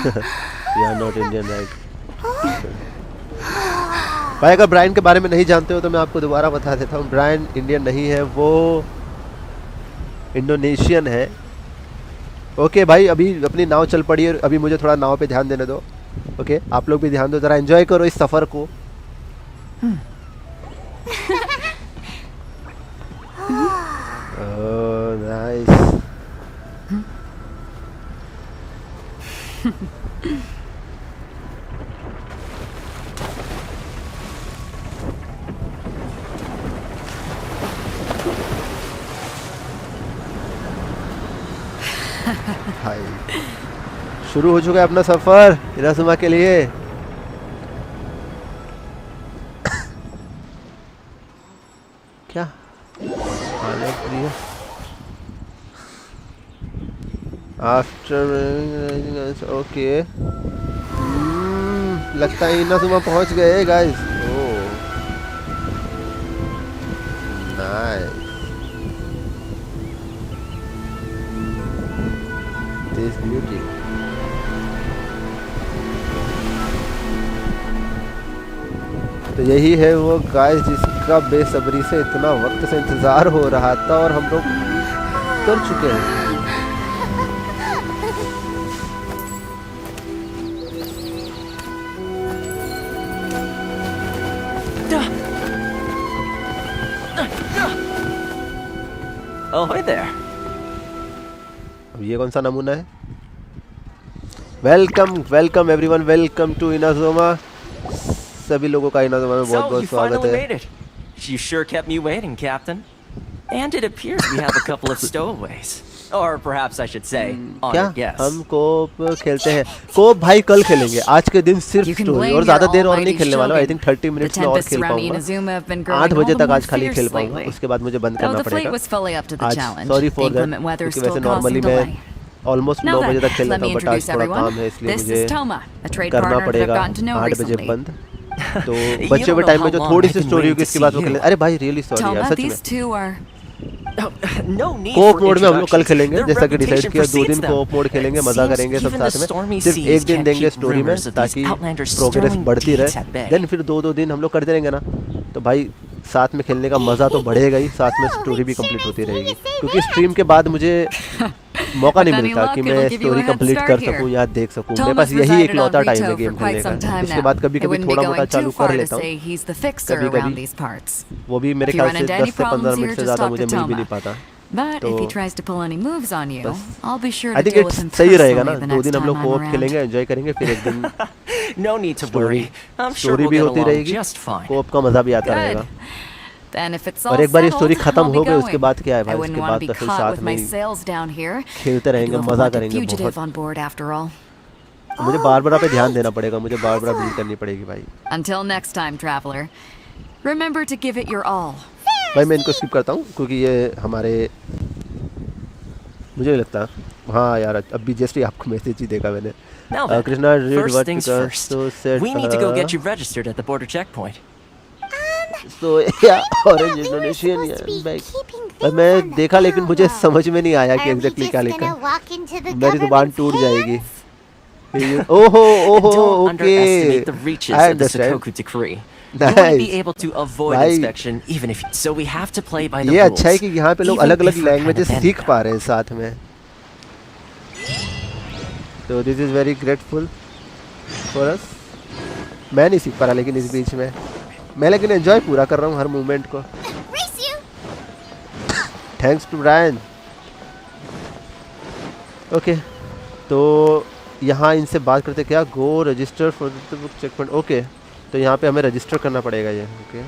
You are not Indian, right? भाई अगर Brian के बारे में नहीं जानते हो तो मैं आपको दोबारा बता देता हूँ। ब्रायन इंडियन नहीं है, वो इंडोनेशियन है। ओके भाई, अभी अपनी नाव चल पड़ी है, अभी मुझे थोड़ा नाव पे ध्यान देने दो। ओके, आप लोग भी ध्यान दो, जरा एंजॉय करो इस सफ़र को। Oh nice. भाई शुरू हो चुका है अपना सफर इनाजुमा के लिए। क्या आफ्टर ओके, लगता है इनाजुमा पहुंच गए guys. Oh nice, this beauty. तो यही है वो गाइस जिसका बेसब्री से इतना वक्त से इंतजार हो रहा था और हम लोग कर चुके हैं। Oh, hi there. अब ये कौन सा नमूना है? Welcome welcome everyone, welcome to Inazuma. सभी लोगों का इनाजुमा में बहुत बहुत स्वागत है। You sure kept me waiting, Captain. And it appears we have a couple of stowaways. Or perhaps I should say, honored guests. हम कोप खेलते हैं। कोप भाई कल खेलेंगे, आज के दिन सिर्फ स्टोरी, और ज्यादा देर और नहीं खेलने वाला। आई थिंक 30 मिनट्स में और खेल पाऊंगा। 8 बजे तक आज खाली खेल पाऊंगा, उसके बाद मुझे बंद करना पड़ेगा आज। सॉरी फॉर दैट, क्योंकि वैसे नॉर्मली मैं ऑलमोस्ट 9 बजे तक खेल लेता हूँ, बट आज थोड़ा काम है इसलिए मुझे करना पड़ेगा 8 बजे बंद। तो बच्चे के टाइम में जो थोड़ी सी स्टोरी होगी इसके बाद वो खेलें। अरे भाई रियली सॉरी यार, सच में। कोप मोड में हम लोग कल खेलेंगे, जैसा कि डिसाइड किया। 2 दिन कोप मोड खेलेंगे, मजा करेंगे सब साथ में। सिर्फ 1 दिन देंगे स्टोरी में ताकि प्रोग्रेस बढ़ती रहे। देन फिर 2-2 दिन हम लोग करते रहेंगे ना, तो भाई साथ में खेलने का मजा तो बढ़ेगा ही, साथ में स्टोरी भी कंप्लीट होती रहेगी। क्योंकि स्ट्रीम के बाद मुझे मौका नहीं मिलता कि मैं स्टोरी कंप्लीट कर सकूं या देख सकूं। मेरे पास यही एक लौता टाइम है गेम खेलने का। इसके बाद कभी कभी थोड़ा मोटा चालू कर लेता हूँ, कभी कभी। वो भी मेरे ख्याल से 10 से 15 मिनट से ज़्यादा मुझे मिल भी नहीं पाता। तो आई थिंक इट्स सही रहेगा ना, 2 दिन हम लोग कोप खेलेंगे, एंजॉय करेंगे, फिर 1 दिन स्टोरी भी होती रहेगी, कोप का मजा भी आता रहेगा। और एक बार ये स्टोरी खत्म हो गई उसके बाद क्या है भाई, उसके बाद तो फिर साथ में खेलते रहेंगे, मजा करेंगे बहुत। मुझे बारबरा पे ध्यान देना पड़ेगा, मुझे बारबरा बिल्ड करनी पड़ेगी भाई। Until next time, traveler. Remember to give it your all. भाई मैं इनको स्किप करता हूँ क्योंकि ये हमारे, मुझे नहीं लगता। हाँ यार, अभी जस्ट आपको मैसेज ही देखा मैंने। Krishna read what so said we need to go get you registered at the border checkpoint. So yeah, orange Indonesian bag मैं देखा, लेकिन मुझे समझ में नहीं आया कि एग्जैक्टली क्या लिखा है। मेरी जुबान टूट जाएगी। ओहो ओहो okay, I understand. You won't be able to avoid inspection even if so we have to play by the rules. ये अच्छा है कि यहाँ पे लोग अलग-अलग लैंग्वेजेस सीख पा रहे हैं साथ में। तो this is very grateful for us. मैं नहीं सीख पा रहा लेकिन इस बीच में मैं, लेकिन एंजॉय पूरा कर रहा हूँ हर मूवमेंट को। Thanks to Brian. ओके, तो यहाँ इनसे बात करते क्या, go register for the book checkpoint. Okay, तो यहाँ पे हमें रजिस्टर करना पड़ेगा ये। ओके,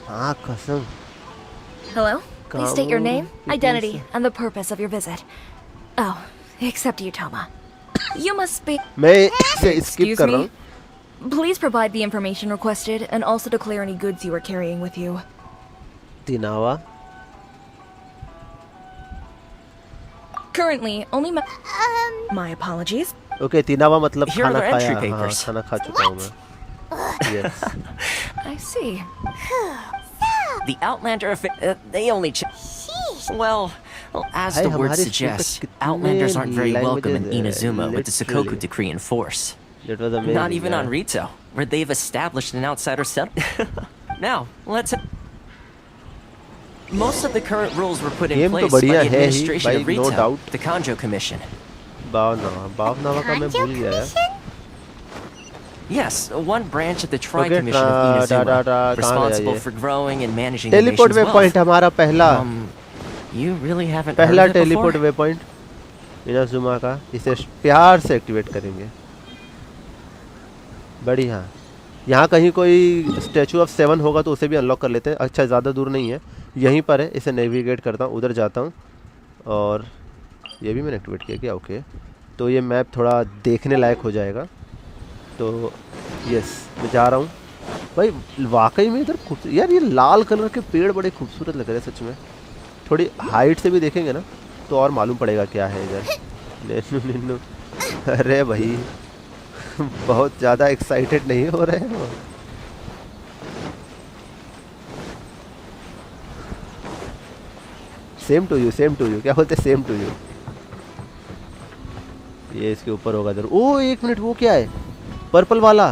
हाँ कसम। Hello, please state your name, identity, and the purpose of your visit. Oh, except you, Toma. You must be. मैं इसे स्किप कर रहा हूँ। Please provide the information requested and also declare any goods you are carrying with you. तिनावा। Currently, only my apologies. Okay, तिनावा मतलब खाना खाया। हाँ, खाना खा चुका हूँ मैं। Yes. I see. The Outlander they only Well, as the word suggests, Outlanders aren't very welcome in Inazuma with the Sukoku decree in force. Not even on Rito, where they've established an outsider settlement. Now, let's... Most of the current rules were put in place by the administration of Rito, the Kanjo Commission. Yes, one branch of the Tri-Commission of Inazuma, responsible for growing and managing the nation's wealth. हमारा पहला You really haven't heard of it teleport before? Waypoint Inazuma का, इसे प्यार से activate करेंगे। बढ़िया। यहाँ कहीं कोई स्टैचू ऑफ 7 होगा तो उसे भी अनलॉक कर लेते हैं। अच्छा, ज़्यादा दूर नहीं है, यहीं पर है। इसे नेविगेट करता हूँ, उधर जाता हूँ और ये भी मैंने एक्टिवेट किया क्या? ओके, तो ये मैप थोड़ा देखने लायक हो जाएगा। तो यस, मैं जा रहा हूँ भाई। वाकई में इधर यार ये लाल कलर के पेड़ बड़े खूबसूरत लग रहे हैं सच में। थोड़ी हाइट से भी देखेंगे ना तो और मालूम पड़ेगा क्या है इधर। निन्नू अरे भाई बहुत ज़्यादा एक्साइटेड नहीं हो रहे हैं वो। Same to you, same to you, क्या बोलते सेम टू यू। ये इसके ऊपर होगा जरूर। ओ एक मिनट, वो क्या है पर्पल वाला?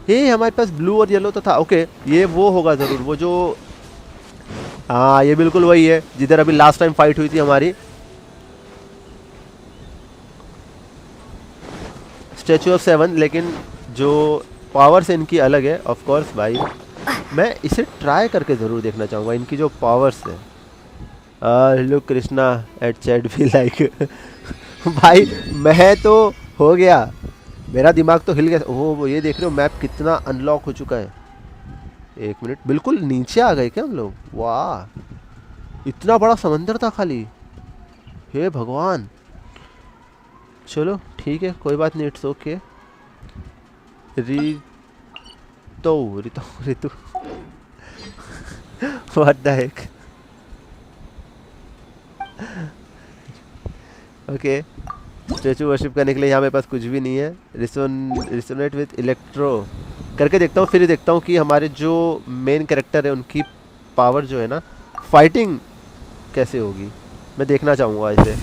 हे हमारे पास ब्लू और येलो तो था। ओके, ये वो होगा ज़रूर, वो जो, हाँ ये बिल्कुल वही है जिधर अभी लास्ट टाइम फाइट हुई थी हमारी। स्टैचू ऑफ 7, लेकिन जो पावर्स इनकी अलग है ऑफ कोर्स भाई। मैं इसे ट्राई करके ज़रूर देखना चाहूँगा, इनकी जो पावर्स है। लुक कृष्णा एट चैट भी लाइक भाई मैं तो हो गया, मेरा दिमाग तो हिल गया। ओह ये देख रहे हो मैप कितना अनलॉक हो चुका है। एक मिनट, बिल्कुल नीचे आ गए क्या हम लोग? वाह, इतना बड़ा समंदर था खाली। हे भगवान, चलो ठीक है, कोई बात नहीं, it's okay. Ritu what the heck. Okay, statue worship करने के लिए यहाँ मेरे पास कुछ भी नहीं है। रिसोनेट विथ इलेक्ट्रो करके देखता हूँ, फिर देखता हूँ कि हमारे जो मेन कैरेक्टर है उनकी पावर जो है ना, फाइटिंग कैसे होगी। मैं देखना चाहूँगा इसे।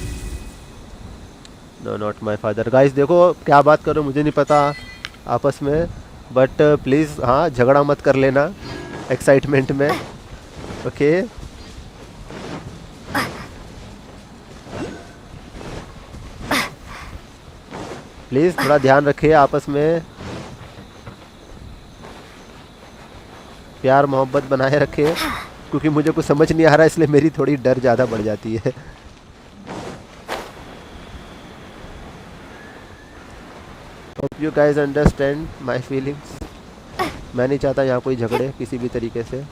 No not my father. Guys देखो क्या बात करो, मुझे नहीं पता आपस में, बट प्लीज़ हाँ झगड़ा मत कर लेना एक्साइटमेंट में। ओके प्लीज़ थोड़ा ध्यान रखिए आपस में, प्यार मोहब्बत बनाए रखिए, क्योंकि मुझे कुछ समझ नहीं आ रहा इसलिए मेरी थोड़ी डर ज़्यादा बढ़ जाती है। Hope you guys understand my feelings. मैं नहीं चाहता यहाँ कोई झगड़े किसी भी तरीके से,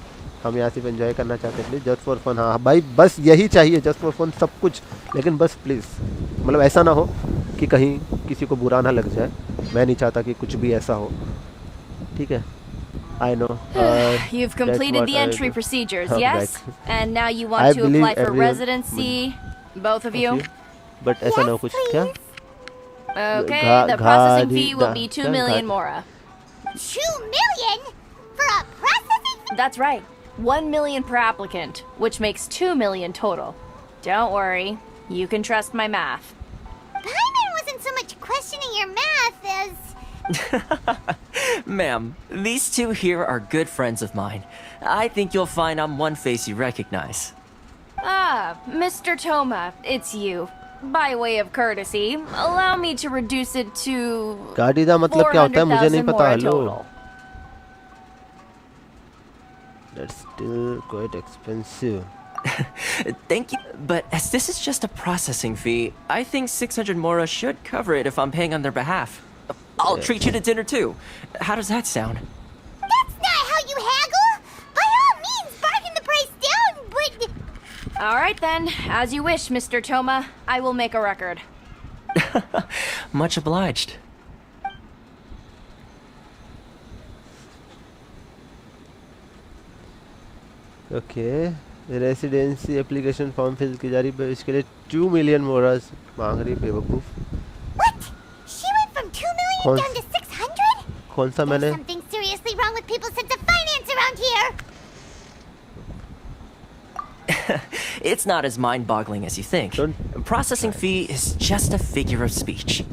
हम यहाँ सिर्फ एंजॉय करना चाहते हैं, प्लीज़ जस्ट फॉर फन। हाँ भाई बस यही चाहिए, जस्ट फॉर फन सब कुछ, लेकिन बस प्लीज़ मतलब ऐसा ना हो कि कहीं किसी को बुरा ना लग जाए। मैं नहीं चाहता कि कुछ भी ऐसा हो, ठीक है? I know. You've completed the entry procedures, yes? And now you want to apply for residency, both of you? But ऐसा ना हो कुछ क्या? Okay, the processing fee will be 2 million mora. 2 million for a processing fee? That's right. 1 million per applicant, which makes 2 million total. Don't worry, you can trust my math. Paimon wasn't so much questioning your math as... Ma'am, these two here are good friends of mine. I think you'll find I'm one face you recognize. Ah, Mr. Toma, it's you. By way of courtesy, allow me to reduce it to गाड़ी का मतलब क्या होता है मुझे नहीं पता। Hello, that's still quite expensive. Thank you, but as this is just a processing fee, I think 600 mora should cover it if I'm paying on their behalf. I'll treat you to dinner too. How does that sound? That's not how you haggle! By all means, bargain the price down, but... Alright then, as you wish, Mr. Toma. I will make a record. Much obliged. Okay. Residency application form fill की जा रही है, इसके लिए 2 million मोरास मांग रही है बेवकूफ। What? She went from 2 million down to 600? कौन सा मैंने? There's something seriously wrong with people's sense of finance around here. It's not as mind-boggling as you think. Processing fee is just a figure of speech.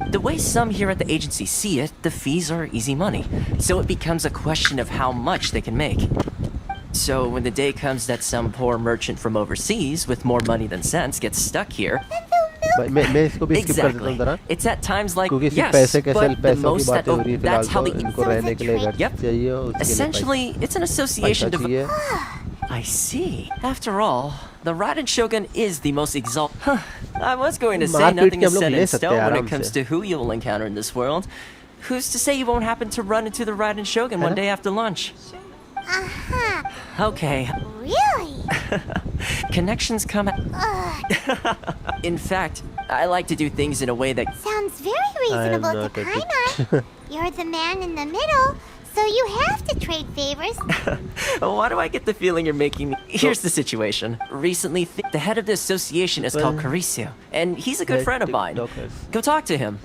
The way some here at the agency see it, the fees are easy money, so it becomes a question of how much they can make. So when the day comes that some poor merchant from overseas with more money than sense gets stuck here, exactly. It's at times like, yes, but the most that's how the... Essentially, it's an association to... I see. After all, the Raiden Shogun is the most exalted... I was going to say nothing is set in stone when it comes to who you will encounter in this world. Who's to say you won't happen to run into the Raiden Shogun one day after lunch? Okay. Really? Connections come... In fact, I like to do things in a way that... Sounds very reasonable to Paimon. You're the man in the middle, so you have to trade favors. Why do I get the feeling you're making me... Here's the situation. Recently, the head of the association is called Carisio, and he's a good friend of mine. Go talk to him.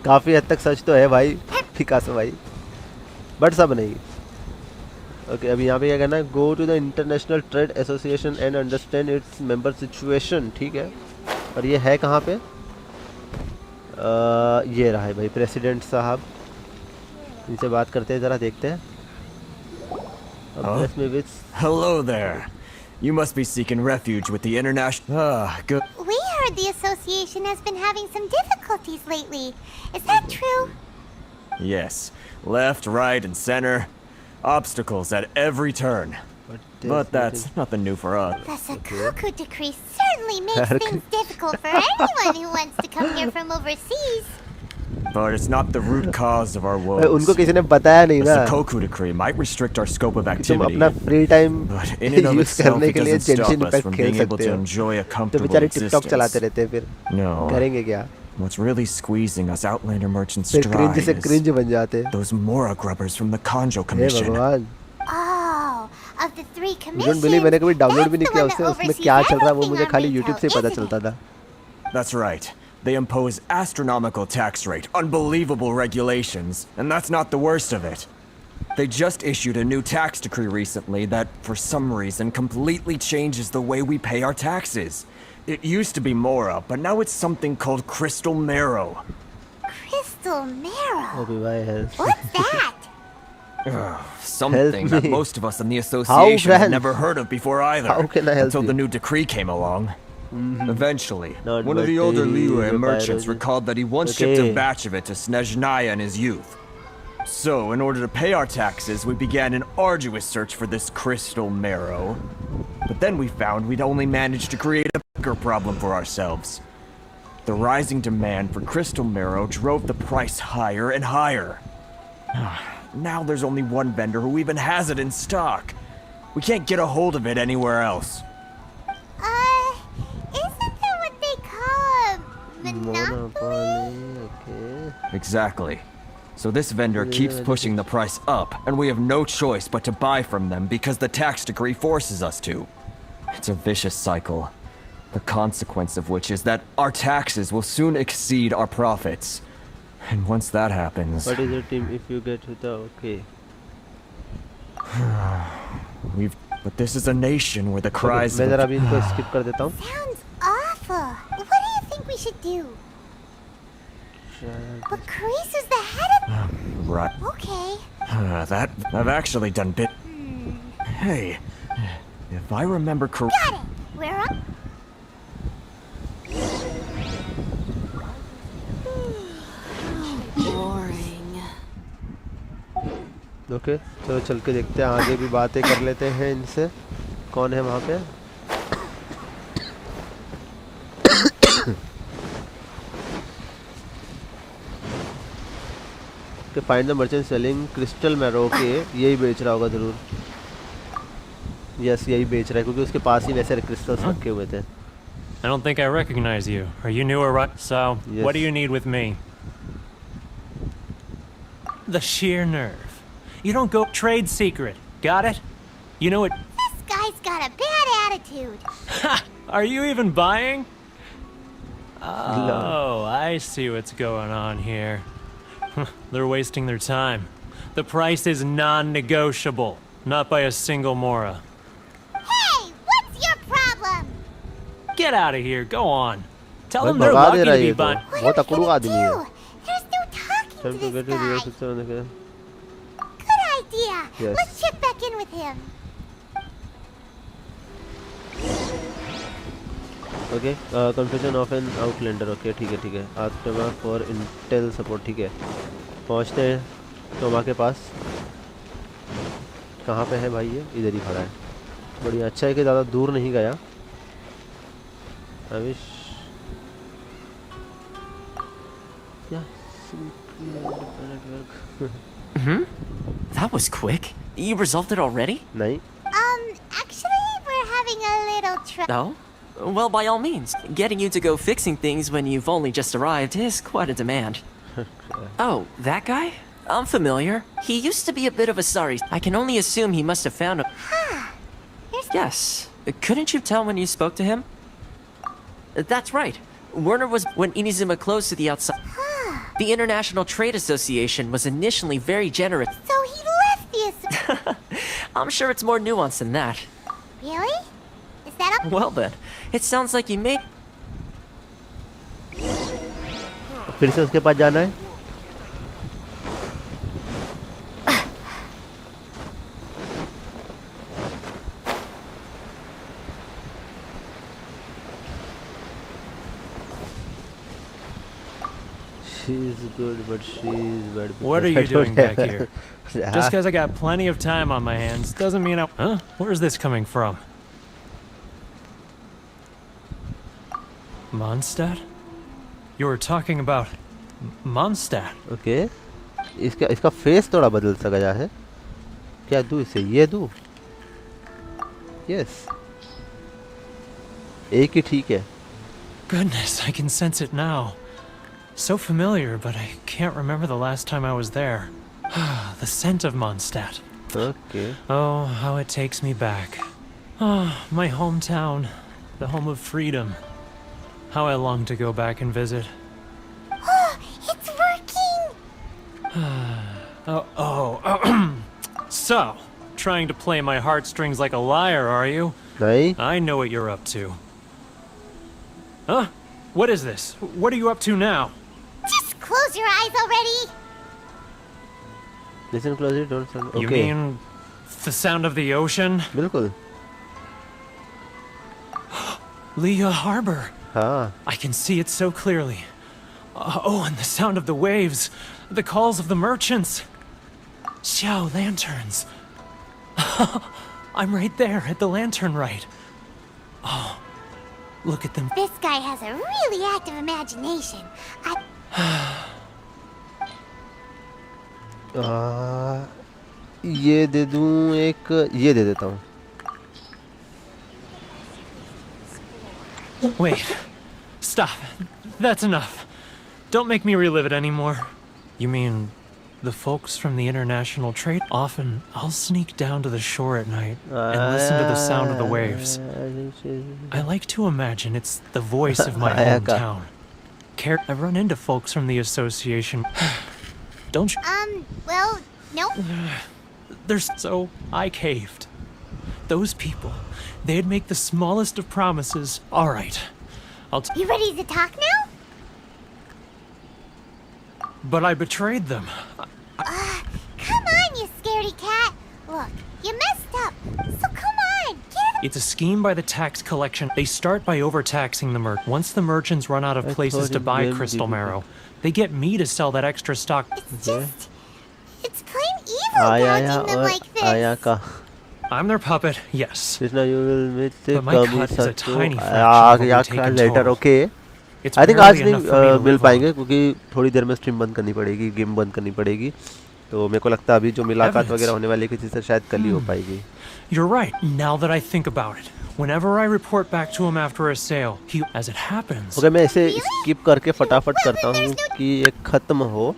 काफी हद तक सच तो है भाई Picasso भाई, but सब नहीं। Okay, अभी यहाँ पे क्या करना है? Go to the international trade association and understand its member situation. ठीक है, और ये है कहाँ पे? ये रहा है भाई, प्रेसिडेंट साहब। इनसे बात करते हैं, ज़रा देखते हैं। Hello there. You must be seeking refuge with the international... good. We heard the association has been having some difficulties lately. Is that true? Yes. Left, right, and center. Obstacles at every turn. But that's nothing new for us. The Sakoku decree certainly makes things difficult for anyone who wants to come here from overseas. But it's not the root cause of our woes. उनको किसी ने बताया नहीं ना। The Sakoku decree might restrict our scope of activity. तुम अपना free time but in and of itself, it doesn't stop us from being able to enjoy a comfortable existence. चलाते रहते हैं फिर। No. करेंगे क्या? What's really squeezing us Outlander merchants dry is those Mora grubbers from the Kanjo Commission. Oh, of the three commissions. Don't believe मैंने कभी download भी नहीं किया उससे, उसमें क्या चल रहा है वो मुझे खाली YouTube से पता चलता था। That's right. They impose astronomical tax rate, unbelievable regulations, and that's not the worst of it. They just issued a new tax decree recently that, for some reason, completely changes the way we pay our taxes. It used to be Mora, but now it's something called Crystal Marrow. Crystal Marrow? What's that? Something that most of us in the association had never heard of before either. How can I help until you? the new decree came along. Eventually, one of the older Liyue merchants recalled that he once shipped a batch of it to Snezhnaya in his youth. So, in order to pay our taxes, we began an arduous search for this crystal marrow. But then we found we'd only managed to create a bigger problem for ourselves. The rising demand for crystal marrow drove the price higher and higher. Now there's only one vendor who even has it in stock. We can't get a hold of it anywhere else. Isn't that what they call a monopoly? Okay. Exactly. So this vendor keeps pushing the price up, and we have no choice but to buy from them because the tax decree forces us to. It's a vicious cycle. The consequence of which is that our taxes will soon exceed our profits. And once that happens... What is your team if you get to the... Okay. But this is a nation where the cries... मैं जरा अभी इनको skip कर देता हूँ. Sounds awful. What do you think we should do? But Carisu's the head of... Right. Okay. That... I've actually done bit... Hey, if I remember correctly... Got it. We're on... Boring. Okay, चलो चल के देखते हैं, आगे भी बातें कर लेते हैं इनसे। कौन है वहाँ पे? Find the merchant selling crystal marrow. के यही बेच रहा होगा जरूर। यस, यही बेच रहा है क्योंकि उसके पास ही वैसे क्रिस्टल्स रखे हुए थे। I don't think I recognize you. Are you new or right? So, yes. What do you need with me? The sheer nerve. You don't go trade secret. Got it? You know it. This guy's got a bad attitude. Ha! Are you even buying? Oh, I see what's going on here. They're wasting their time. The price is non-negotiable. Not by a single Mora. Hey, what's your problem? Get out of here. Go on. Tell भाई them they're भगा दे lucky रहा to है be ये तो buying. बहुत अकड़ू आदमी है There's no talking Time to to get this a real guy. picture on the camera. Good idea. Yes. Let's check back in with him. Okay confusion of an outlander okay ठीक है आत्मा for Intel support ठीक है पहुंचते हैं टोमा के पास कहाँ पे है भाई ये इधर ही खड़ा है बढ़िया अच्छा है कि ज़्यादा दूर नहीं गया I wish That was quick. You resolved it already? नहीं Actually, we're having a little trouble. Oh? Well, by all means. Getting you to go fixing things when you've only just arrived is quite a demand. Oh, that guy? I'm familiar. He used to be a bit of a sorry. I can only assume he must have found a... Yes. Couldn't you tell when you spoke to him? That's right. Werner was when Inizuma closed to the outside. The International Trade Association was initially very generous. So he left the I'm sure it's more nuanced than that. Really? Is that a... Well then, it sounds like you made... फिर से उसके पास जाना है She's good, but she's bad. What are you doing back here? Just because I got plenty of time on my hands doesn't mean I... Huh? Where's this coming from? Mondstadt? You were talking about... Mondstadt? Okay. इसका face थोड़ा बदल सा गया है क्या दूँ इसे ये दूँ Yes. एक ही ठीक है Goodness, I can sense it now. So familiar, but I can't remember the last time I was there. The scent of Mondstadt. Okay. Oh, how it takes me back. Oh, my hometown. The home of freedom. How I long to go back and visit. It's working! So, trying to play my heartstrings like a liar, are you? नहीं I know what you're up to. Huh? What is this? What are you up to now? Just close your eyes already! Listen closely, don't sound... Okay. You mean the sound of the ocean? बिल्कुल Leah Harbor. हाँ I can see it so clearly. Oh, and the sound of the waves. The calls of the merchants. Xiao lanterns. I'm right there at the lantern right. Oh, look at them. This guy has a really active imagination. ये दे दूँ एक ये दे देता हूँ Wait. Stop. That's enough. Don't make me relive it anymore. You mean the folks from the international trade? Often, I'll sneak down to the shore at night and listen to the sound of the waves. I like to imagine it's the voice of my hometown. I run into folks from the association. Don't you? Well, no. So I caved. Those people, they'd make the smallest of promises. All right. You ready to talk now? But I betrayed them. Come on, you scaredy cat. Look, you messed up. So come on, get it. It's a scheme by the tax collection. They start by overtaxing the merchants. Once the merchants run out of places to buy crystal marrow, they get me to sell that extra stock. It's plain evil gouging them like this. I'm their puppet, yes. Krishna, you will meet the But my cut is a tiny fraction of what we take later, total. okay. It's I think barely आज नहीं enough for me to mill live on. पाएंगे क्योंकि थोड़ी देर में stream बंद करनी पड़ेगी game बंद करनी पड़ेगी तो मेरे को लगता है अभी जो मुलाकात वगैरह होने वाली है किसी से शायद कल ही हो पाएगी You're right, now that I think about it. Whenever I report back to him after a sale, as it happens... okay मैं इसे स्किप करके फटाफट करता हूँ कि ये ख़त्म हो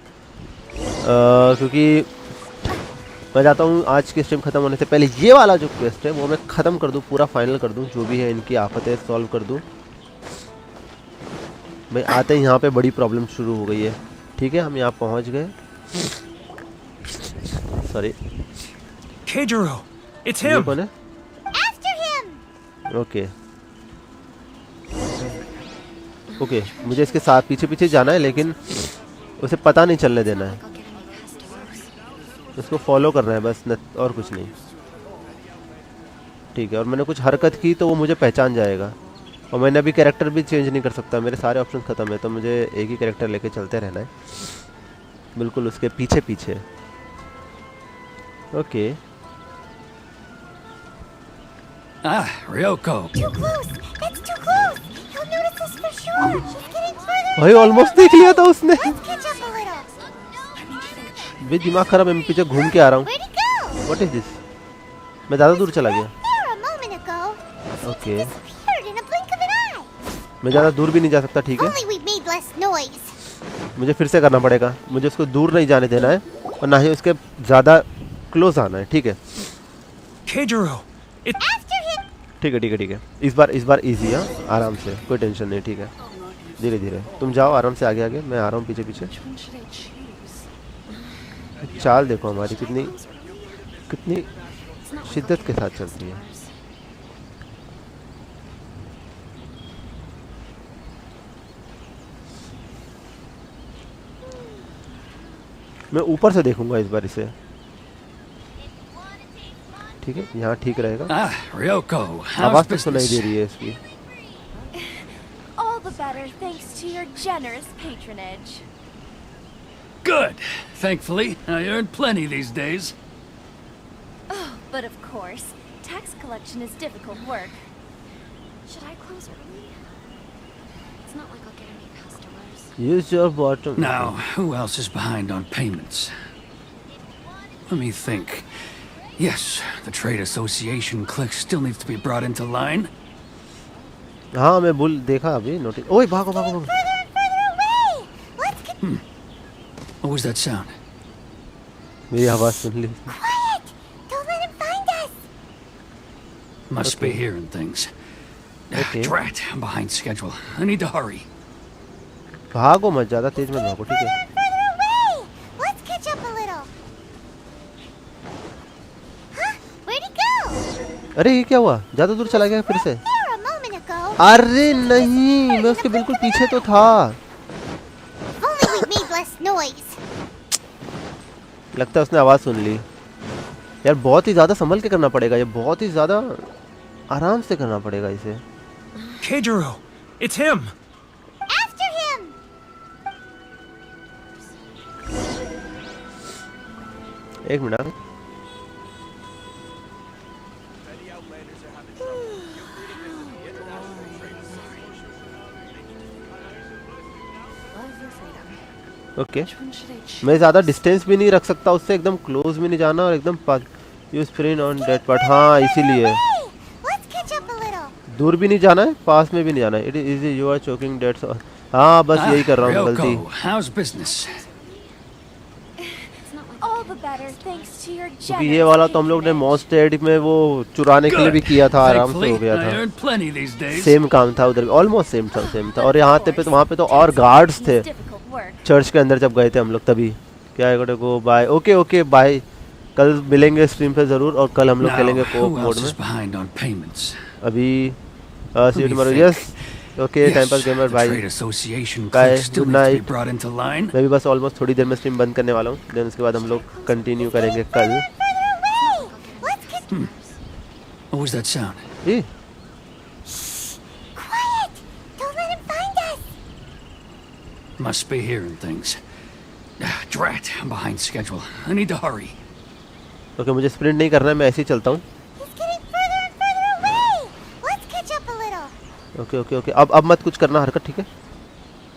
क्योंकि मैं चाहता हूँ आज की स्ट्रीम ख़त्म होने से पहले ये वाला जो क्वेस्ट है वो मैं ख़त्म कर दूँ पूरा फाइनल कर दूँ जो भी है इनकी आफतें सॉल्व कर दूँ भाई आते ही यहाँ पे बड़ी प्रॉब्लम शुरू हो गई है ठीक है हम यहाँ पहुँच गए सॉरी। Keijiro, it's him. कौन है? After him. ओके ओके, मुझे इसके साथ पीछे पीछे जाना है, लेकिन उसे पता नहीं चलने देना है, उसको फॉलो करना है बस, और कुछ नहीं। ठीक है, और मैंने कुछ हरकत की तो वो मुझे पहचान जाएगा, और मैंने अभी कैरेक्टर भी चेंज नहीं कर सकता, मेरे सारे ऑप्शन ख़त्म है, तो मुझे एक ही कैरेक्टर लेके चलते रहना है, बिल्कुल उसके पीछे पीछे। Okay Ryoko. Too close. That's too close. He'll notice us for sure. She's getting further. भाई ऑलमोस्ट देख लिया था उसने। Let's catch up a little. भी दिमाग खराब है, मैं पीछे घूम के आ रहा हूँ। Where'd he go? What is this? मैं ज़्यादा दूर चला गया। There a moment ago. Okay Disappeared in a blink of an eye. मैं ज़्यादा दूर भी नहीं जा सकता, ठीक है, Only we made less noise. मुझे फिर से करना पड़ेगा, मुझे उसको दूर नहीं जाने देना है और ना ही उसके ज़्यादा क्लोज आना है। ठीक है Keijiro, ठीक है ठीक है ठीक है, इस बार इजी है, आराम से, कोई टेंशन नहीं। ठीक है, धीरे धीरे तुम जाओ आराम से, आगे आगे, मैं आ रहा हूँ पीछे पीछे। चाल देखो हमारी कितनी कितनी शिद्दत के साथ चलती है। मैं ऊपर से देखूंगा इस बार इसे, ठीक है, यहाँ ठीक रहेगा। Ryoko, आवाज तो सुनाई दे रही है इसकी। All the better thanks to your generous patronage. Good. Thankfully, I earned plenty these days. Oh, but of course, tax collection is difficult work. Should I close early? It's not like I'll get any customers. Use your bottom. Now, who else is behind on payments? Let me think. Yes, the trade association clique still needs to be brought into line. हाँ मैं भूल देखा अभी notice. ओए भागो भागो भागो। What was that sound? मेरी आवाज सुन ली। Quiet! Don't let him find us. Must be hearing things. Okay. Drat, I'm behind schedule. I need to hurry. भागो मत, ज़्यादा तेज मत भागो, ठीक है। Let's catch up a little. Huh? Where'd he go? अरे ये क्या हुआ, ज़्यादा दूर चला गया फिर से। There a moment ago. अरे नहीं, मैं उसके बिल्कुल पीछे तो था। Only we made less noise. लगता है उसने आवाज़ सुन ली। यार बहुत ही ज़्यादा संभल के करना पड़ेगा, ये बहुत ही ज़्यादा आराम से करना पड़ेगा इसे। Keijiro, it's him. After him. एक मिनट। ओके मैं ज़्यादा डिस्टेंस भी नहीं रख सकता उससे, एकदम क्लोज भी नहीं जाना और एकदम पास। Use friend on date part, हाँ इसीलिए दूर भी नहीं जाना है, पास में भी नहीं जाना है। It is you are choking that's. हाँ बस यही कर रहा हूँ गलती। क्योंकि ये वाला तो हम लोग ने मॉस्ट एड में वो चुराने के लिए भी किया था, आराम से हो गया था, सेम काम था उधर, ऑलमोस्ट सेम था। और यहाँ पे तो वहाँ पे तो और गार्ड्स थे चर्च के अंदर जब गए थे हम लोग तभी। क्या है को बाय, ओके ओके बाय, कल मिलेंगे स्ट्रीम पे ज़रूर, और कल हम लोग खेलेंगे कोप मोड में। अभी see you tomorrow, yes okay time pass gamer bye, bye good night. मैं भी बस ऑलमोस्ट थोड़ी देर में स्ट्रीम बंद करने वाला हूँ, देन उसके बाद हम लोग कंटिन्यू करेंगे कल। What was that sound? Quiet! Don't let him find us. Must be hearing things. Drat, I'm behind schedule. I need to hurry. Okay मुझे स्प्रिंट नहीं करना है, मैं ऐसे ही चलता हूँ। ओके ओके ओके अब मत कुछ करना हरकत, ठीक है।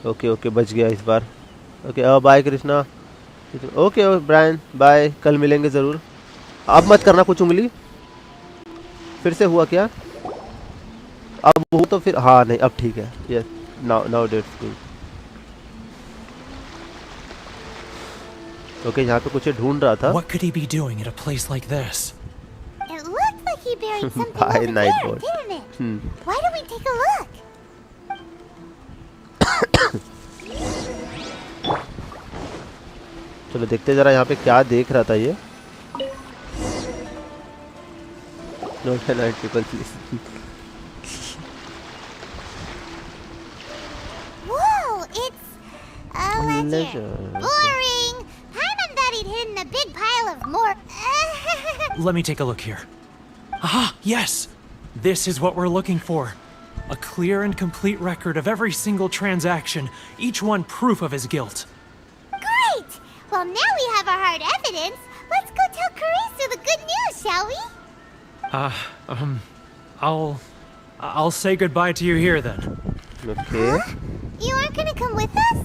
ओके ओके बच गया इस बार। ओके अब bye Krishna, okay Brian bye, कल मिलेंगे ज़रूर। अब मत करना कुछ उंगली, फिर से हुआ क्या? अब वो तो फिर हाँ नहीं अब ठीक है, yes now that's good. Okay यहाँ पे कुछ ढूंढ रहा था। What could he be doing at a place like this? It looked like he buried something Bye, over night there, board. didn't it? Why don't we take a look? चलो देखते जरा यहाँ पे क्या देख रहा था ये। Not annoy people, please. Whoa, it's a ledger. Boring. Paimon thought he'd hidden a big pile of more. Let me take a look here. Ah, yes! This is what we're looking for. A clear and complete record of every single transaction, each one proof of his guilt. Great! Well, now we have our hard evidence. Let's go tell Karisu the good news, shall we? I'll say goodbye to you here then. Okay. Huh? You aren't gonna come with us?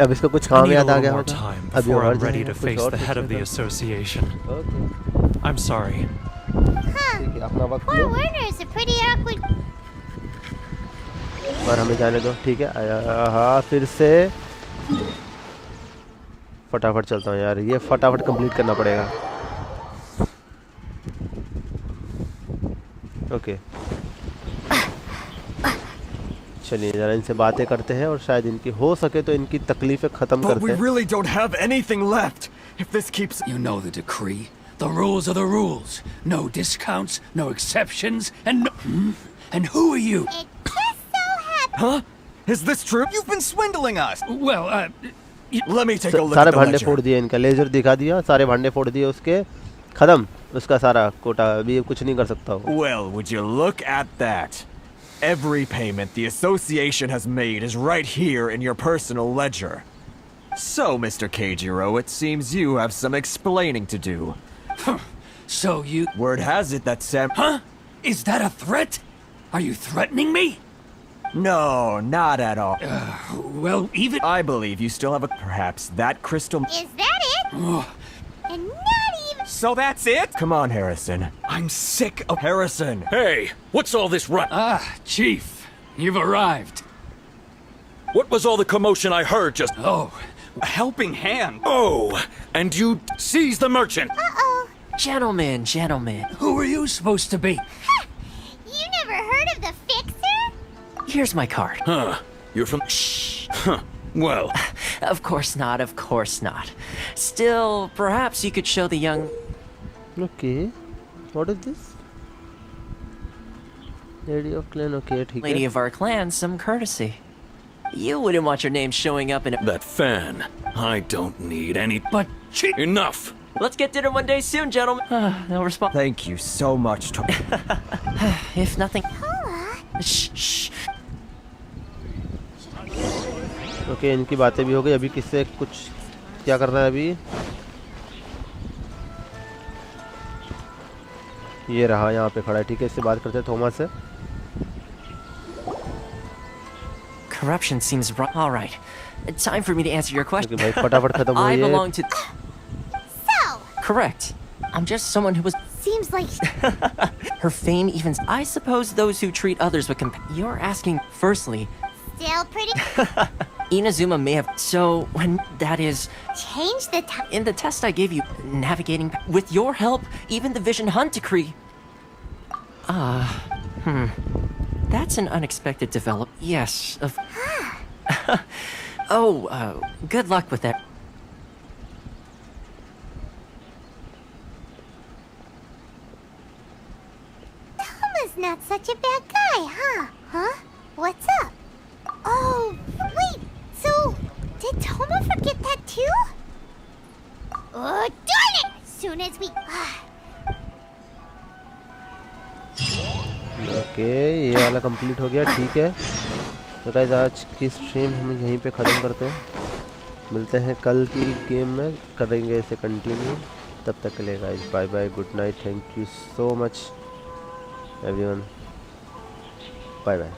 अब इसको कुछ काम याद आ गया more होगा. time अभी before और I'm ready जाएगा, to कुछ face और the head of the सोचेगा. association. Okay. I'm sorry. Huh. ठीक है, अपना वक्त Poor low. Werner's a pretty awkward. और हमें जाने दो, ठीक है. हाँ, फिर से फटाफट चलता हूँ यार. ये फटाफट कंप्लीट करना पड़ेगा. ओके. चलिए जरा इनसे बातें करते हैं और शायद इनकी हो सके तो इनकी तकलीफें खत्म But करते we हैं. really don't have anything left. If this keeps... You know the decree. The rules are the rules. No discounts, no exceptions, and no... And who are you? It just so happens. Huh? Is this true? You've been swindling us. Well, Let me take a look सारे at the भांडे ledger. फोड़ दिए इनका. Laser दिखा दिया, सारे भांडे फोड़ दिए उसके. खत्म उसका सारा कोटा. अभी कुछ नहीं कर सकता हो. Well, would you look at that? Every payment the association has made is right here in your personal ledger. So, Mr. Keijiro, it seems you have some explaining to do. So you... Word has it that Sam... Huh? Is that a threat? Are you threatening me? No, not at all. Well, even... I believe you still have a... Perhaps that crystal... Is that it? And not even... So that's it? Come on, Harrison. I'm sick of... Harrison! Hey, what's all this run? Ah, Chief, you've arrived. What was all the commotion I heard just... Oh, a helping hand. Oh, and you seized the merchant. Uh-oh. Gentlemen. Who are you supposed to be? You never heard of the Fixer? Here's my card. Huh. You're from... Shh. Huh. Well... Of course not. Still, perhaps you could show the young... Okay. What is this? Lady of clan. Okay, ठीक है. Lady of our clan some courtesy. You wouldn't want your name showing up in a... That fan. I don't need any... But, Chief... Enough! Let's get dinner one day soon, gentlemen. No response. Thank you so much, If nothing... Paula? Shh. Okay इनकी बातें भी हो गई. अभी किससे कुछ क्या करना है अभी? ये रहा यहाँ पे खड़ा है. ठीक है, इससे बात करते हैं थॉमस से. Corruption seems wrong. All right. Time for me to answer your question. भाई फटाफट खत्म हो I ये. belong to... So? Correct. I'm just someone who was... Seems like... Her fame even... I suppose those who treat others with You're asking, firstly... Still pretty... Inazuma may have... So, when... That is... Change the time... In the test I gave you, navigating... With your help, even the Vision Hunt decree... That's an unexpected develop... Yes, of... good luck with that. Toma's not such a bad guy, huh? Huh? What's up? Oh, wait. So, did Toma forget that too? Oh, darn it! As soon as we... okay ये वाला complete हो गया. ठीक है तो guys आज की stream हम यहीं पे ख़त्म करते हैं. मिलते हैं कल की गेम में, करेंगे इसे कंटिन्यू. तब तक के लिए guys bye bye, good night, thank you so much everyone. Bye bye.